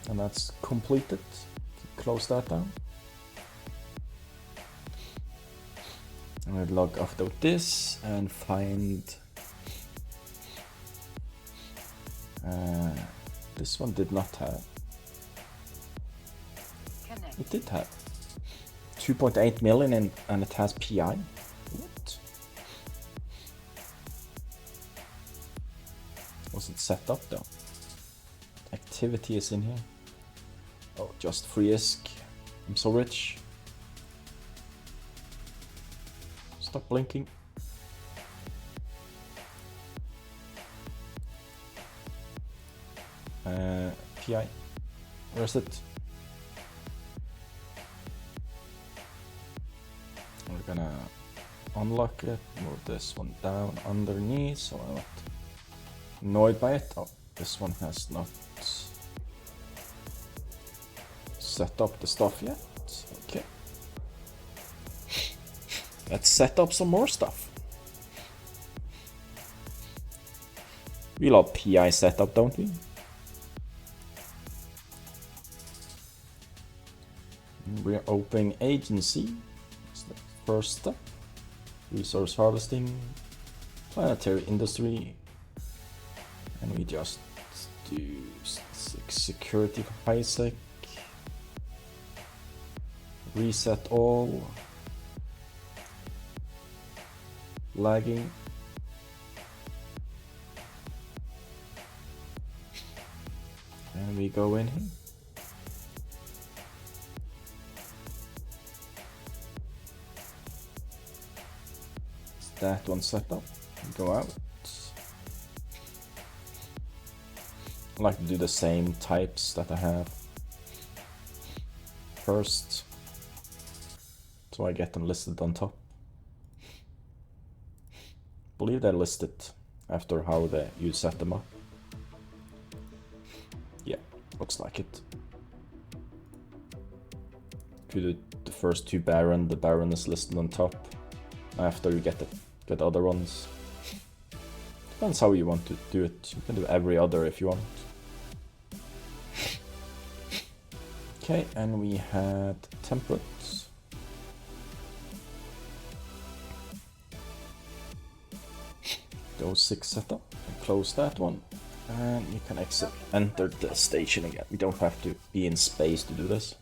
And that's completed. Close that down. And we'll log off of this and find this one did not have. It did have 2.8 million and it has PI. What? Wasn't set up though. Activity is in here. Oh, just free ISK. I'm so rich. Stop blinking. PI. Where's it? We're gonna unlock it, move this one down underneath so I'm not annoyed by it. Oh, this one has not set up the stuff yet. Okay. Let's set up some more stuff. We love PI setup, don't we? We're opening agency. That's the first step. Resource harvesting, planetary industry, and we just do security for Isaac. Reset all. Lagging. And we go in here. That one set up. Go out. I like to do the same types that I have first, so I get them listed on top. I believe they're listed after how you set them up. Yeah, looks like it. If you do the first 2 Baron, the Baron is listed on top. After you get the other ones. Depends how you want to do it. You can do every other if you want. Okay, and we had templates. 06 setup and close that one. And you can enter the station again. We don't have to be in space to do this.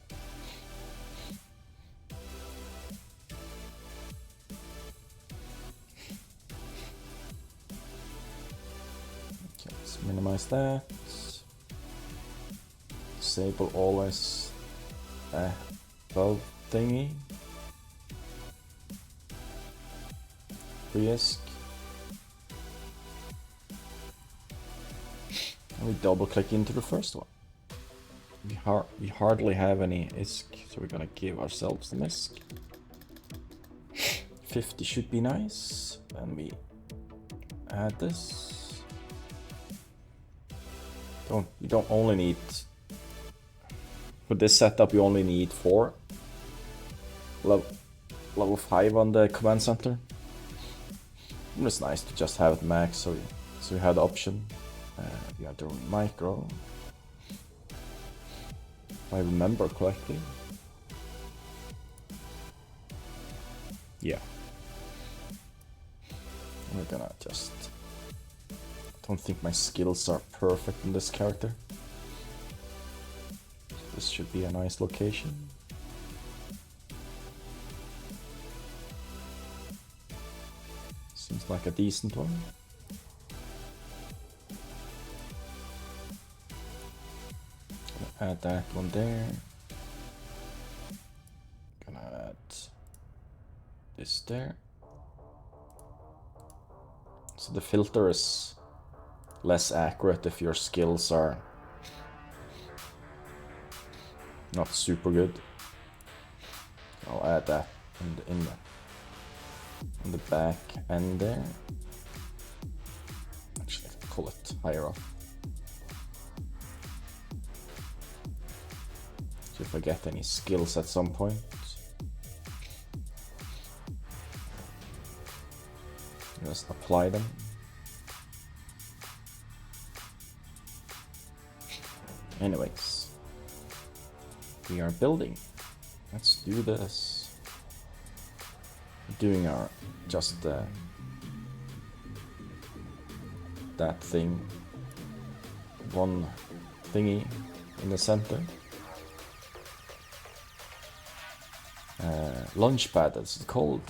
Okay, let's minimize that. Disable always above thingy. Risk. And we double click into the first one. We hardly have any ISK, so we're gonna give ourselves the ISK. 50 should be nice. And we add this. You don't only need, for this setup you only need 4. Level 5 on the command center. And it's nice to just have it max, so you have the option. We are doing micro. If I remember correctly. Yeah. We're gonna just... I don't think my skills are perfect in this character. This should be a nice location. Seems like a decent one. Add that one there. Gonna add this there. So the filter is less accurate if your skills are not super good. I'll add that in the back end there. Actually, pull it higher up. See if I get any skills at some point. Just apply them. Anyways, we are building. Let's do this. Doing our just that thing, one thingy in the center. Launchpad, as it's called.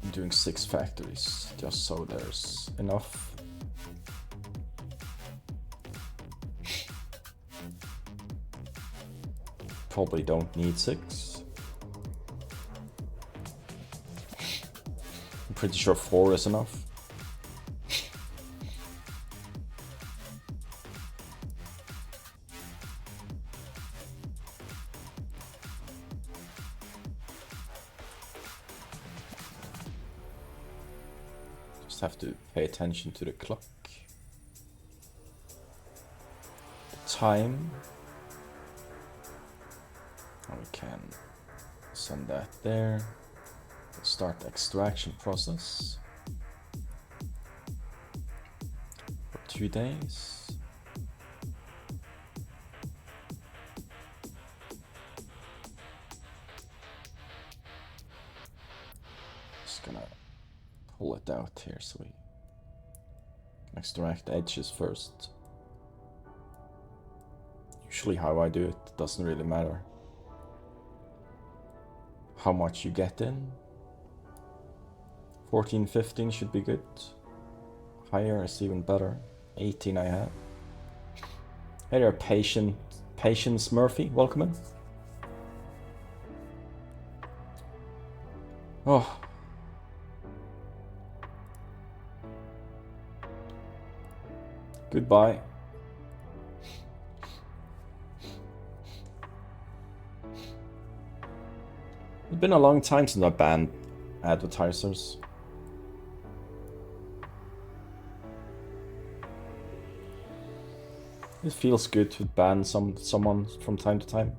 I'm doing 6 factories just so there's enough. Probably don't need 6. I'm pretty sure 4 is enough. Just have to pay attention to the clock. The time. And we can send that there. Start the extraction process for 2 days. Just gonna pull it out here so we can extract the edges first. Usually how I do it doesn't really matter how much you get in. 14, 15 should be good. Higher is even better. 18 I have. Hey there, Patience Murphy, welcome in. Oh. Goodbye. It's been a long time since I banned advertisers. It feels good to ban someone from time to time.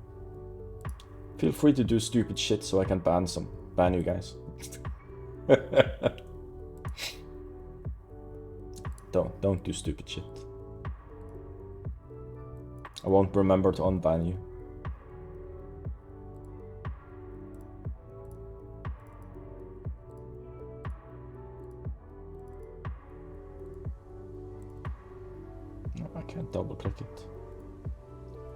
Feel free to do stupid shit so I can ban you guys. Don't do stupid shit. I won't remember to unban you. can't double click it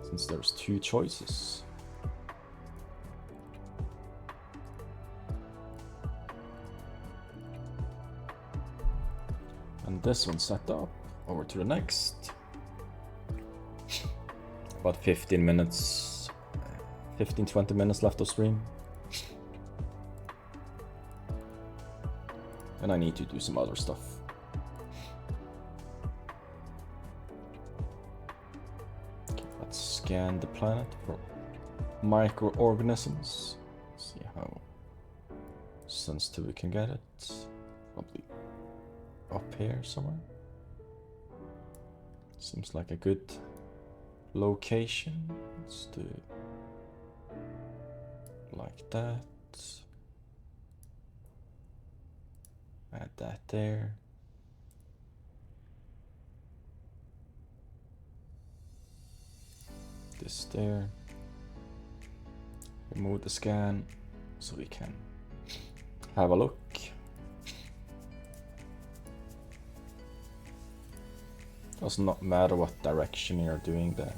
since there's two choices. And this one's set up. Over to the next. About 15 minutes, 15-20 minutes left of stream. And I need to do some other stuff. Okay, let's scan the planet for microorganisms. See how sensitive we can get it. Probably up here somewhere. Seems like a good location. Let's do it like that. Add that there. This there. Remove the scan so we can have a look. Does not matter what direction you're doing there.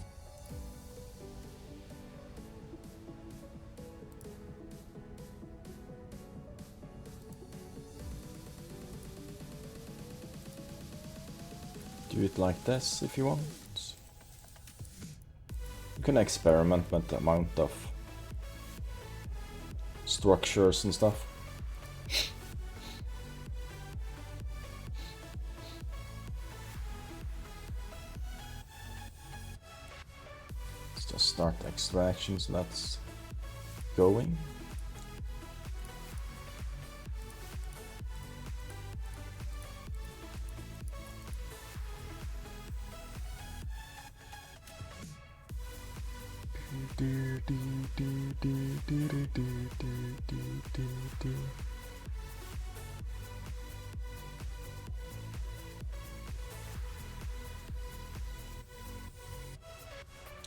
Do it like this if you want. You can experiment with the amount of structures and stuff. Let's just start the extraction, so that's going.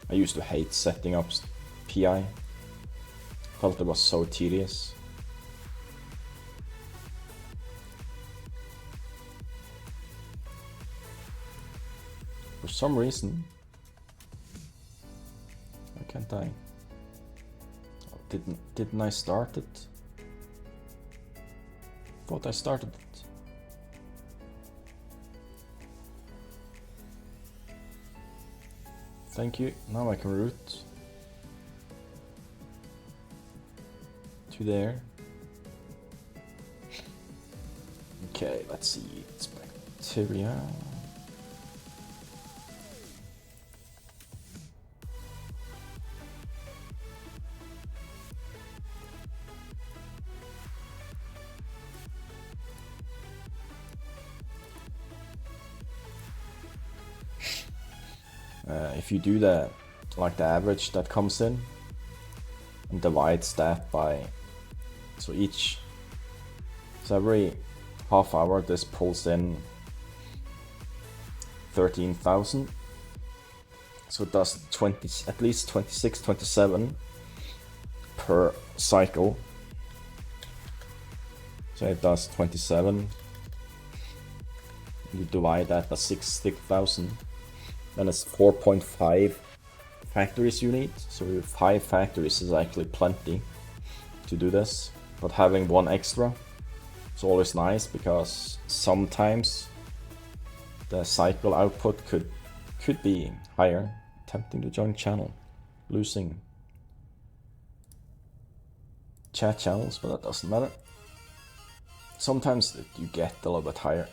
I used to hate setting up PI. Felt it was so tedious. For some reason, why can't I? Oh, didn't I start it? Thought I started it. Thank you. Now I can route to there. Okay, let's see. It's bacteria. If you do the average that comes in and divides that by, so every half hour this pulls in 13,000, so it does at least 26, 27 per cycle. So it does 27. You divide that by 60,000. Then it's 4.5 factories you need. So 5 factories is actually plenty to do this. But having one extra is always nice, because sometimes the cycle output could be higher. Attempting to join channel. Losing chat channels, but that doesn't matter. Sometimes you get a little bit higher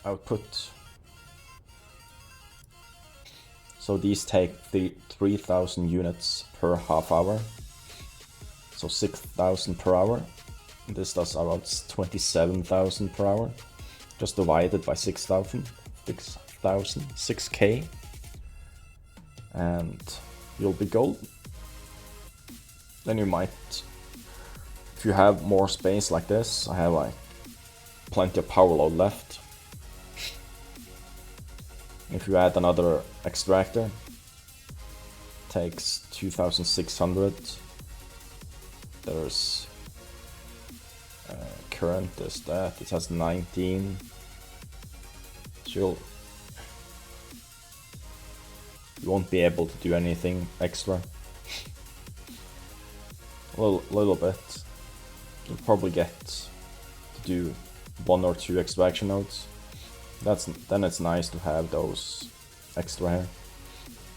output. So these take 3,000 units per half hour, so 6,000 per hour. This does about 27,000 per hour, just divided by 6,000, 6K, and you'll be golden. Then you might, if you have more space like this, I have like plenty of power load left. If you add another extractor, takes 2,600. There's current is that, it has 19. So you won't be able to do anything extra. A little bit. You'll probably get to do 1 or 2 extraction nodes. Then it's nice to have those extra here.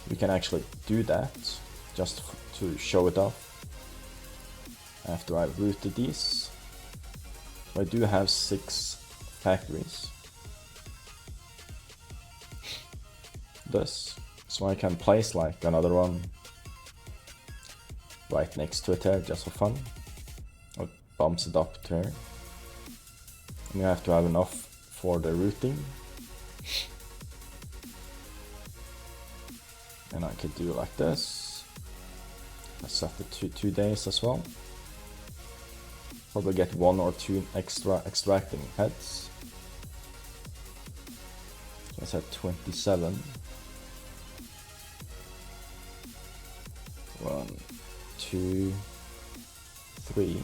We can actually do that just to show it off. After I've routed these, so I do have 6 factories. This, so I can place like another one right next to it here just for fun. It bumps it up to here. And you have to have enough for the routing. And I could do like this. I set it to 2 days as well. Probably get 1 or 2 extra extracting heads. So I set 27. 1, 2, 3.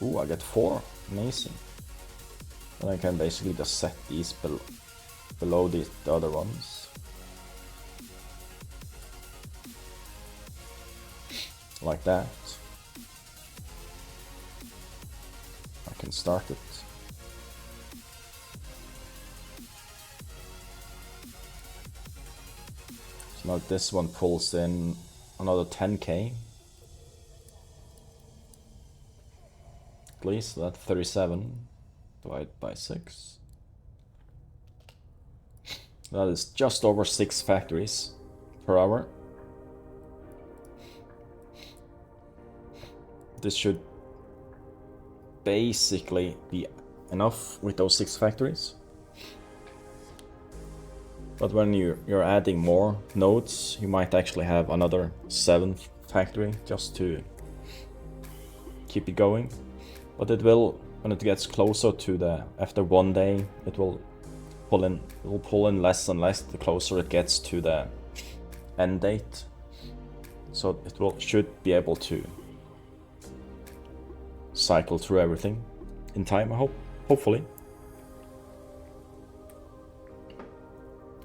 Ooh, I get 4. Amazing. And I can basically just set these below the other ones. Like that. I can start it. So now this one pulls in another 10k. At least, so that's 37 divided by 6. That is just over 6 factories per hour. This should basically be enough with those 6 factories. But when you're adding more nodes, you might actually have another 7th factory just to keep it going. But it will, when it gets closer to the, after 1 day, it will pull in less and less the closer it gets to the end date. So it should be able to cycle through everything in time, I hope, hopefully.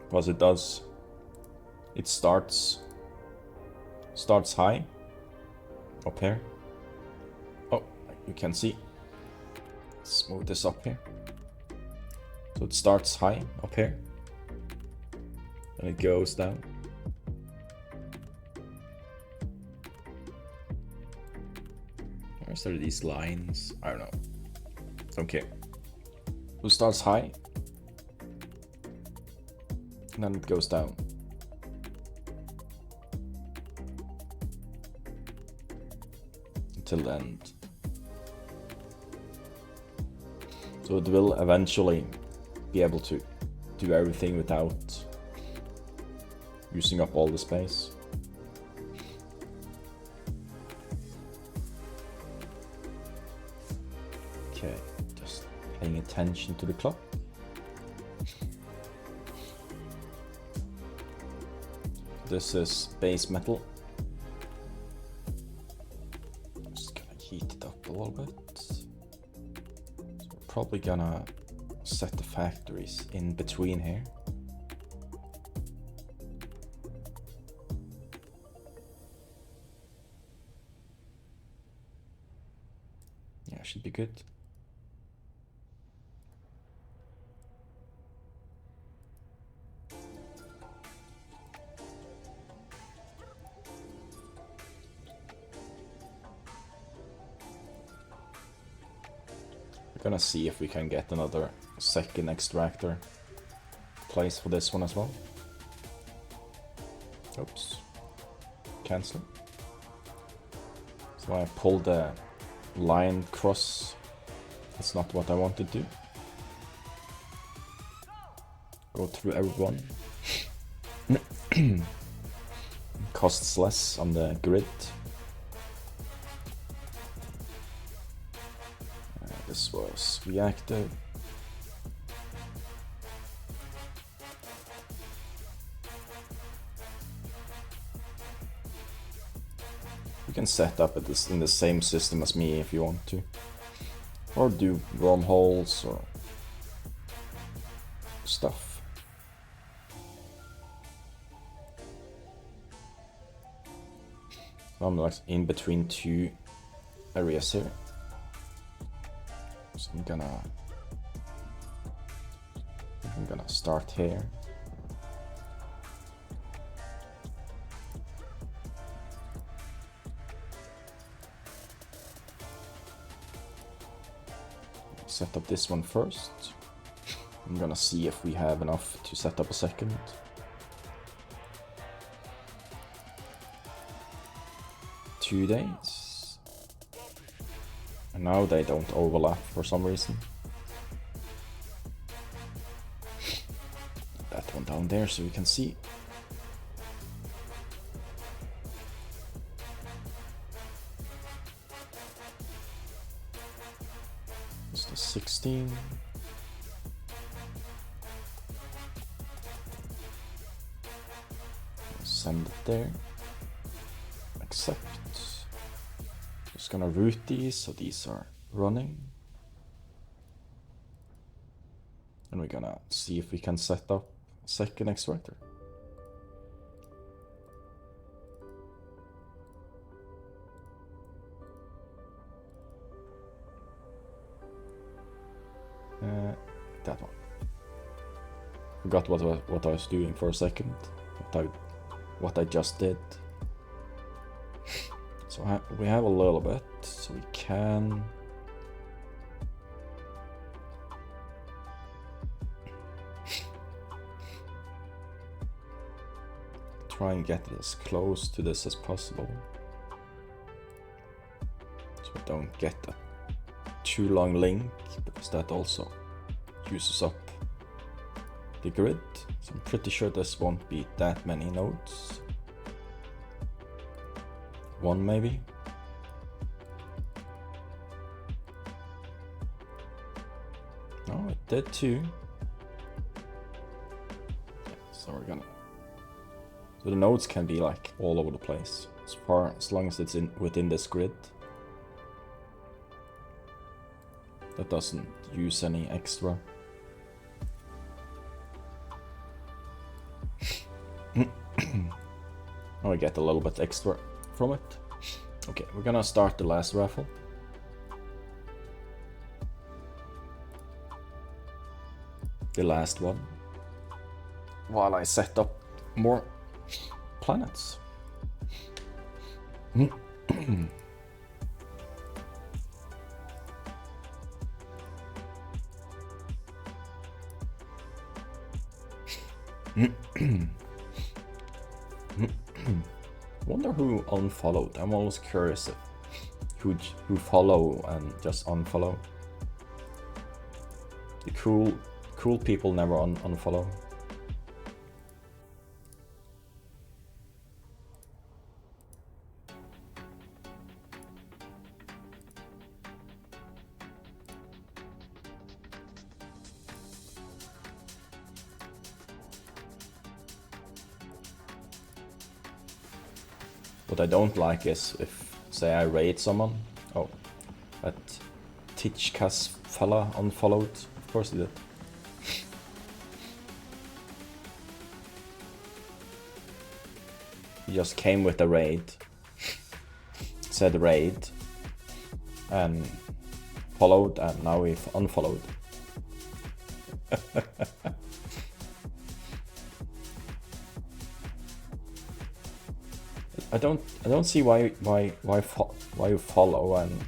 Because it does, it starts high up here. Oh, you can see. Let's move this up here. So it starts high up here and it goes down. Where's there these lines? I don't know. Don't care. So it starts high and then it goes down. Until the end. So it will eventually be able to do everything without using up all the space. Okay, just paying attention to the clock. This is base metal. Just gonna heat it up a little bit. Probably gonna set the factories in between here. Yeah, should be good. Gonna see if we can get another second extractor place for this one as well. Oops. Cancel. So I pulled the line cross. That's not what I want to do. Go through everyone. Costs less on the grid. This was reactive. You can set up this in the same system as me if you want to, or do wormholes or stuff. I'm like in between two areas here. So I'm gonna start here. Set up this one first. I'm gonna see if we have enough to set up a second. Two days. And now they don't overlap for some reason. That one down there so you can see. It's the 16. Send it there. Accept. Just gonna route these so these are running. And we're gonna see if we can set up a second extractor. That one. Forgot what I was doing for a second. What I just did. So we have a little bit, so we can try and get as close to this as possible. So we don't get a too long link, because that also uses up the grid. So I'm pretty sure this won't be that many nodes. One maybe. Oh, it did too. So we're gonna. So the nodes can be like all over the place, as long as it's within this grid. That doesn't use any extra. Oh, I get a little bit extra from it. Okay, we're gonna start the last raffle. The last one. While I set up more planets. Wonder who unfollowed. I'm always curious if who follow and just unfollow. The cool people never unfollow. What I don't like is if, say, I raid someone. Oh, that Titchkas fella unfollowed. Of course he did. He just came with a raid, said raid, and followed, and now he unfollowed. I don't see why you follow and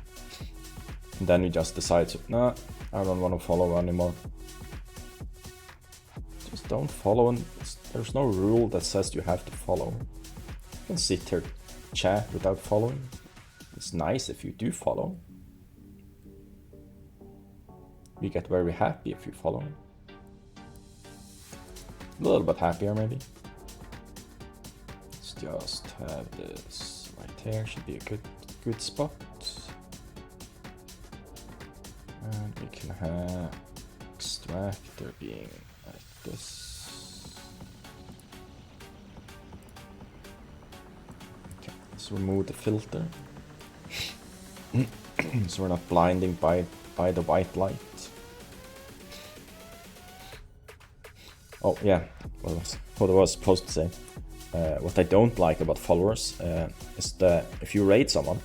then you just decide to, nah, I don't want to follow anymore. Just don't follow, and there's no rule that says you have to follow. You can sit here, chat without following. It's nice if you do follow. We get very happy if you follow. A little bit happier maybe. Just have this right here, should be a good spot. And we can have extractor being like this. Okay, let's remove the filter. So we're not blinding by the white light. Oh yeah, what I was supposed to say. what I don't like about followers is that if you raid someone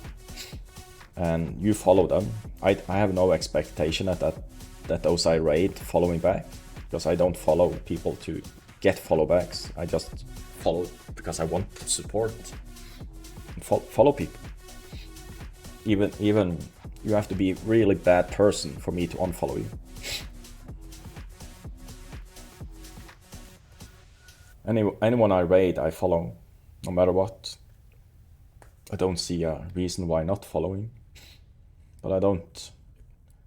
and you follow them, I have no expectation that those I raid follow me back, because I don't follow people to get follow backs. I just follow because I want to support and follow people. Even you have to be a really bad person for me to unfollow you. Anyone I raid, I follow, no matter what. I don't see a reason why not following. But I don't.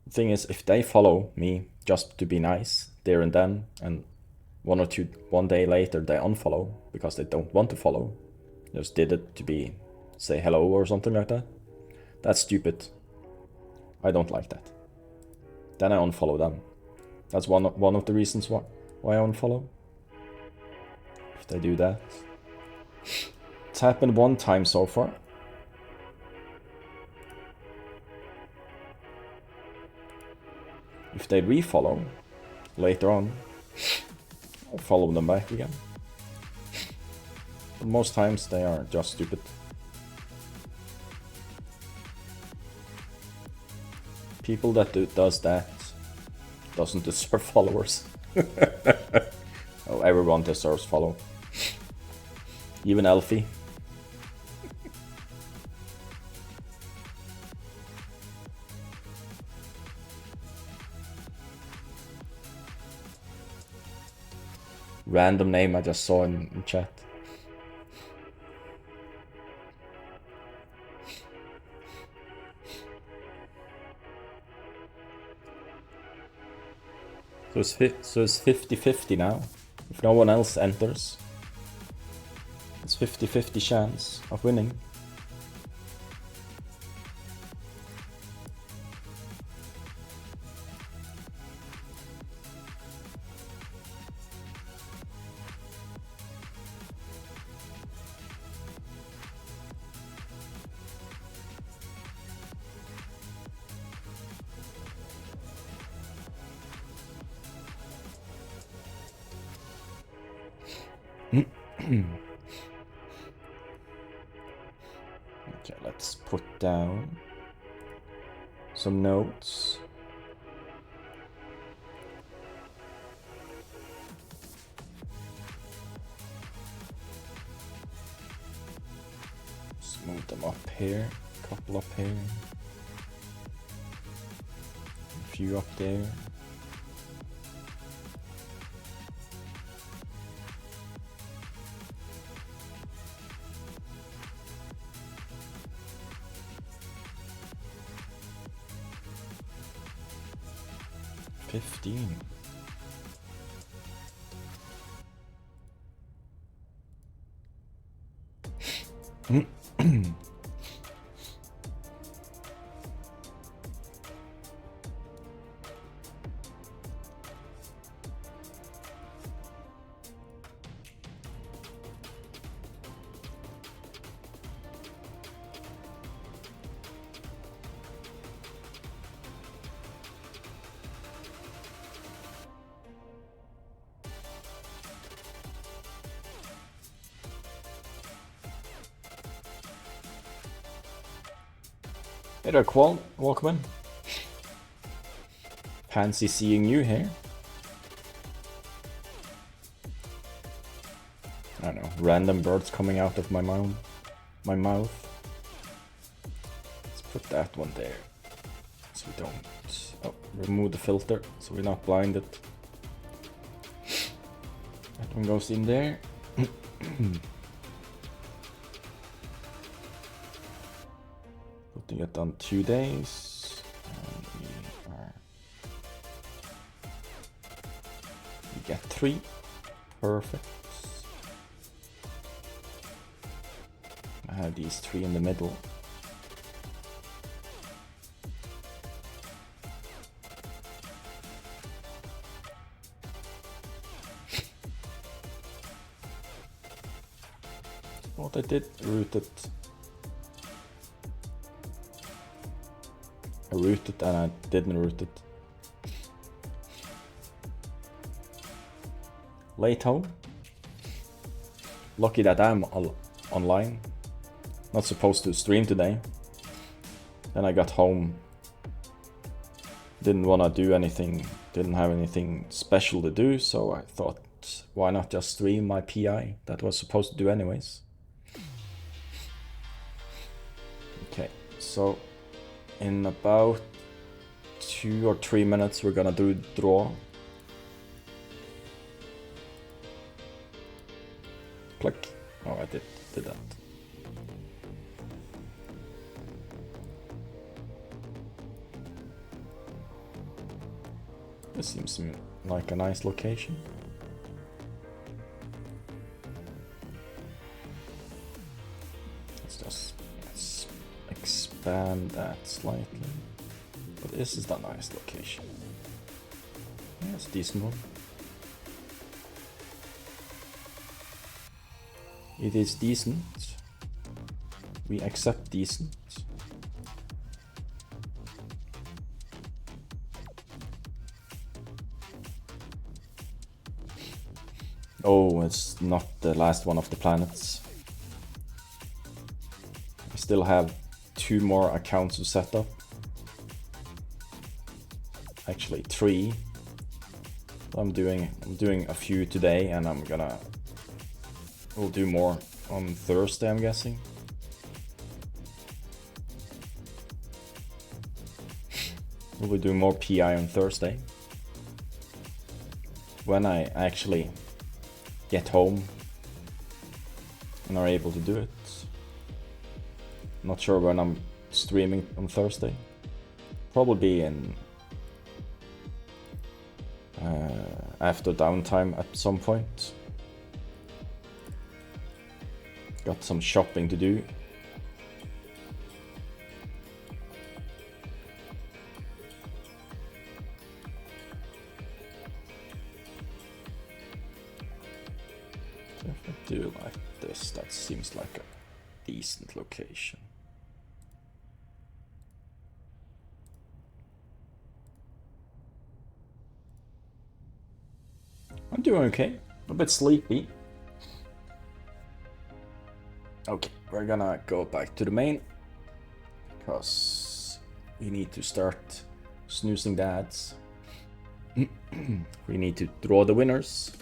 The thing is, if they follow me just to be nice there and then, and one day later they unfollow because they don't want to follow, just did it to say hello or something like that, that's stupid. I don't like that. Then I unfollow them. That's one of the reasons why I unfollow. If they do that. It's happened one time so far. If they refollow later on, I'll follow them back again. But most times they are just stupid. People that does that doesn't deserve followers. Oh, everyone deserves follow. Even Elfie. Random name I just saw in chat. So it's 50-50 now. If no one else enters, it's 50-50 chance of winning. Okay, let's put down some notes. Let's move them up here, a couple up here, a few up there. Hey there, Qual. Welcome in. Fancy seeing you here. I don't know, random birds coming out of my mouth. Let's put that one there, so we don't. Remove the filter, so we're not blinded. That one goes in there. Putting it on 2 days, and we get 3. Perfect. I have these 3 in the middle. What I did, rooted. I rooted and I didn't root it. Late home. lucky that I'm online. Not supposed to stream today. Then I got home. Didn't want to do anything. Didn't have anything special to do, so I thought, why not just stream my PI that was supposed to do anyways. Okay, so in about 2 or 3 minutes we're gonna do draw. Click. Oh, I did that. This seems like a nice location. Let's expand that slightly. But this is the nice location. Yeah, it's a decent one. It is decent. We accept decent. Oh, it's not the last one of the planets. I still have 2 more accounts to set up. Actually 3. I'm doing a few today, and we'll do more on Thursday, I'm guessing. We'll be doing more PI on Thursday, when I actually get home and are able to do it. Not sure when I'm streaming on Thursday. Probably in after downtime at some point. Got some shopping to do. So if I do like this, that seems like a decent location. I'm doing okay. A bit sleepy. Okay, we're gonna go back to the main, because we need to start snoozing the ads. We need to draw the winners.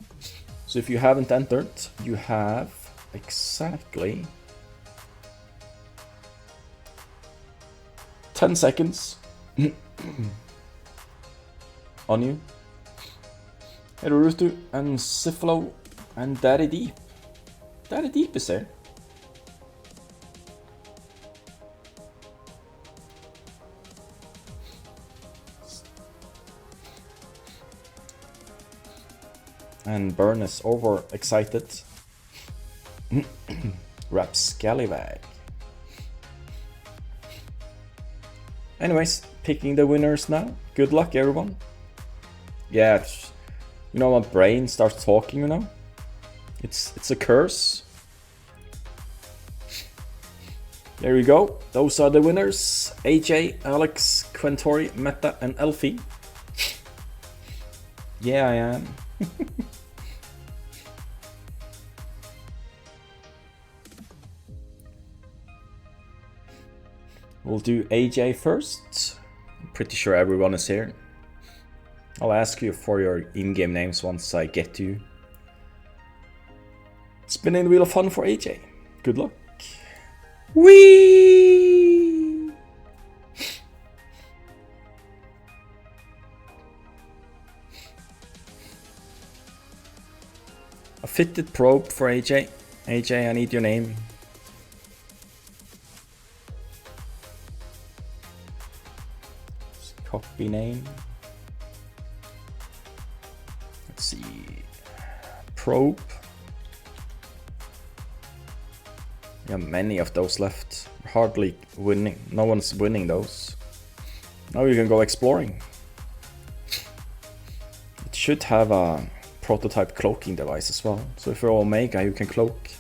So if you haven't entered, you have exactly 10 seconds on you. Erurutu and Siflo and Daddy Deep. Daddy Deep is there. And Burn is overexcited. Rapscallywag. Anyways, picking the winners now. Good luck, everyone. Yeah, you know, my brain starts talking, you know? It's a curse. There you go. Those are the winners. AJ, Alex, Quentori, Meta, and Elfie. Yeah, I am. We'll do AJ first. I'm pretty sure everyone is here. I'll ask you for your in-game names once I get to you. Spinning the wheel of fun for AJ. Good luck. Whee! A fitted probe for AJ. AJ, I need your name. Copy name. Let's see. Probe. We have many of those left. Hardly winning. No one's winning those. Now you can go exploring. It should have a prototype cloaking device as well. So if you're Omega, you can cloak.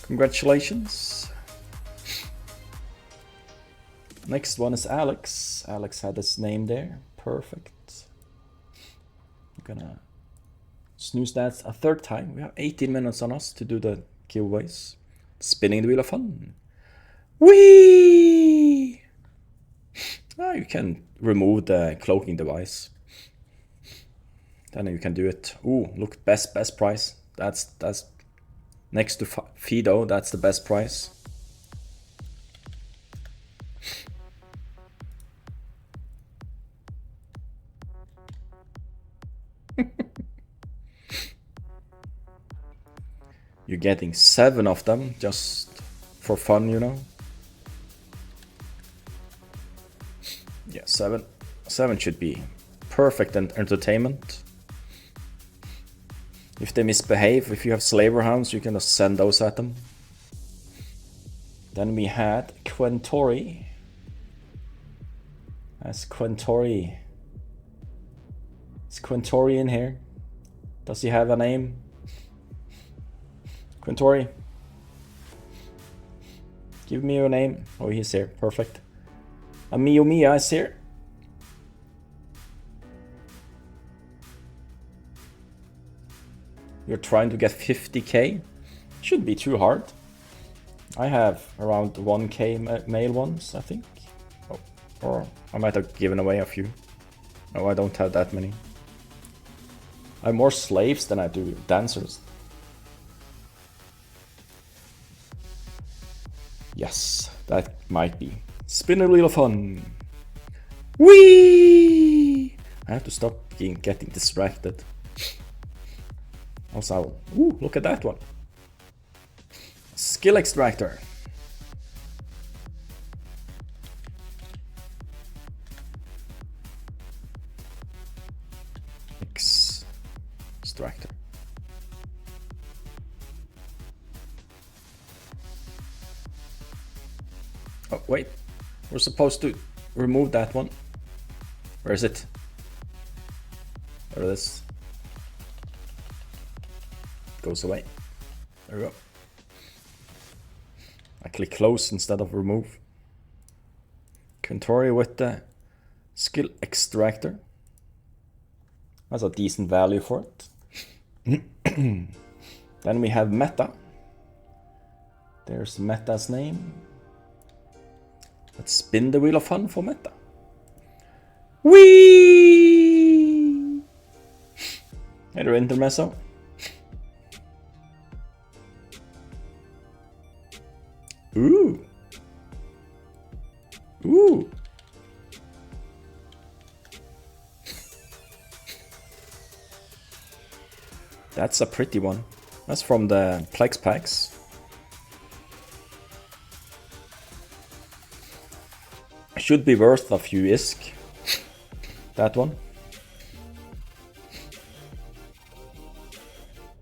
Congratulations. Next one is Alex. Alex had his name there. Perfect. I'm gonna Snooze that's a third time. We have 18 minutes on us to do the giveaways. Spinning the wheel of fun. Whee! Oh, you can remove the cloaking device. Then you can do it. Ooh, look, best price. That's next to Fido. That's the best price. You're getting 7 of them just for fun, you know. Yeah, 7 should be perfect and entertainment. If they misbehave, if you have slaver hounds, you can just send those at them. Then we had Quentori. That's Quentori. Is Quentori in here? Does he have a name? Quentori. Give me your name. Oh, he's here. Perfect. Amiyo Mia is here. You're trying to get 50k? Shouldn't be too hard. I have around 1k male ones, I think. Oh, or I might have given away a few. No, I don't have that many. I have more slaves than I do dancers. Yes, that might be. Spin a wheel of fun. Whee! I have to stop getting distracted. Also, ooh, look at that one. Skill extractor. Extractor. Oh, wait. We're supposed to remove that one. Where is it? There it is. Goes away. There we go. I click close instead of remove. Quentori with the skill extractor. That's a decent value for it. Then we have Meta. There's Meta's name. Let's spin the wheel of fun for Meta. Whee! Hey there, Intermezzo. Ooh. Ooh. That's a pretty one. That's from the Plex packs. Should be worth a few ISK. That one.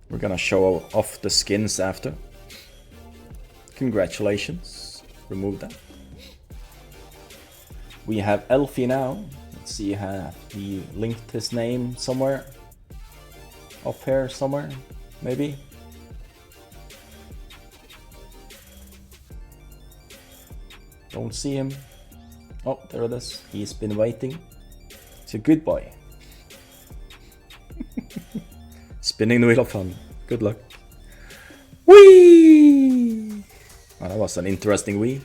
We're gonna show off the skins after. Congratulations. Remove that. We have Elfie now. Let's see, have he linked his name somewhere? Up here somewhere, maybe? Don't see him. Oh, there it is. He's been waiting. It's a good boy. Spinning the wheel of fun. Good luck. Whee! Oh, that was an interesting wheel.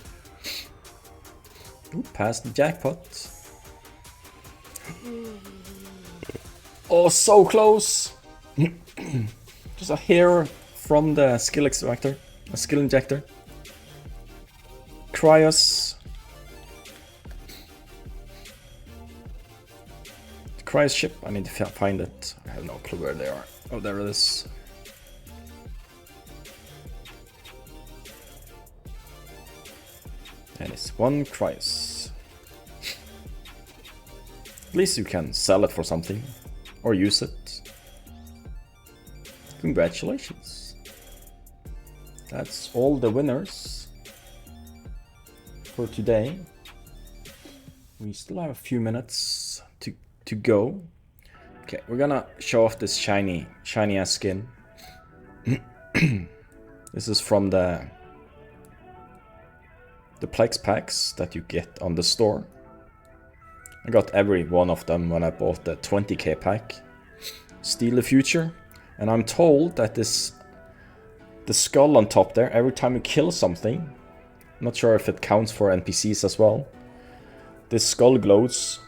Ooh, past the jackpot. Oh, so close! Just a hair from the skill extractor, a skill injector. Cryos. The Cryos ship, I need to find it. I have no clue where they are. Oh, there it is. And it's one Cryos. At least you can sell it for something, or use it. Congratulations. That's all the winners for today. We still have a few minutes to go. Okay, we're gonna show off this shiny ass skin. This is from the Plex packs that you get on the store. I got every one of them when I bought the 20k pack. Steal the Future. And I'm told that the skull on top there, every time you kill something, I'm not sure if it counts for NPCs as well, this skull glows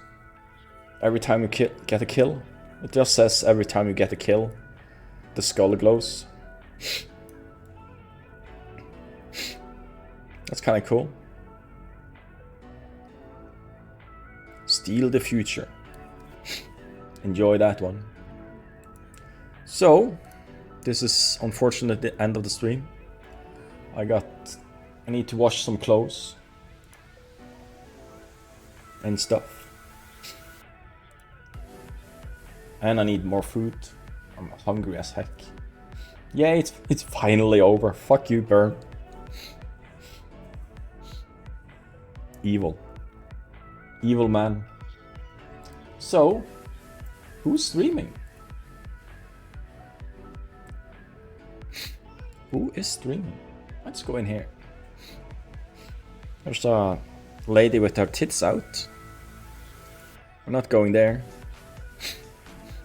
every time you get a kill. It just says every time you get a kill, the skull glows. That's kind of cool. Steal the future. Enjoy that one. So, this is unfortunately the end of the stream. I need to wash some clothes and stuff. And I need more food. I'm hungry as heck. Yeah, it's finally over. Fuck you, Burn. Evil. Evil man. So, who's streaming? Who is streaming? Let's go in here. There's a lady with her tits out. We're not going there.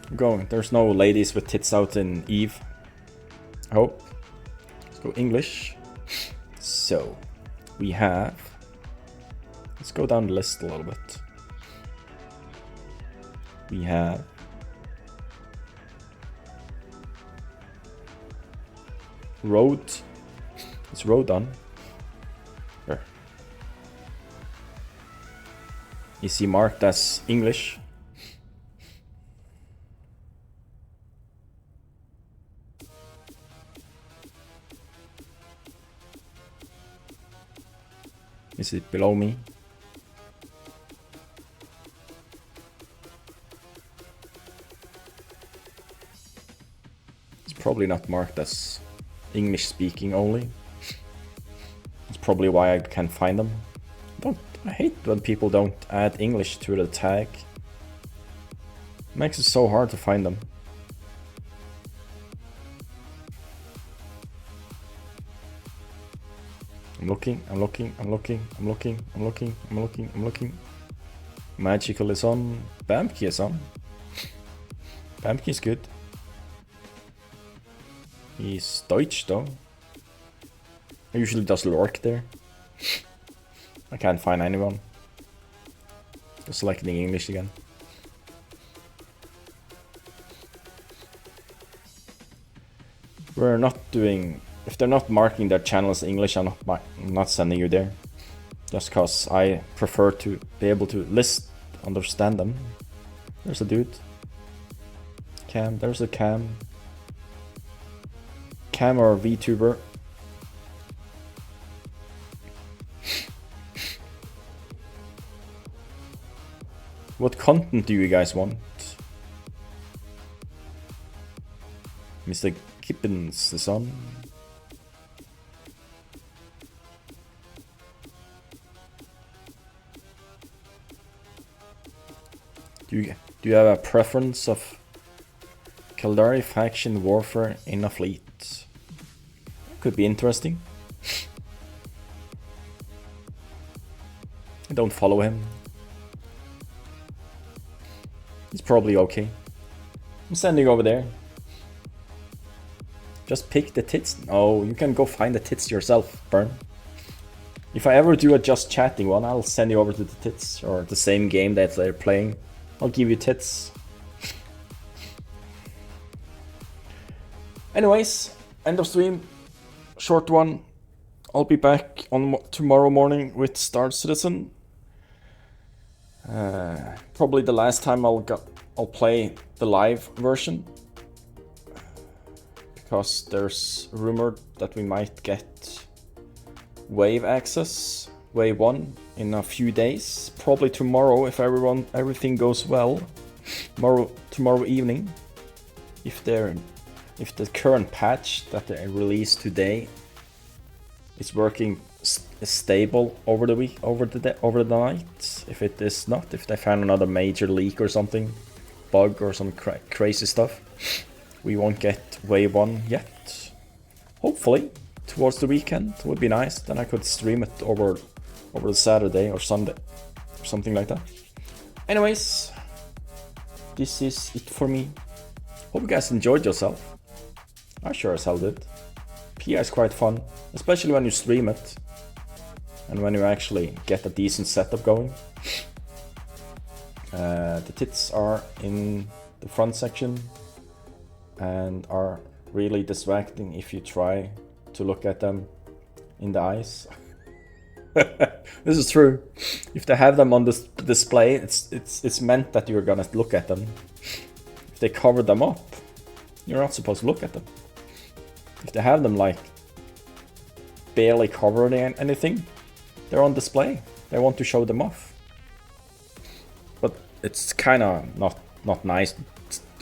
We're going. There's no ladies with tits out in Eve. I hope. Let's go English. So, we have... Let's go down the list a little bit. We have... Road. Is road on? Here. Is he marked as English? Is it below me? It's probably not marked as English speaking only. That's probably why I can't find them. I hate when people don't add English to the tag. It makes it so hard to find them. I'm looking. Magical is on. Bamki is on. Bamki is good. He's Deutsch though. He usually does Lork there. I can't find anyone. Just selecting English again. We're not doing... If they're not marking their channel as English, I'm not sending you there. Just cause I prefer to be able to understand them. There's a dude. Cam, there's a Cam. Cam or VTuber. What content do you guys want? Mr. Kippens is on. Do you have a preference of Caldari faction warfare in a fleet? Could be interesting. I don't follow him. He's probably okay. I'm sending over there. Just pick the tits. Oh, you can go find the tits yourself, Burn. If I ever do a just chatting one, I'll send you over to the tits, or the same game that they're playing. I'll give you tits. Anyways, end of stream. Short one. I'll be back on tomorrow morning with Star Citizen. Probably the last time I'll play the live version, because there's rumored that we might get wave access, wave 1, in a few days. Probably tomorrow if everything goes well. Tomorrow evening, if the current patch that they released today is working stable over the week, over the night. If it is not, if they found another major leak or something, bug or some crazy stuff, we won't get wave 1 yet. Hopefully towards the weekend would be nice. Then I could stream it over the Saturday or Sunday or something like that. Anyways, this is it for me. Hope you guys enjoyed yourself. I sure as hell did. PI is quite fun, especially when you stream it. And when you actually get a decent setup going. The tits are in the front section and are really distracting if you try to look at them in the eyes. This is true. If they have them on the display, it's meant that you're gonna look at them. If they cover them up, you're not supposed to look at them. If they have them like barely covered in anything, they're on display. They want to show them off. But it's kind of not nice to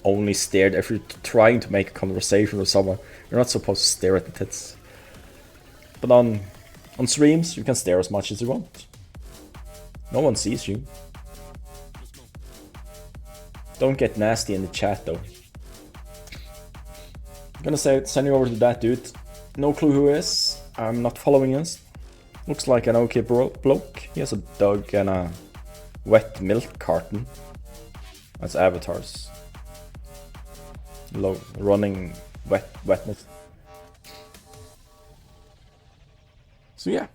only stare. If you're trying to make a conversation with someone, you're not supposed to stare at the tits. But on streams, you can stare as much as you want. No one sees you. Don't get nasty in the chat though. I'm gonna send you over to that dude. No clue who he is. I'm not following us. Looks like an okay bloke. He has a dog and a wet milk carton as avatars. Running wetness. So yeah,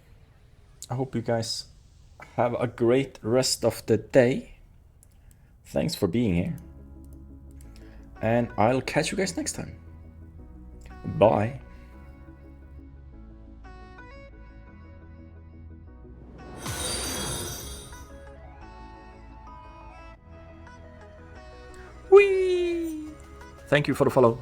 I hope you guys have a great rest of the day. Thanks for being here. And I'll catch you guys next time. Bye. Whee! Thank you for the follow.